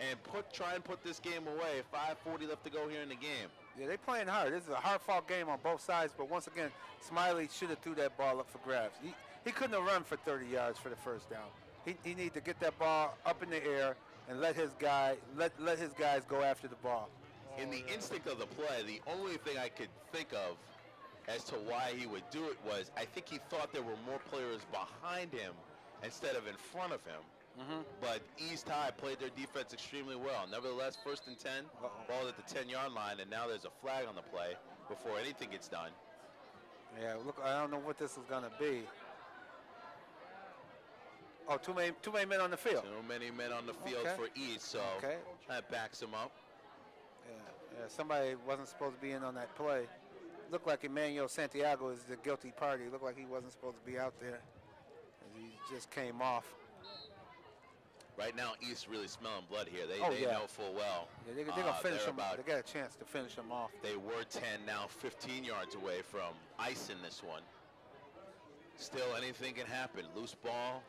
and try and put this game away. 5:40 left to go here in the game. Yeah, they're playing hard. This is a hard-fought game on both sides, but once again, Smiley should have threw that ball up for grabs. He couldn't have run for 30 yards for the first down. He needed to get that ball up in the air and let his guys go after the ball. In the instinct of the play, the only thing I could think of as to why he would do it was I think he thought there were more players behind him instead of in front of him. But East High played their defense extremely well. Nevertheless, 1st and 10, ball at the 10-yard line, and now there's a flag on the play before anything gets done. Yeah, look, I don't know what this is going to be. Oh, too many men on the field. Too many men on the field for East, so that backs him up. Yeah, somebody wasn't supposed to be in on that play. Looked like Emmanuel Santiago is the guilty party. Looked like he wasn't supposed to be out there. He just came off. Right now, East really smelling blood here. They yeah. know full well. Yeah, they're going to finish him. They got a chance to finish him off. They were 10, now 15 yards away from icing this one. Still, anything can happen. Loose ball.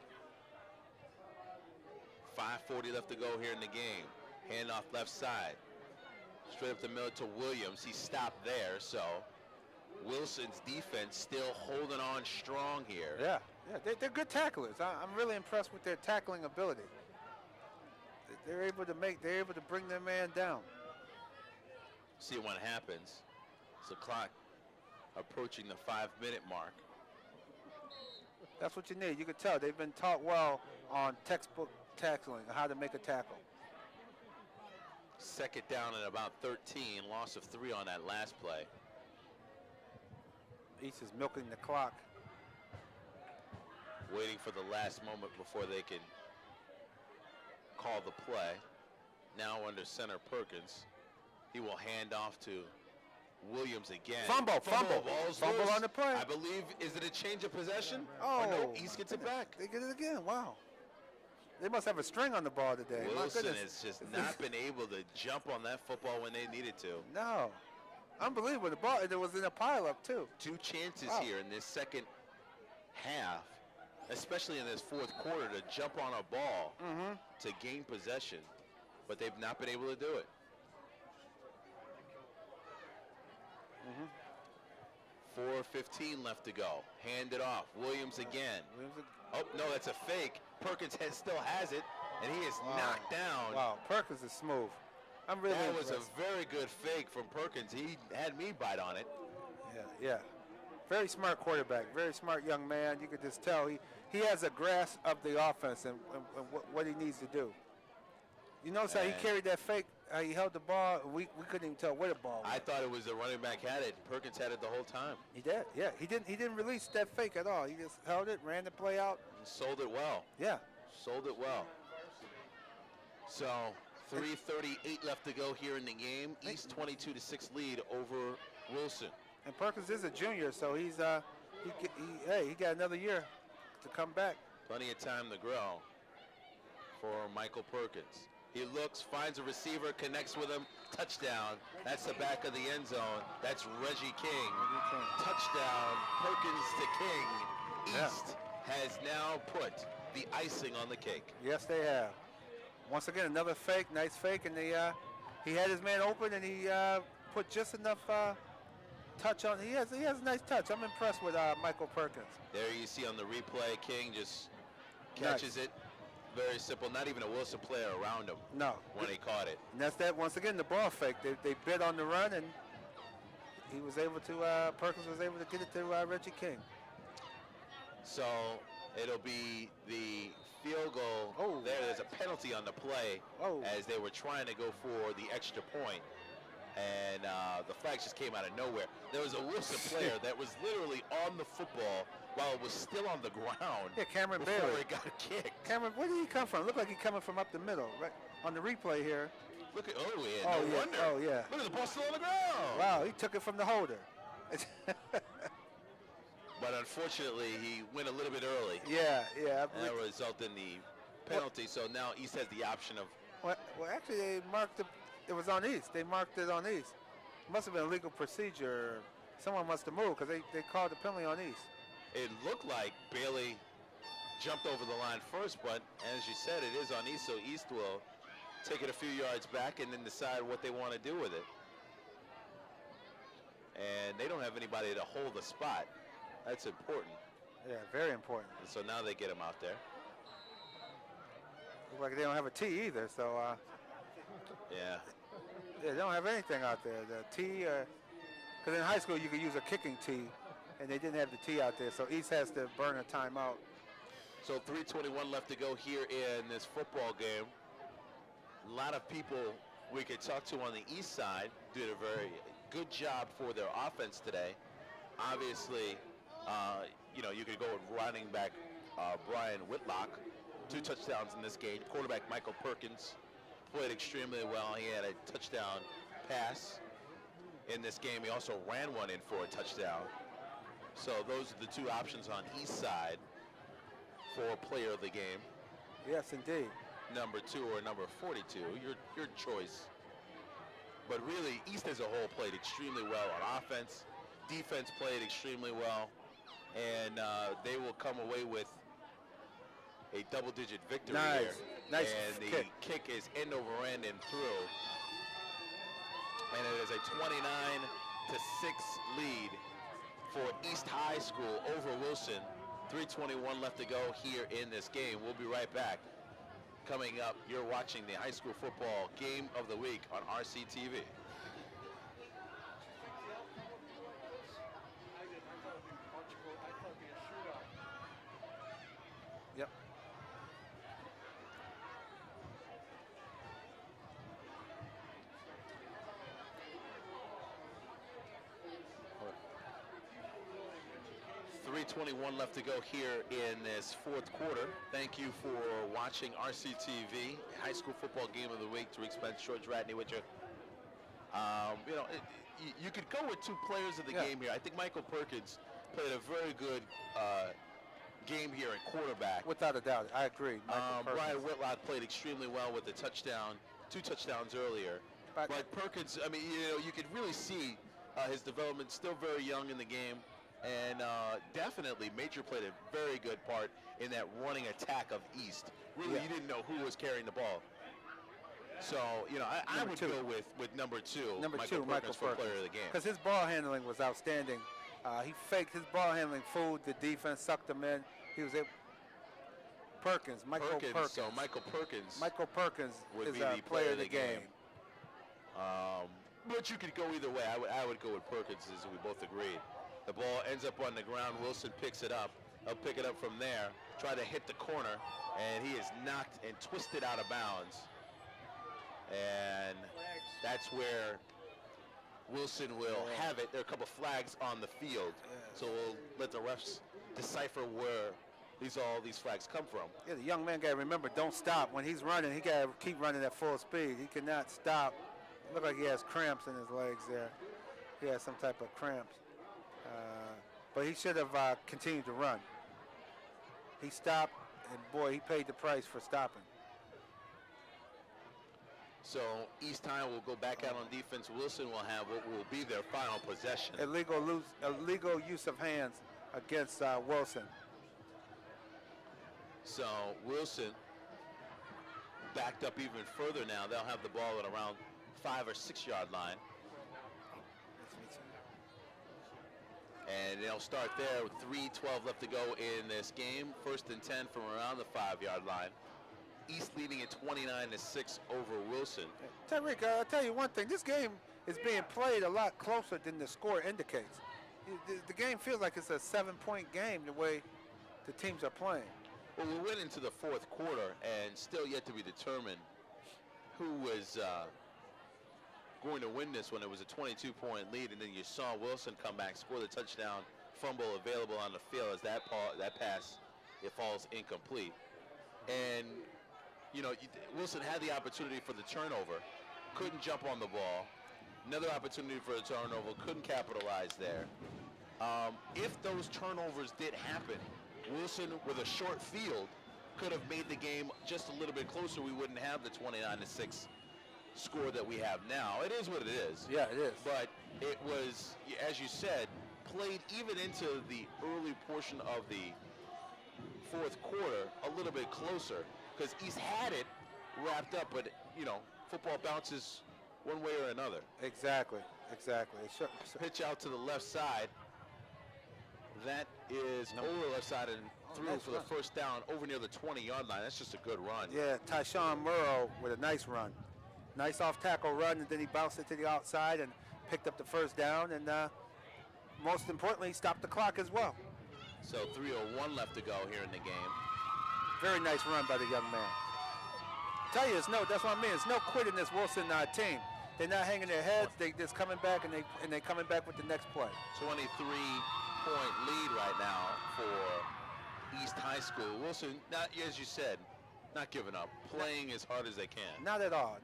5:40 left to go here in the game. Handoff left side. Straight up the middle to Williams. He stopped there, so Wilson's defense still holding on strong here. Yeah, they're good tacklers. I'm really impressed with their tackling ability. They're able to bring their man down. See what happens. It's the clock approaching the 5-minute mark. That's what you need. You can tell they've been taught well on textbook tackling, how to make a tackle. Second down at about 13, loss of 3 on that last play. East is milking the clock. Waiting for the last moment before they can call the play. Now under center Perkins. He will hand off to Williams again. Fumble. Ball's Fumble loose. on the play. I believe, is it a change of possession? Oh. Or no, East gets it back. They get it again. Wow. They must have a string on the ball today. My Wilson goodness. has just not been able to jump on that football when they needed to. No. Unbelievable. The ball, it was in a pileup, too. Two chances Wow. here in this second half, especially in this fourth quarter, to jump on a ball to gain possession, but they've not been able to do it. 4:15 left to go. Hand it off. Williams again. Oh, no, that's a fake. Perkins still has it, and he is knocked down. Wow, Perkins is smooth. I'm really That was a impressed. very good fake from Perkins. He had me bite on it. Yeah. Very smart quarterback. Very smart young man. You could just tell he has a grasp of the offense and what he needs to do. You notice how he And- carried that fake, how he held the ball. We couldn't even tell where the ball was. I thought it was the running back had it. Perkins had it the whole time. He did, yeah. He didn't release that fake at all. He just held it, ran the play out. And sold it well. Yeah. Sold it well. So 3:38 left to go here in the game. East 22-6 lead over Wilson. And Perkins is a junior, so he got another year to come back. Plenty of time to grow for Michael Perkins. He looks, finds a receiver, connects with him, touchdown. That's the back of the end zone. That's Reggie King. Touchdown, Perkins to King. Yeah. East has now put the icing on the cake. Yes, they have. Once again, another fake, nice fake, and he had his man open, and he put just enough touch on. He has a nice touch. I'm impressed with Michael Perkins. There you see on the replay, King just catches it. Very simple. Not even a Wilson player around him. No. When he caught it. And that's that. Once again, the ball fake. They bid on the run, and he was able to. Perkins was able to get it to Reggie King. So it'll be the field goal. Oh. There's a penalty on the play as they were trying to go for the extra point. And the flag just came out of nowhere. There was a Wilson player that was literally on the football while it was still on the ground. Yeah, Cameron before Bailey. it got kicked. Cameron, where did he come from? Looked like he coming from up the middle, right on the replay here. Look at no yeah. wonder. Oh yeah. Look at the ball still on the ground. Wow, he took it from the holder. But unfortunately, he went a little bit early. Yeah. And that resulted in the penalty. So now East has the option of. Well, actually, they marked it. It was on East. They marked it on East. Must have been a legal procedure. Someone must have moved because they called the penalty on East. It looked like Bailey jumped over the line first, but as you said, it is on East, so East will take it a few yards back and then decide what they want to do with it. And they don't have anybody to hold the spot. That's important. Yeah, very important. And so now they get him out there. Look like they don't have a tee either, so Yeah. yeah, they don't have anything out there. The tee, because in high school you could use a kicking tee, and they didn't have the tee out there, so East has to burn a timeout. So 3:21 left to go here in this football game. A lot of people we could talk to on the East side did a very good job for their offense today. Obviously, you could go with running back Brian Whitlock, 2 touchdowns in this game. Quarterback Michael Perkins played extremely well. He had a touchdown pass in this game. He also ran one in for a touchdown. So those are the 2 options on East side for player of the game. Yes, indeed. Number 2 or number 42, your choice. But really, East as a whole played extremely well on offense. Defense played extremely well. And they will come away with a double-digit victory Nice. here. Nice And the kick. kick is end over end and through. And it is a 29-6 lead for East High School over Wilson. 3:21 left to go here in this game. We'll be right back. Coming up, you're watching the high school football game of the week on RCTV. Yep. 3:21 left to go here in this fourth quarter. Thank you for watching RCTV, High School Football Game of the Week. Tariq Spence, George Radney with you. You could go with two players of the game here. I think Michael Perkins played a very good game here at quarterback. Without a doubt, I agree. Brian Whitlock played extremely well with the touchdown, 2 touchdowns earlier. But Perkins, I mean, you could really see his development, still very young in the game, and definitely Major played a very good part in that running attack of East. Really, you didn't know who was carrying the ball. So, I would go with number 2, Michael Perkins, for player of the game. Because his ball handling was outstanding. He faked his ball handling, fooled the defense, sucked them in. He was able. Michael Perkins. So Michael Perkins. Michael Perkins would is be our the player of the game. But you could go either way. I would go with Perkins, as we both agreed. The ball ends up on the ground. Wilson picks it up. He'll pick it up from there, try to hit the corner, and he is knocked and twisted out of bounds. And that's where Wilson will have it. There are a couple flags on the field, so we'll let the refs decipher where all these flags come from. Yeah, the young man got to remember, don't stop. When he's running, he got to keep running at full speed. He cannot stop. Look like he has cramps in his legs there. He has some type of cramps. But he should have continued to run. He stopped, and boy, he paid the price for stopping. So East High will go back out on defense. Wilson will have what will be their final possession. Illegal use of hands against Wilson. So Wilson backed up even further now. They'll have the ball at around 5 or 6 yard line. And they'll start there with 3:12 left to go in this game. 1st and 10 from around the 5 yard line. East leading at 29-6 over Wilson. Tyreek, I'll tell you one thing. This game is being played a lot closer than the score indicates. The game feels like it's a 7-point game the way the teams are playing. Well, we went into the fourth quarter and still yet to be determined who was going to win this when it was a 22-point lead, and then you saw Wilson come back, score the touchdown, fumble available on the field as that pass, it falls incomplete. And Wilson had the opportunity for the turnover, couldn't jump on the ball. Another opportunity for the turnover, couldn't capitalize there. If those turnovers did happen, Wilson, with a short field, could have made the game just a little bit closer. We wouldn't have the 29-6 score that we have now. It is what it is. Yeah, it is. But it was, as you said, played even into the early portion of the fourth quarter a little bit closer, because East had it wrapped up, but football bounces one way or another. Exactly. Pitch out to the left side. That is over the left side and through for the first down over near the 20-yard line. That's just a good run. Yeah, Tyshawn Murrow with a nice run. Nice off-tackle run, and then he bounced it to the outside and picked up the first down, and most importantly, stopped the clock as well. So 3:01 left to go here in the game. Very nice run by the young man. Tell you, that's what I mean. It's no quit in this Wilson team. They're not hanging their heads. They just coming back, and they coming back with the next play. 23-point lead right now for East High School. Wilson, not as you said, not giving up, playing as hard as they can. Not at all.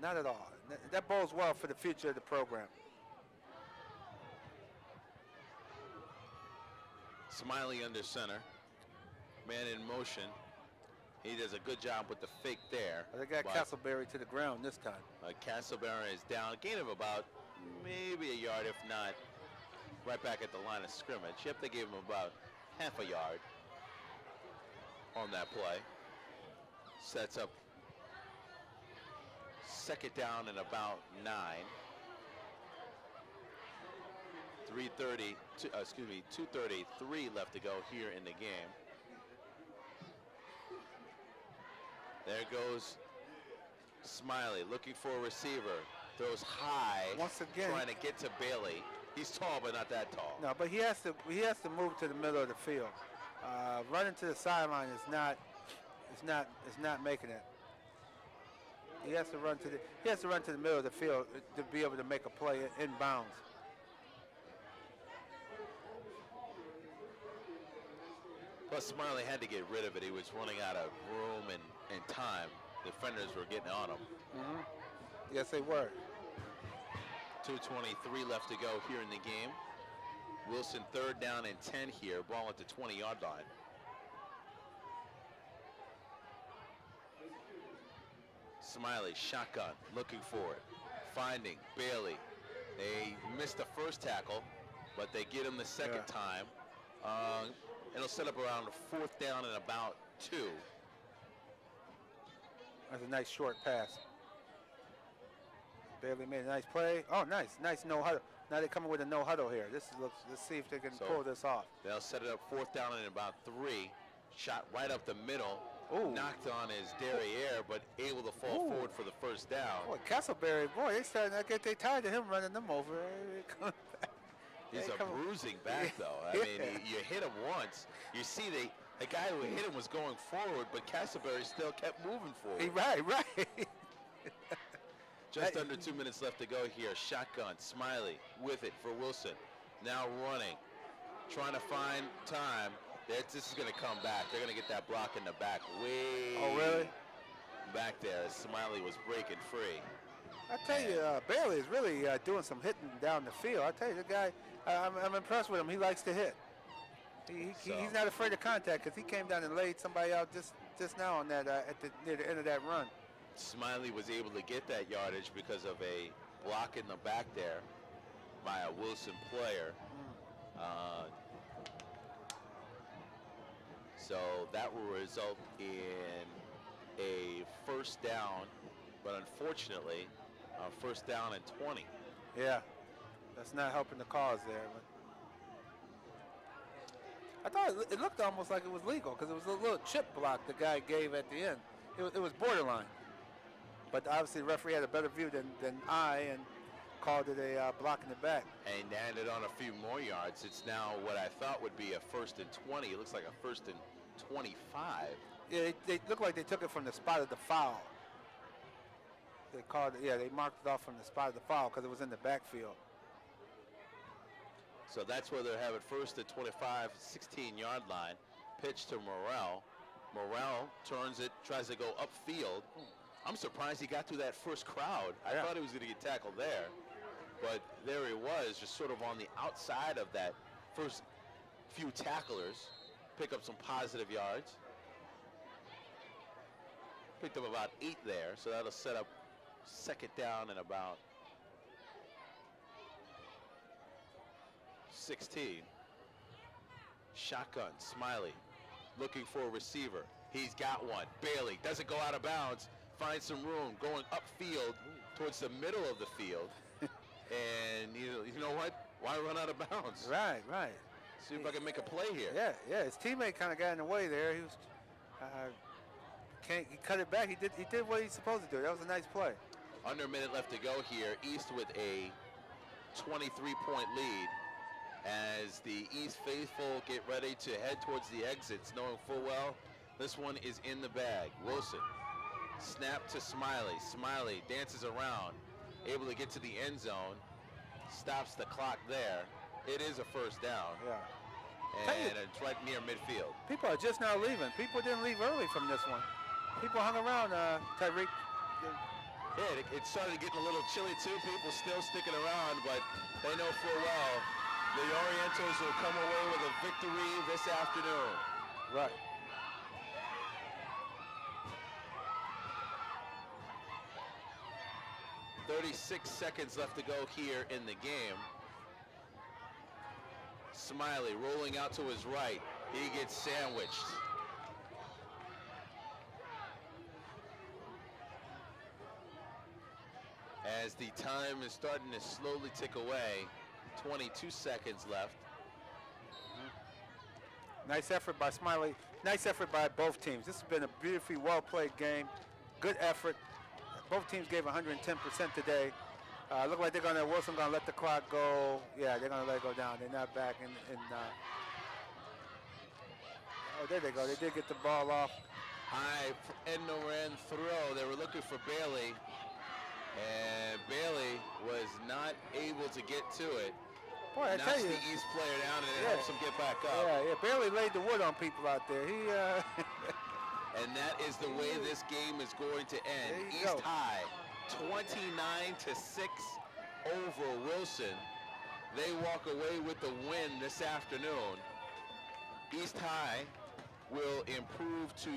That bodes well for the future of the program. Smiley under center, man in motion. He does a good job with the fake there. They got Castleberry to the ground this time. Castleberry is down, gain of about maybe a yard, if not right back at the line of scrimmage. Yep, they gave him about half a yard on that play. Sets up 2nd down and about 9. 2:33 left to go here in the game. There goes Smiley looking for a receiver. Throws high. Once again, trying to get to Bailey. He's tall, but not that tall. No, but he has to move to the middle of the field. Running to the sideline is not making it. He has to run to the middle of the field to be able to make a play in bounds. Plus, Smiley had to get rid of it. He was running out of room and time. Defenders were getting on him. Mm-hmm. Yes, they were. 2:23 left to go here in the game. Wilson 3rd down and 10 here. Ball at the 20-yard line. Smiley, shotgun, looking for it. Finding Bailey. They missed the first tackle, but they get him the second time. It'll set up around a 4th down and about 2. That's a nice short pass. Bailey made a nice play. Oh, nice no huddle. Now they're coming with a no huddle here. Let's see if they can pull this off. They'll set it up 4th down and about 3. Shot right up the middle. Ooh. Knocked on his derriere, but able to fall forward for the first down. Boy, Castleberry, they starting to get tired of him running them over. He's a bruising back, though. I mean, you hit him once. You see the guy who hit him was going forward, but Castleberry still kept moving forward. Right. Just under 2 minutes left to go here. Shotgun, Smiley with it for Wilson. Now running, trying to find time. This is going to come back. They're going to get that block in the back way back there as Smiley was breaking free. I tell you, Bailey is really doing some hitting down the field. I tell you, the guy, I'm impressed with him. He likes to hit. He's not afraid of contact because he came down and laid somebody out just now on that near the end of that run. Smiley was able to get that yardage because of a block in the back there by a Wilson player. So that will result in a 1st down, but unfortunately, 1st down and 20. Yeah, that's not helping the cause there. But I thought it looked almost like it was legal because it was a little chip block the guy gave at the end. It was borderline. But obviously the referee had a better view than I and called it a block in the back. And added on a few more yards. It's now what I thought would be a 1st and 20. It looks like a 1st and 25. Yeah, they look like they took it from the spot of the foul. They called it, they marked it off from the spot of the foul because it was in the backfield. So that's where they'll have it 1st and 25, 16-yard line. Pitch to Morrell. Morrell turns it, tries to go upfield. I'm surprised he got through that first crowd. I thought he was going to get tackled there. But there he was, just sort of on the outside of that first few tacklers. Pick up some positive yards. Picked up about 8 there, so that'll set up 2nd down and about 16. Shotgun, Smiley, looking for a receiver. He's got one. Bailey doesn't go out of bounds. Finds some room, going upfield towards the middle of the field. And you know what? Why run out of bounds? Right. See if I can make a play here. Yeah. His teammate kind of got in the way there. He was he cut it back. He did what he's supposed to do. That was a nice play. Under a minute left to go here. East with a 23-point lead as the East faithful get ready to head towards the exits, knowing full well this one is in the bag. Wilson, snap to Smiley. Smiley dances around, able to get to the end zone, stops the clock there. It is a 1st down. Yeah. And it's right near midfield. People are just now leaving. People didn't leave early from this one. People hung around, Tyreek. Yeah, it started getting a little chilly too. People still sticking around, but they know full well the Orientals will come away with a victory this afternoon. Right. .36 seconds left to go here in the game. Smiley rolling out to his right. He gets sandwiched. As the time is starting to slowly tick away, 22 seconds left. Nice effort by Smiley. Nice effort by both teams. This has been a beautifully well-played game. Good effort. Both teams gave 110% today. Look like Wilson gonna let the clock go. Yeah, they're gonna let it go down. They're not back in oh, there they go. They did get the ball off. High end around throw. They were looking for Bailey, and Bailey was not able to get to it. Boy, I tell knocks you. the East player down and it Yeah. helps him get back up. Yeah, barely laid the wood on people out there. He. And that is the way this game is going to end. There you East go. High, 29-6 over Wilson. They walk away with the win this afternoon. East High will improve to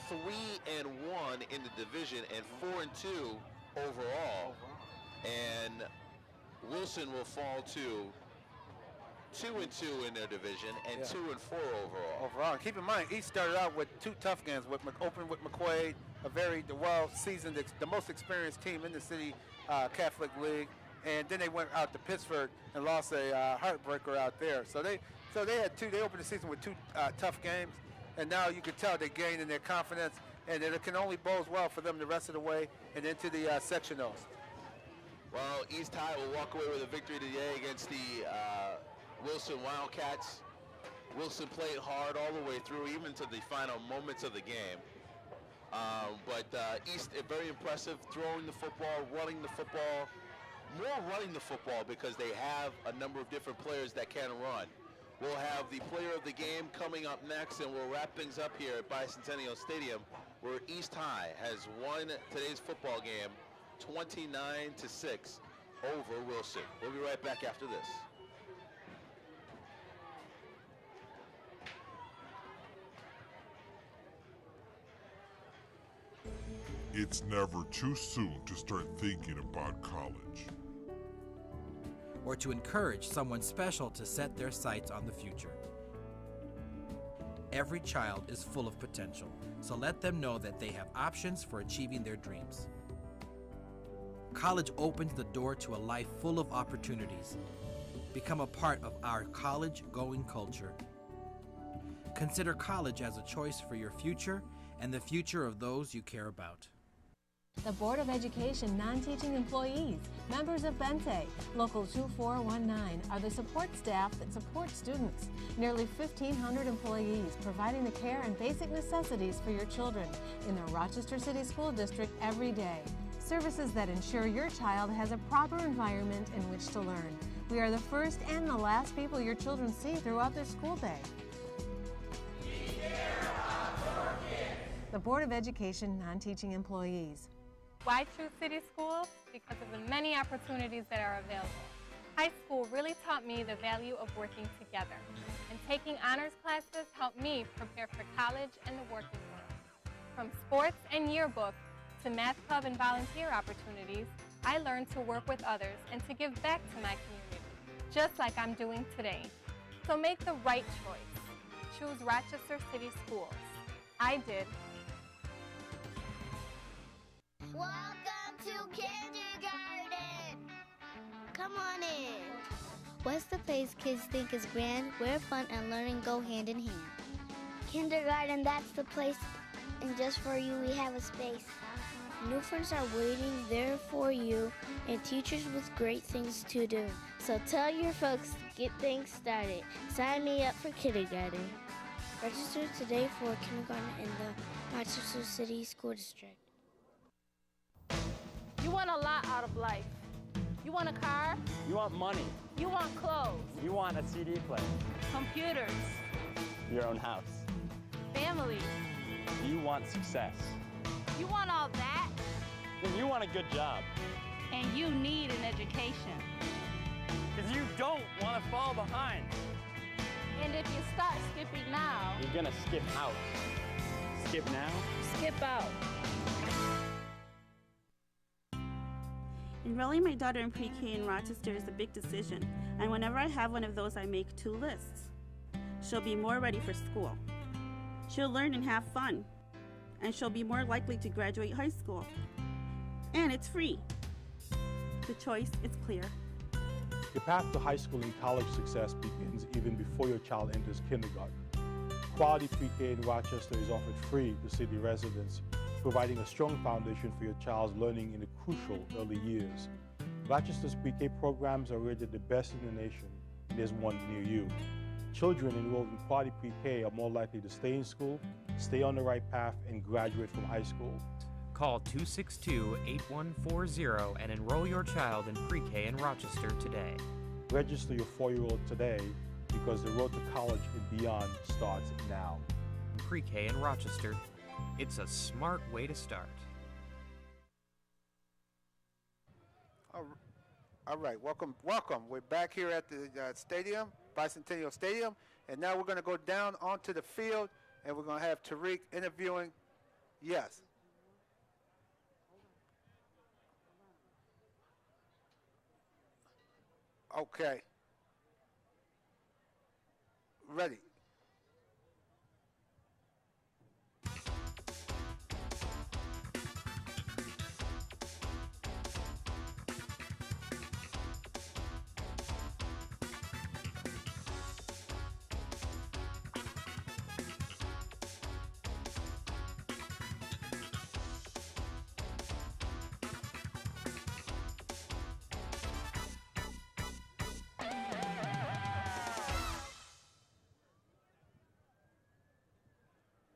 3-1 in the division and 4-2 overall. And Wilson will fall to 2-2 in their division and 2-4 overall. Overall, and keep in mind, East started out with two tough games. Opened with McQuaid, a very well-seasoned, the most experienced team in the city Catholic League, and then they went out to Pittsburgh and lost a heartbreaker out there. So they had two. They opened the season with two tough games, and now you can tell they're gaining their confidence, and it can only bode well for them the rest of the way and into the sectionals. Well, East High will walk away with a victory today against the Wilson Wildcats. Wilson played hard all the way through, even to the final moments of the game. But East, very impressive, throwing the football, running the football, more running the football because they have a number of different players that can run. We'll have the player of the game coming up next, and we'll wrap things up here at Bicentennial Stadium, where East High has won today's football game 29-6 over Wilson. We'll be right back after this. It's never too soon to start thinking about college. Or to encourage someone special to set their sights on the future. Every child is full of potential, so let them know that they have options for achieving their dreams. College opens the door to a life full of opportunities. Become a part of our college-going culture. Consider college as a choice for your future and the future of those you care about. The Board of Education non-teaching employees, members of Bente, Local 2419, are the support staff that support students. Nearly 1,500 employees providing the care and basic necessities for your children in the Rochester City School District every day. Services that ensure your child has a proper environment in which to learn. We are the first and the last people your children see throughout their school day. The Board of Education non-teaching employees. Why choose City Schools? Because of the many opportunities that are available. High school really taught me the value of working together, and taking honors classes helped me prepare for college and the working world. From sports and yearbook to math club and volunteer opportunities, I learned to work with others and to give back to my community, just like I'm doing today. So make the right choice. Choose Rochester City Schools. I did. Welcome to kindergarten. Come on in. What's the place kids think is grand, where fun and learning go hand in hand? Kindergarten, that's the place, and just for you we have a space. New friends are waiting there for you, and teachers with great things to do. So tell your folks to get things started. Sign me up for kindergarten. Register today for kindergarten in the Rochester City School District. You want a lot out of life. You want a car? You want money. You want clothes. You want a CD player. Computers. Your own house. Family. You want success. You want all that? Then you want a good job. And you need an education. Because you don't want to fall behind. And if you start skipping now, you're gonna skip out. Skip now? Skip out. Enrolling my daughter in pre-K in Rochester is a big decision, and whenever I have one of those, I make two lists. She'll be more ready for school. She'll learn and have fun, and she'll be more likely to graduate high school. And it's free. The choice is clear. Your path to high school and college success begins even before your child enters kindergarten. Quality pre-K in Rochester is offered free to city residents, providing a strong foundation for your child's learning in the crucial early years. Rochester's pre-K programs are rated the best in the nation, and there's one near you. Children enrolled in quality pre-K are more likely to stay in school, stay on the right path, and graduate from high school. Call 262-8140 and enroll your child in pre-K in Rochester today. Register your 4-year-old today because the road to college and beyond starts now. Pre-K in Rochester. It's a smart way to start. All right, welcome. We're back here at the stadium, Bicentennial Stadium, and now we're going to go down onto the field, and we're going to have Tariq interviewing. Yes. Okay. Ready.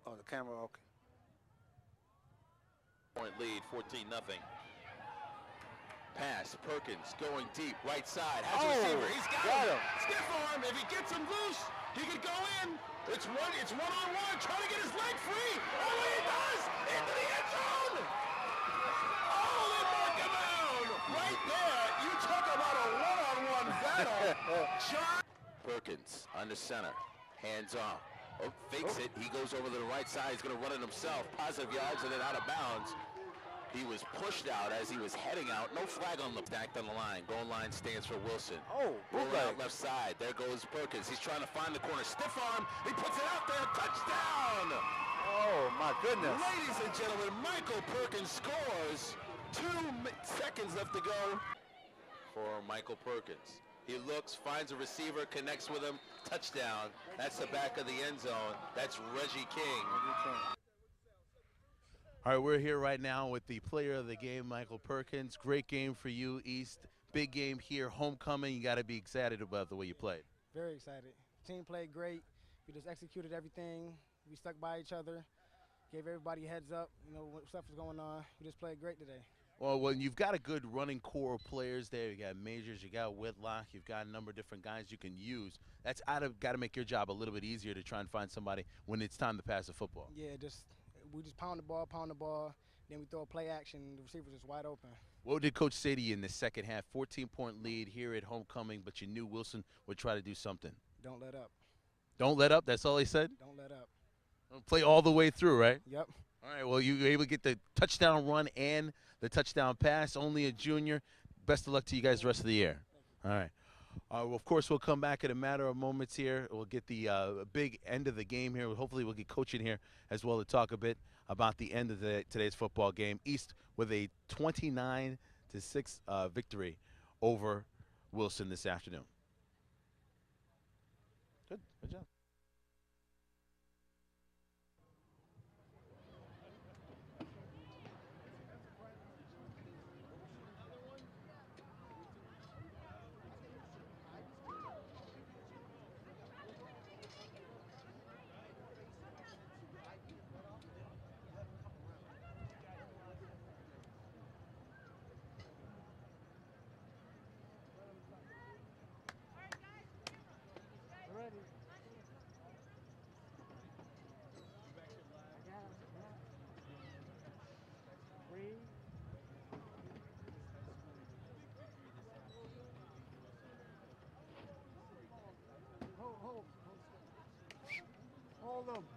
Oh, the camera, okay. Point lead, 14-0. Pass, Perkins going deep, right side, has a receiver. He's got him. Stiff arm. If he gets him loose, he could go in. It's one-on-one, trying to get his leg free. Oh, he does! Into the end zone! Oh, they mark him down! Right there, you talk about a one-on-one battle. John Perkins under center, hands off. Oh, fakes it. He goes over to the right side. He's going to run it himself. Positive yards and then out of bounds. He was pushed out as he was heading out. No flag on the back on the line. Goal line stands for Wilson. Oh, rolling out left side. There goes Perkins. He's trying to find the corner. Stiff arm. He puts it out there. Touchdown! Oh, my goodness. Ladies and gentlemen, Michael Perkins scores. 2 seconds left to go for Michael Perkins. He looks, finds a receiver, connects with him, touchdown. That's the back of the end zone. That's Reggie King. All right, we're here right now with the player of the game, Michael Perkins. Great game for you, East. Big game here, homecoming. You got to be excited about the way you played. Very excited. Team played great. We just executed everything. We stuck by each other, gave everybody a heads up. You know, what stuff was going on. We just played great today. Well, you've got a good running core of players there. You got Majors, you got Whitlock, you've got a number of different guys you can use. That's got to make your job a little bit easier to try and find somebody when it's time to pass the football. Yeah, we just pound the ball, then we throw a play action, the receiver's just wide open. What did Coach say to you in the second half? 14-point lead here at homecoming, but you knew Wilson would try to do something. Don't let up. Don't let up? That's all he said? Don't let up. Play all the way through, right? Yep. All right, well, you were able to get the touchdown run and the touchdown pass, only a junior. Best of luck to you guys the rest of the year. All right. Well, of course, we'll come back in a matter of moments here. We'll get the big end of the game here. Hopefully we'll get Coach in here as well to talk a bit about the end of today's football game. East with a 29-6 victory over Wilson this afternoon. Good job.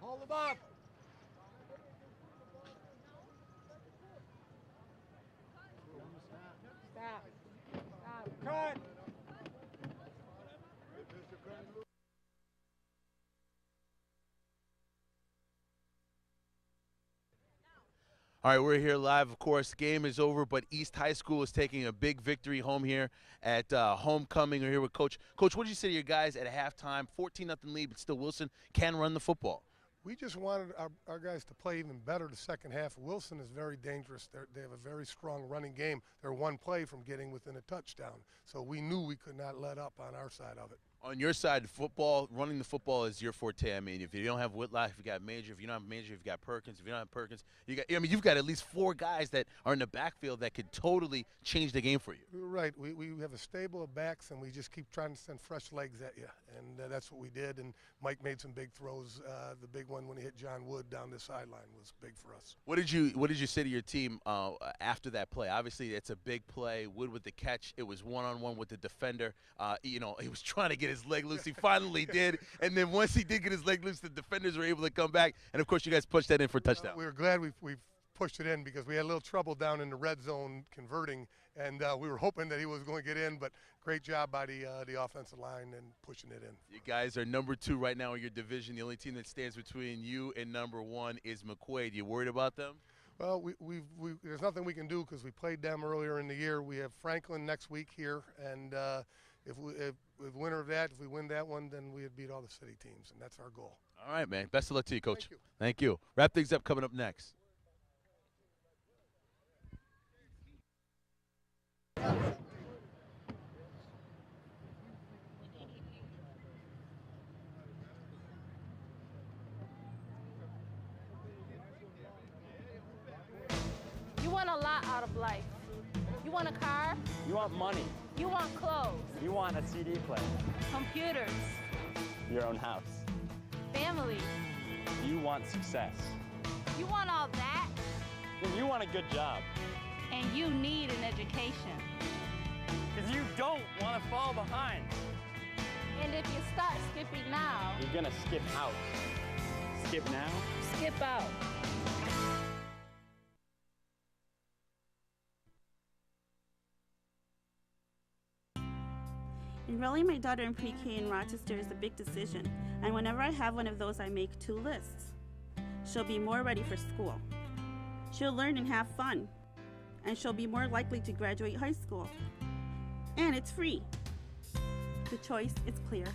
Hold them up. Stop. Cut. All right, we're here live, of course. The game is over, but East High School is taking a big victory home here at homecoming. We're here with Coach. Coach, what did you say to your guys at halftime? 14-0 lead, but still Wilson can run the football. We just wanted our guys to play even better the second half. Wilson is very dangerous. They have a very strong running game. They're one play from getting within a touchdown. So we knew we could not let up on our side of it. On your side, football, running the football is your forte. I mean, if you don't have Whitlock, if you got Major, if you don't have Major, if you got Perkins, if you don't have Perkins, you've got at least 4 guys that are in the backfield that could totally change the game for you. Right. We have a stable of backs, and we just keep trying to send fresh legs at you, and that's what we did. And Mike made some big throws. The big one when he hit John Wood down the sideline was big for us. What did you say to your team after that play? Obviously, it's a big play. Wood with the catch. It was one-on-one with the defender. He was trying to get his leg loose. He finally did. And then once he did get his leg loose, the defenders were able to come back. And, of course, you guys pushed that in for a touchdown. We were glad we've pushed it in because we had a little trouble down in the red zone converting, and we were hoping that he was going to get in, but great job by the offensive line and pushing it in. You guys are number 2 right now in your division. The only team that stands between you and number 1 is McQuaid. You worried about them? Well, there's nothing we can do because we played them earlier in the year. We have Franklin next week here, and if winner of that, if we win that one, then we would beat all the city teams, and that's our goal. All right, man. Best of luck to you, Coach. Thank you. Thank you. Wrap things up coming up next. You want a lot out of life. You want a car? You want money. You want clothes. You want a CD player. Computers. Your own house. Family. You want success. You want all that? Then you want a good job. And you need an education. Because you don't want to fall behind. And if you start skipping now, You're going to skip out. Skip now? skip out. Enrolling my daughter in pre-K in Rochester is a big decision, and whenever I have one of those, I make 2 lists. She'll be more ready for school. She'll learn and have fun, and she'll be more likely to graduate high school. And it's free. The choice is clear.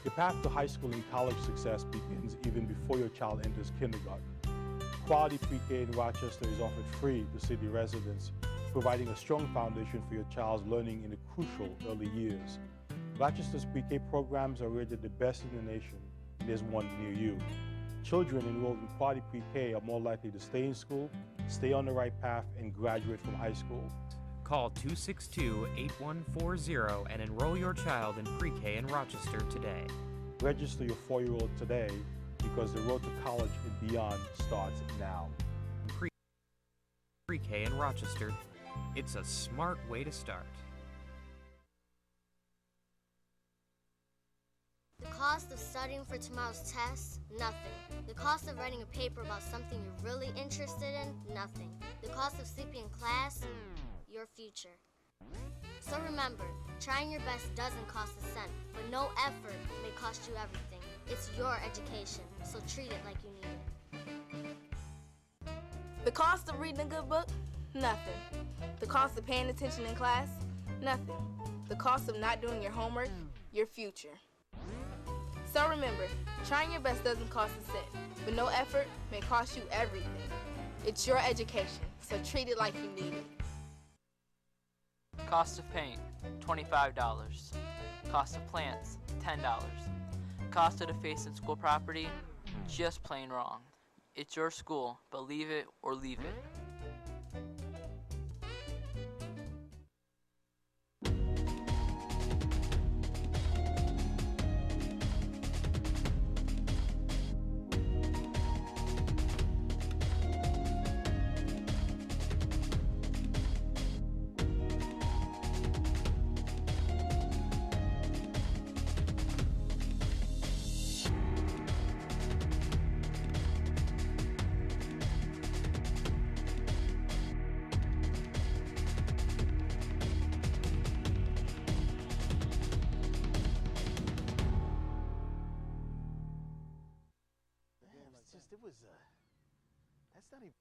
The path to high school and college success begins even before your child enters kindergarten. Quality pre-K in Rochester is offered free to city residents, providing a strong foundation for your child's learning in the crucial early years. Rochester's pre-K programs are rated the best in the nation, and there's one near you. Children enrolled in quality pre-K are more likely to stay in school, stay on the right path, and graduate from high school. Call 262-8140 and enroll your child in pre-K in Rochester today. Register your 4-year-old today because the road to college and beyond starts now. Pre-K in Rochester. It's a smart way to start. The cost of studying for tomorrow's test? Nothing. The cost of writing a paper about something you're really interested in? Nothing. The cost of sleeping in class? Your future. So remember, trying your best doesn't cost a cent, but no effort may cost you everything. It's your education, so treat it like you need it. The cost of reading a good book? Nothing. The cost of paying attention in class? Nothing. The cost of not doing your homework? Your future. So remember, trying your best doesn't cost a cent, but no effort may cost you everything. It's your education, so treat it like you need it. Cost of paint, $25. Cost of plants, $10. Cost of defacing school property, just plain wrong. It's your school, believe it or leave it. That's not even.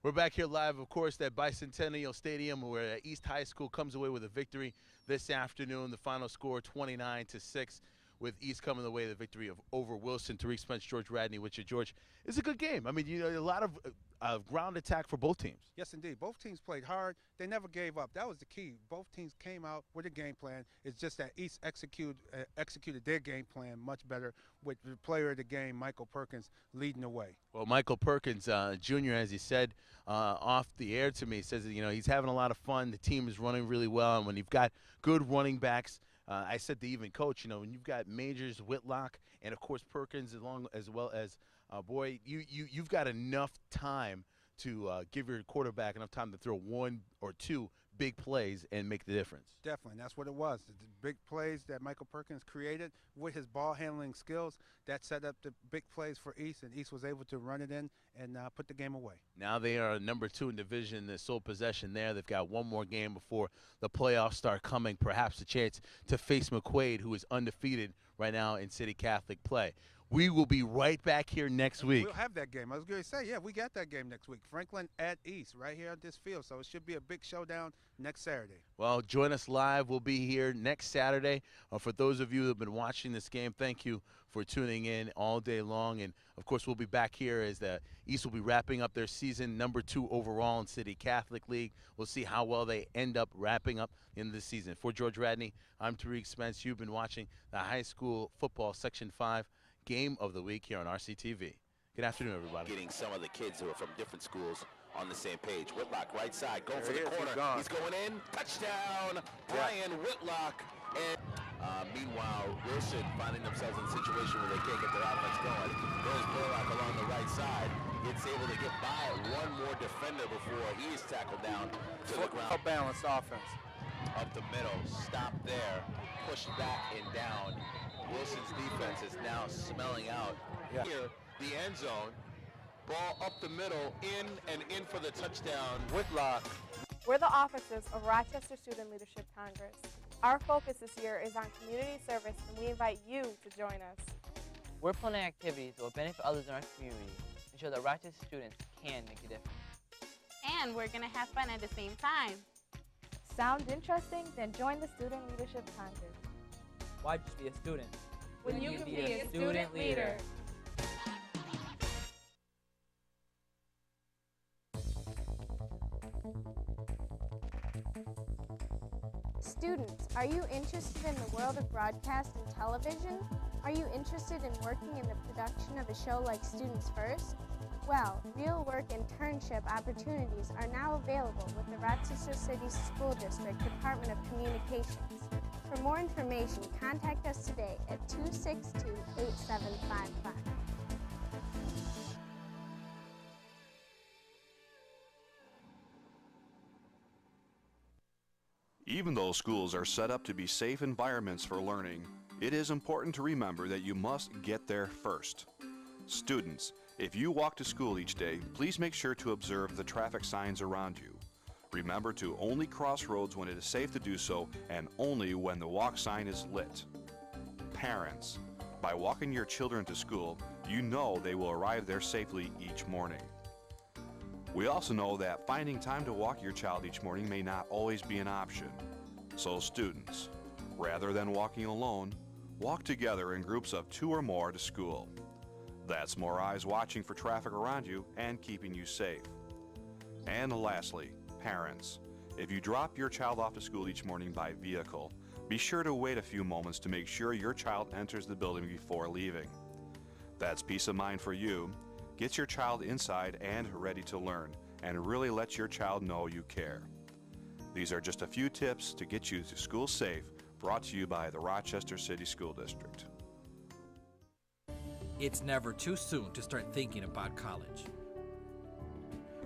We're back here live, of course, at Bicentennial Stadium, where East High School comes away with a victory this afternoon. The final score, 29-6. with East coming the way of the victory over Wilson. Tariq Spence, George Radney with you. George, it's a good game. I mean, you know, a lot of ground attack for both teams. Yes, indeed. Both teams played hard. They never gave up. That was the key. Both teams came out with a game plan. It's just that East executed their game plan much better with the player of the game, Michael Perkins, leading the way. Well, Michael Perkins, Jr., as he said off the air to me, says that, you know, he's having a lot of fun. The team is running really well, and when you've got good running backs, I said to even coach, you know, when you've got Majors, Whitlock, and of course Perkins, as well as boy, you've got enough time to give your quarterback enough time to throw one or two big plays and make the difference. Definitely, and that's what it was. The big plays that Michael Perkins created with his ball handling skills, that set up the big plays for East, and East was able to run it in and put the game away. Now they are number 2 in division, the sole possession there. They've got one more game before the playoffs start coming, perhaps a chance to face McQuaid, who is undefeated right now in City Catholic play. We will be right back here next week. We'll have that game. I was going to say, yeah, we got that game next week. Franklin at East right here on this field. So it should be a big showdown next Saturday. Well, join us live. We'll be here next Saturday. For those of you who have been watching this game, thank you for tuning in all day long. And, of course, we'll be back here as the East will be wrapping up their season, number 2 overall in City Catholic League. We'll see how well they end up wrapping up in this season. For George Radney, I'm Tariq Spence. You've been watching the high school football Section 5 Game of the Week here on RCTV. Good afternoon, everybody. Getting some of the kids who are from different schools on the same page. Whitlock, right side, going for There the he is. corner. He's He's going in. Touchdown, Brian Whitlock. And meanwhile, Wilson finding themselves in a situation where they can't get their offense going. There's Whitlock along the right side. Gets able to get by one more defender before he is tackled down to the ground. Balanced offense. Up the middle, stop there, pushed back and down. Wilson's defense is now smelling out. Here, the end zone, ball up the middle, in for the touchdown. Whitlock. We're the officers of Rochester Student Leadership Congress. Our focus this year is on community service, and we invite you to join us. We're planning activities that will benefit others in our community and show that Rochester students can make a difference. And we're going to have fun at the same time. Sound interesting? Then join the Student Leadership Congress. Why just be a student? When you can be a student leader. Students, are you interested in the world of broadcast and television? Are you interested in working in the production of a show like Students First? Well, real work internship opportunities are now available with the Rochester City School District Department of Communications. For more information, contact us today at 262-8755. Even though schools are set up to be safe environments for learning, it is important to remember that you must get there first. Students, if you walk to school each day, please make sure to observe the traffic signs around you. Remember to only cross roads when it is safe to do so and only when the walk sign is lit. Parents, by walking your children to school, you know they will arrive there safely each morning. We also know that finding time to walk your child each morning may not always be an option. So students, rather than walking alone, walk together in groups of 2 or more to school. That's more eyes watching for traffic around you and keeping you safe. And lastly, parents, if you drop your child off to school each morning by vehicle, be sure to wait a few moments to make sure your child enters the building before leaving. That's peace of mind for you. Get your child inside and ready to learn, and really let your child know you care. These are just a few tips to get you to school safe, brought to you by the Rochester City School District. It's never too soon to start thinking about college,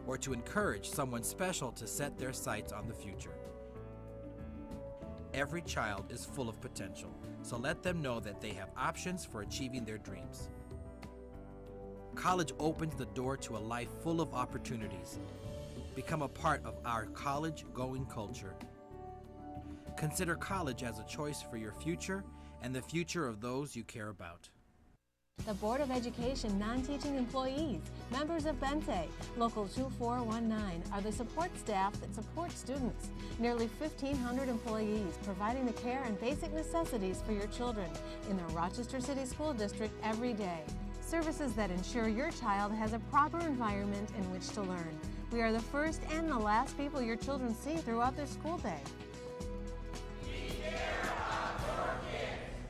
or to encourage someone special to set their sights on the future. Every child is full of potential, so let them know that they have options for achieving their dreams. College opens the door to a life full of opportunities. Become a part of our college-going culture. Consider college as a choice for your future and the future of those you care about. the Board of Education non-teaching employees, members of Bente, Local 2419 are the support staff that support students. Nearly 1,500 employees providing the care and basic necessities for your children in the Rochester City School District every day. Services that ensure your child has a proper environment in which to learn. We are the first and the last people your children see throughout their school day.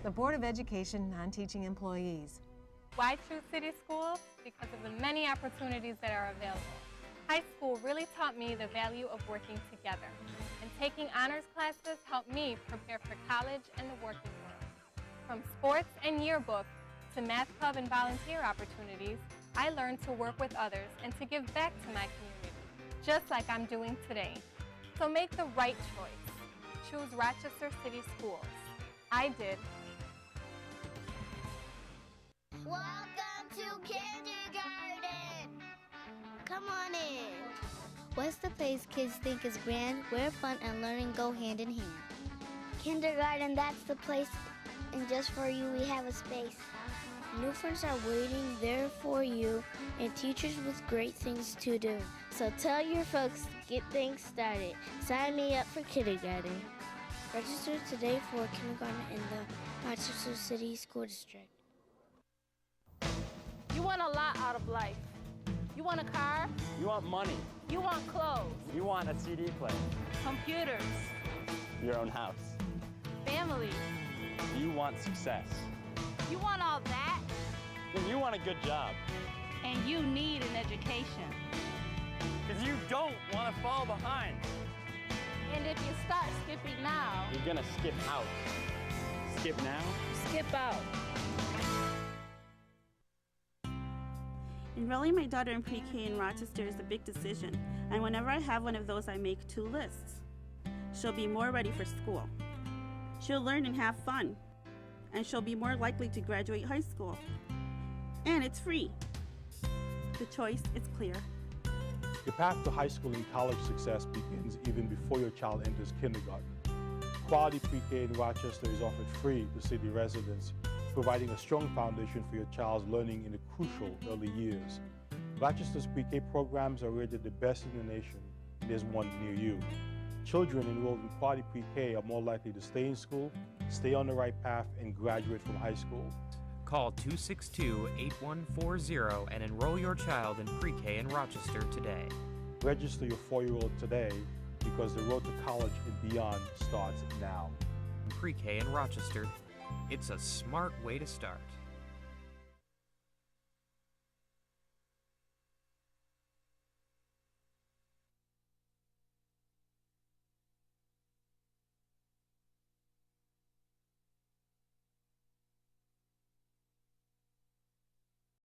The Board of Education non-teaching employees. Why choose City Schools? Because of the many opportunities that are available. High school really taught me the value of working together, and taking honors classes helped me prepare for college and the working world. From sports and yearbook to math club and volunteer opportunities, I learned to work with others and to give back to my community, just like I'm doing today. So make the right choice. Choose Rochester City Schools. I did. Welcome to kindergarten. Come on in. What's the place kids think is grand, where fun and learning go hand in hand? Kindergarten, that's the place, and just for you we have a space. New friends are waiting there for you, and teachers with great things to do. So tell your folks to get things started. Sign me up for kindergarten. Register today for kindergarten in the Rochester City School District. You want a lot out of life. You want a car? You want money. You want clothes. You want a CD player. Computers. Your own house. Family. You want success. You want all that? Then you want a good job. And you need an education. Because you don't want to fall behind. And if you start skipping now, You're gonna skip out. Skip now? skip out. Enrolling my daughter in pre-K in Rochester is a big decision, and whenever I have one of those, I make two lists. She'll be more ready for school. She'll learn and have fun, and she'll be more likely to graduate high school. And it's free. The choice is clear. Your path to high school and college success begins even before your child enters kindergarten. Quality pre-K in Rochester is offered free to city residents, providing a strong foundation for your child's learning in the crucial early years. Rochester's pre-K programs are rated the best in the nation, and there's one near you. Children enrolled in quality pre-K are more likely to stay in school, stay on the right path, and graduate from high school. Call 262-8140 and enroll your child in pre-K in Rochester today. Register your 4-year-old today, because the road to college and beyond starts now. Pre-K in Rochester, it's a smart way to start.